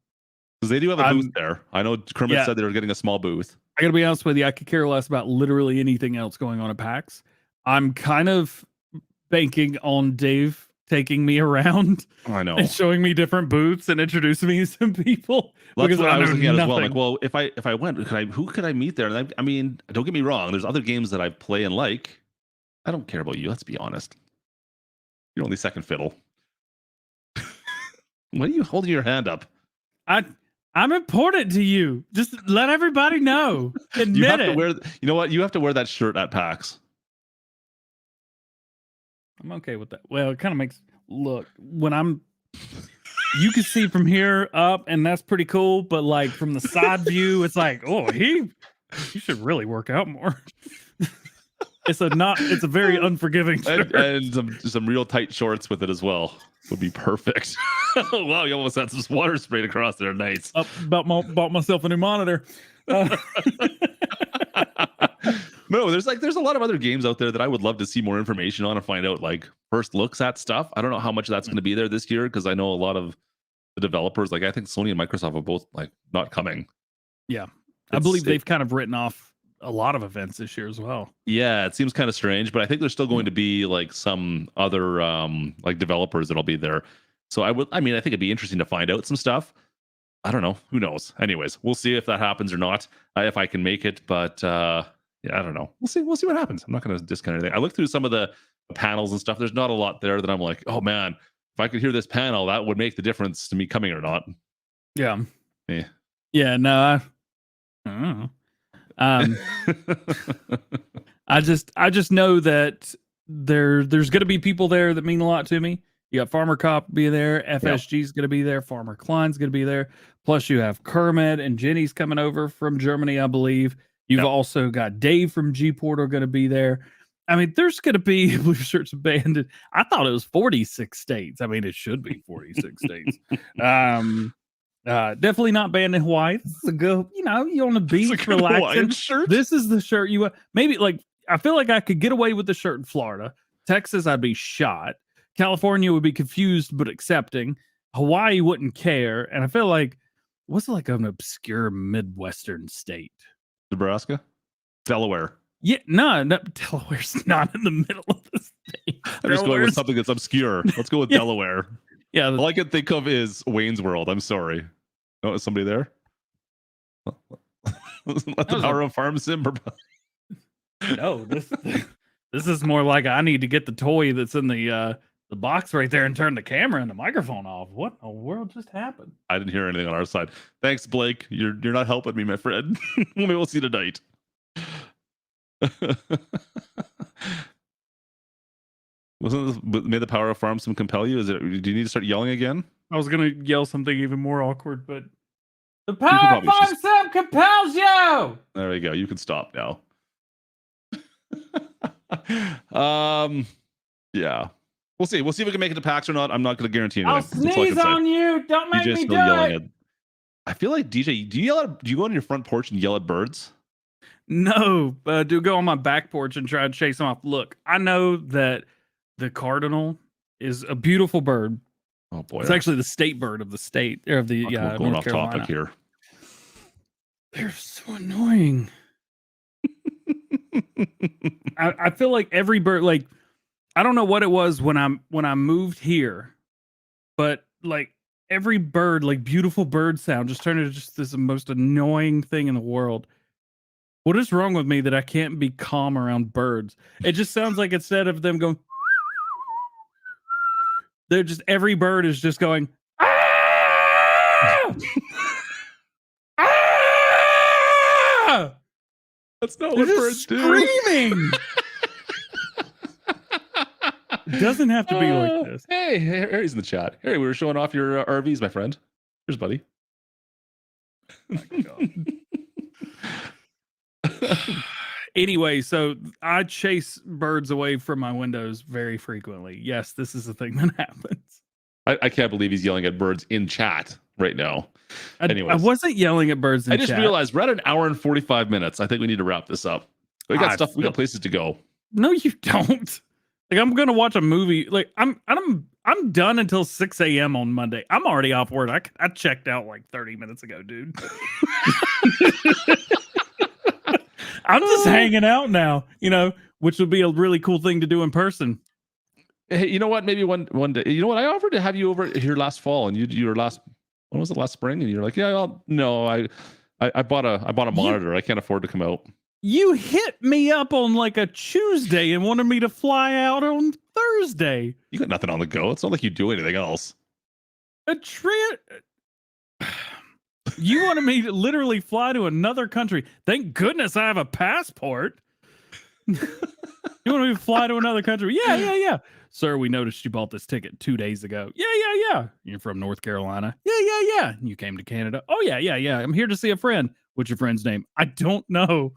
Speaker 2: Because they do have a booth there. I know Kermit said they were getting a small booth.
Speaker 1: I gotta be honest with you, I could care less about literally anything else going on at PAX. I'm kind of banking on Dave taking me around.
Speaker 2: I know.
Speaker 1: And showing me different booths and introducing me to some people.
Speaker 2: That's
Speaker 1: because
Speaker 2: what I was looking at
Speaker 1: nothing.
Speaker 2: as well. I'm like, well, if I went, who could I meet there? And I mean, don't get me wrong. There's other games that I play and like. I don't care about you. Let's be honest. You're only second fiddle. Why are you holding your hand up?
Speaker 1: I'm important to you. Just let everybody know. Admit
Speaker 2: you have
Speaker 1: it.
Speaker 2: to wear. You know what? You have to wear that shirt at PAX.
Speaker 1: I'm okay with that. Well, it kind of makes look when I'm. You can see from here up, and that's pretty cool. But like from the side view, it's like, oh, he should really work out more. It's a very unforgiving shirt.
Speaker 2: and some real tight shorts with it as well would be perfect. Oh, wow, you almost had some water sprayed across there. Nice.
Speaker 1: Bought myself a new monitor.
Speaker 2: No, there's a lot of other games out there that I would love to see more information on and find out like first looks at stuff. I don't know how much that's going to be there this year because I know a lot of the developers, like I think Sony and Microsoft are both like not coming.
Speaker 1: Yeah, I believe they've kind of written off a lot of events this year as well.
Speaker 2: Yeah, it seems kind of strange, but I think there's still going to be like some other like developers that'll be there. So I think it'd be interesting to find out some stuff. I don't know. Who knows? Anyways, we'll see if that happens or not, if I can make it. But yeah, I don't know. We'll see what happens. I'm not going to discount anything. I looked through some of the panels and stuff. There's not a lot there that I'm like, oh man, if I could hear this panel, that would make the difference to me coming or not.
Speaker 1: Yeah.
Speaker 2: Yeah.
Speaker 1: Yeah. No. I don't know. I just know that there's going to be people there that mean a lot to me. You got Farmer Cop be there, FSG is going to be there, Farmer Klein's going to be there. Plus you have Kermit and Jenny's coming over from Germany, I believe. You've also got Dave from GPortal going to be there. I mean, there's going to be Blue Shirts Abandoned. I thought it was 46 states. I mean, it should be 46 states. Definitely not banned in Hawaii. This is a good, you on the beach relaxing.
Speaker 2: Shirt.
Speaker 1: This is the shirt you maybe like. I feel like I could get away with the shirt in Florida. Texas, I'd be shot. California would be confused but accepting. Hawaii wouldn't care. And I feel like, what's like an obscure Midwestern state?
Speaker 2: Nebraska? Delaware.
Speaker 1: Yeah, no, Delaware's not in the middle of the state.
Speaker 2: I'm just going with something that's obscure. Let's go with Delaware.
Speaker 1: Yeah.
Speaker 2: All I can think of is Wayne's World. I'm sorry. Oh, is somebody there? Let the power of farm sim.
Speaker 1: No, this is more like I need to get the toy that's in the box right there and turn the camera and the microphone off. What in the world just happened?
Speaker 2: I didn't hear anything on our side. Thanks, Blake. You're not helping me, my friend. Maybe we'll see tonight. May the power of farm sim compel you? Do you need to start yelling again?
Speaker 1: I was gonna yell something even more awkward, but the power of farm sim compels you.
Speaker 2: There you go. You can stop now. Yeah. We'll see if we can make it to PAX or not. I'm not going to guarantee anything.
Speaker 1: I'll sneeze on you. Don't make me do it.
Speaker 2: I feel like DJ, do you go on your front porch and yell at birds?
Speaker 1: No, do go on my back porch and try to chase them off. Look, I know that the cardinal is a beautiful bird.
Speaker 2: Oh boy,
Speaker 1: it's actually the state bird of the state or of the
Speaker 2: going
Speaker 1: North
Speaker 2: off
Speaker 1: Carolina.
Speaker 2: topic here.
Speaker 1: They're so annoying. I feel like every bird, like I don't know what it was when I moved here, but like every bird, like beautiful bird sound, just turned into just this most annoying thing in the world. What is wrong with me that I can't be calm around birds? It just sounds like instead of them going, they're just every bird is just going. Ah! Ah!
Speaker 2: That's not what birds do.
Speaker 1: Screaming. It doesn't have to be like this.
Speaker 2: Hey, Harry's in the chat. Harry, we were showing off your RVs, my friend. Here's buddy.
Speaker 1: Oh my God. Anyway, so I chase birds away from my windows very frequently. Yes, this is a thing that happens.
Speaker 2: I can't believe he's yelling at birds in chat right now.
Speaker 1: I
Speaker 2: Anyways,
Speaker 1: wasn't yelling at birds in
Speaker 2: I just
Speaker 1: chat.
Speaker 2: realized we're at an hour and 45 minutes. I think we need to wrap this up. We got stuff. We got places to go.
Speaker 1: No, you don't. Like, I'm gonna watch a movie. Like, I'm done until 6 a.m. on Monday. I'm already off work. I checked out like 30 minutes ago, dude. I'm just hanging out now, which would be a really cool thing to do in person.
Speaker 2: Hey, you know what? Maybe one day. You know what? I offered to have you over here last fall, and you were last. When was it? Last spring? And you're like, yeah, no, I bought a monitor. I can't afford to come out.
Speaker 1: You hit me up on like a Tuesday and wanted me to fly out on Thursday.
Speaker 2: You got nothing on the go. It's not like you do anything else.
Speaker 1: You wanted me to literally fly to another country. Thank goodness I have a passport. You want me to fly to another country? Yeah. Sir, we noticed you bought this ticket 2 days ago. Yeah. You're from North Carolina. Yeah. You came to Canada. Oh, yeah. I'm here to see a friend. What's your friend's name? I don't know.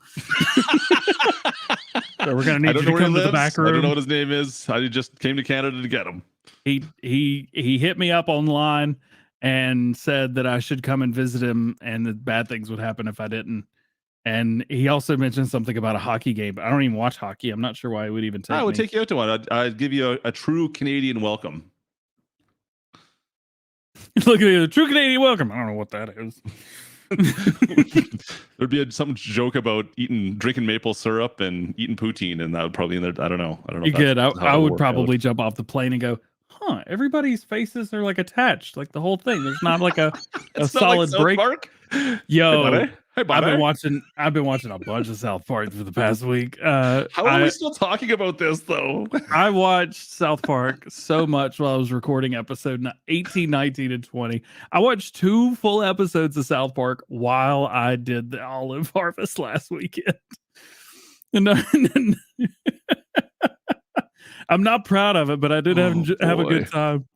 Speaker 1: So we're gonna need you to come to the back room.
Speaker 2: I don't know what his name is. I just came to Canada to get him.
Speaker 1: He hit me up online and said that I should come and visit him, and that bad things would happen if I didn't. And he also mentioned something about a hockey game, but I don't even watch hockey. I'm not sure why he would even take me.
Speaker 2: I would take you out to one. I'd give you a true Canadian welcome.
Speaker 1: Look at you, the true Canadian welcome. I don't know what that is.
Speaker 2: There'd be some joke about drinking maple syrup and eating poutine, and that would probably in there. I don't know.
Speaker 1: You could. I would probably jump off the plane and go, huh? Everybody's faces are like attached, like the whole thing. There's not like a solid
Speaker 2: like
Speaker 1: break.
Speaker 2: Park?
Speaker 1: Yo,
Speaker 2: Hey,
Speaker 1: I've been watching a bunch of South Park for the past week.
Speaker 2: How are we still talking about this though?
Speaker 1: I watched South Park so much while I was recording episode 18, 19, and 20. I watched 2 full episodes of South Park while I did the olive harvest last weekend. And I'm not proud of it, but I did have a good time.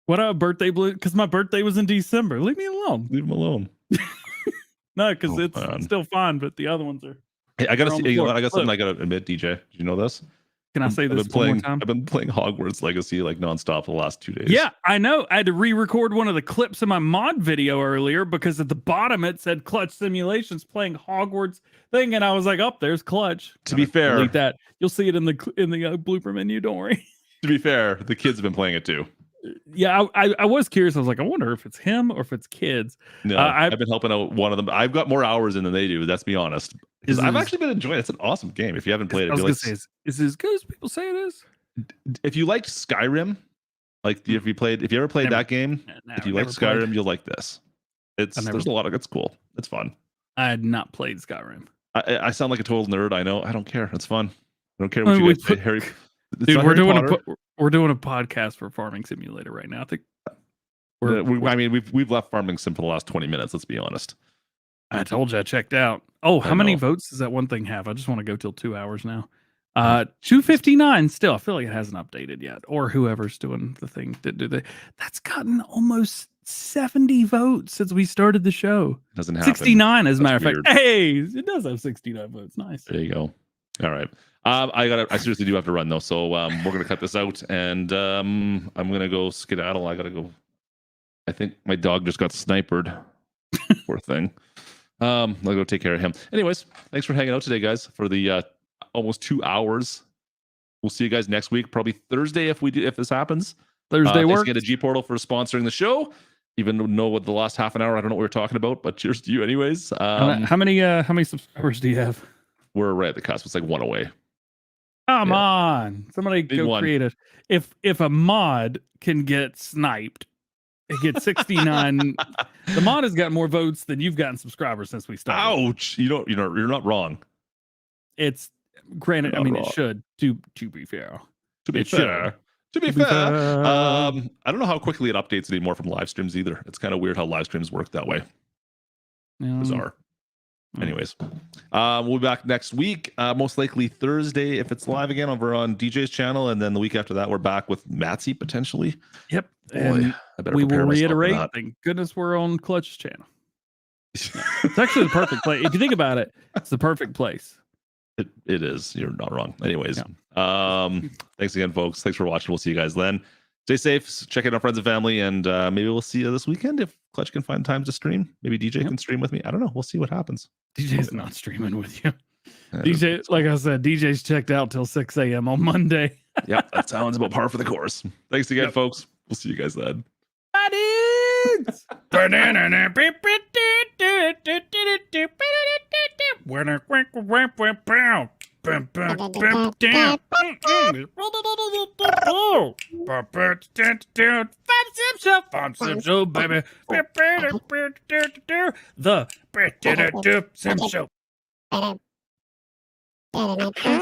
Speaker 1: What a birthday blue, because my birthday was in December. Leave me alone.
Speaker 2: Leave him alone.
Speaker 1: No, because it's still fine, but the other ones are.
Speaker 2: Hey, I gotta see. I got something I gotta admit, DJ. Did you know this?
Speaker 1: Can I say this one more time?
Speaker 2: I've been playing Hogwarts Legacy like nonstop for the last 2 days.
Speaker 1: Yeah, I know. I had to re-record one of the clips in my mod video earlier because at the bottom it said Klutch Simulations playing Hogwarts thing, and I was like, "Oh, there's Klutch."
Speaker 2: To be fair,
Speaker 1: delete that. You'll see it in the blooper menu. Don't worry.
Speaker 2: To be fair, the kids have been playing it too.
Speaker 1: Yeah, I was curious. I was like, I wonder if it's him or if it's kids.
Speaker 2: No, I've been helping out one of them. I've got more hours in than they do. Let's be honest. I've actually been enjoying it. It's an awesome game. If you haven't played it,
Speaker 1: is it as good as people say it is?
Speaker 2: If you liked Skyrim, like if you ever played that game, if you like Skyrim, you'll like this. It's cool. It's fun.
Speaker 1: I had not played Skyrim.
Speaker 2: I sound like a total nerd. I know. I don't care. It's fun. I don't care what you guys say. Harry.
Speaker 1: Dude, we're doing a podcast for Farming Simulator right now. I think
Speaker 2: we've left Farming Sim for the last 20 minutes. Let's be honest.
Speaker 1: I told you I checked out. Oh, how many votes does that one thing have? I just want to go till 2 hours now. 259 still. I feel like it hasn't updated yet, or whoever's doing the thing that's gotten almost 70 votes since we started the show.
Speaker 2: Doesn't happen.
Speaker 1: 69 as a matter of fact. Hey, it does have 69 votes. Nice.
Speaker 2: There you go. All right. I seriously do have to run though, so we're gonna cut this out, and I'm gonna go skedaddle. I gotta go. I think my dog just got sniped. Poor thing. I'll go take care of him. Anyways, thanks for hanging out today, guys, for the almost 2 hours. We'll see you guys next week, probably Thursday if this happens.
Speaker 1: Thursday works.
Speaker 2: Thanks again to GPortal for sponsoring the show. Even though with the last half an hour, I don't know what we were talking about, but cheers to you anyways.
Speaker 1: How many subscribers do you have?
Speaker 2: We're right at the cusp. It's like 1 away.
Speaker 1: Come on, somebody go create it. If a mod can get sniped, it gets 69. The mod has got more votes than you've gotten subscribers since we started.
Speaker 2: Ouch! You're not wrong.
Speaker 1: It's granted. I mean, it should. To be fair.
Speaker 2: To be fair. I don't know how quickly it updates anymore from live streams either. It's kind of weird how live streams work that way. Bizarre. Anyways, we'll be back next week, most likely Thursday if it's live again over on DJ's channel, and then the week after that we're back with Matsy potentially.
Speaker 1: Yep.
Speaker 2: Boy,
Speaker 1: and we will reiterate. Thank goodness we're on Klutch's channel. It's actually the perfect place. If you think about it, it's the perfect place.
Speaker 2: It is. You're not wrong. Anyways, thanks again, folks. Thanks for watching. We'll see you guys then. Stay safe. Check out our friends and family, and maybe we'll see you this weekend if Klutch can find time to stream. Maybe DJ can stream with me. I don't know. We'll see what happens.
Speaker 1: DJ's not streaming with you. DJ, like I said, DJ's checked out till 6 a.m. on Monday.
Speaker 2: Yep, that sounds about par for the course. Thanks again, folks. We'll see you guys then.
Speaker 1: Sim Show, baby. The Sim Show.
Speaker 3: How am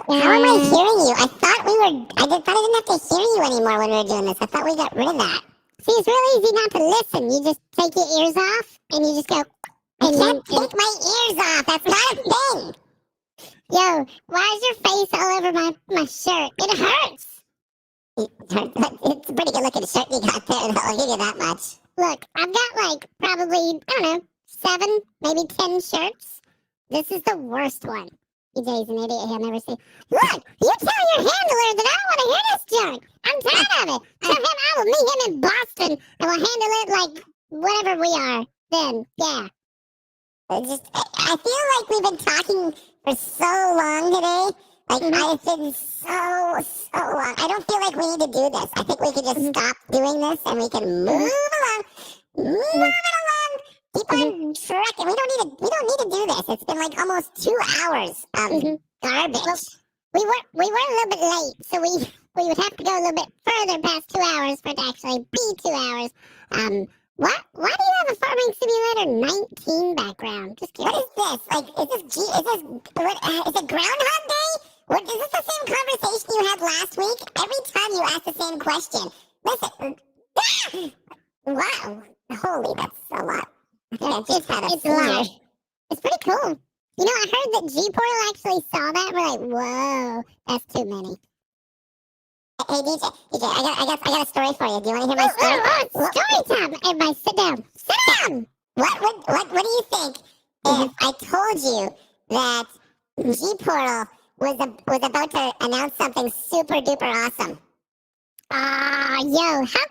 Speaker 3: I hearing you? I thought I didn't have to hear you anymore when we were doing this. I thought we got rid of that. See, it's really easy not to listen. You just take your ears off and you just go. I can't take my ears off. That's not a thing. Yo, why is your face all over my shirt? It hurts. It's a pretty good looking shirt you got there, though. I'll give you that much. Look, I've got like probably, I don't know, 7, maybe 10 shirts. This is the worst one. DJ's an idiot. He'll never see. Look, you tell your handler that I don't want to hear this junk. I'm tired of it. Tell him I will meet him in Boston and we'll handle it like whatever we are. Then, yeah. I feel like we've been talking for so long today. Like, I've been so long. I don't feel like we need to do this. I think we could just stop doing this and we can move along. Move it along. Keep on trucking. We don't need to do this. It's been like almost 2 hours of garbage. We were a little bit late, so we would have to go a little bit further past 2 hours for it to actually be 2 hours. Why do you have a Farming Simulator 19 background? Just kidding. What is this? Like, is it Groundhog Day? What, is this the same conversation you had last week? Every time you ask the same question. Listen. Wow. Holy, that's a lot. It's a lot. It's pretty cool. You know, I heard that GPortal actually saw that. We're like, whoa, that's too many. Hey, DJ, I got a story for you. Do you want to hear my story? Story time. Everybody, sit down. Sit down. What do you think if I told you that GPortal was about to announce something super duper awesome? Yo, how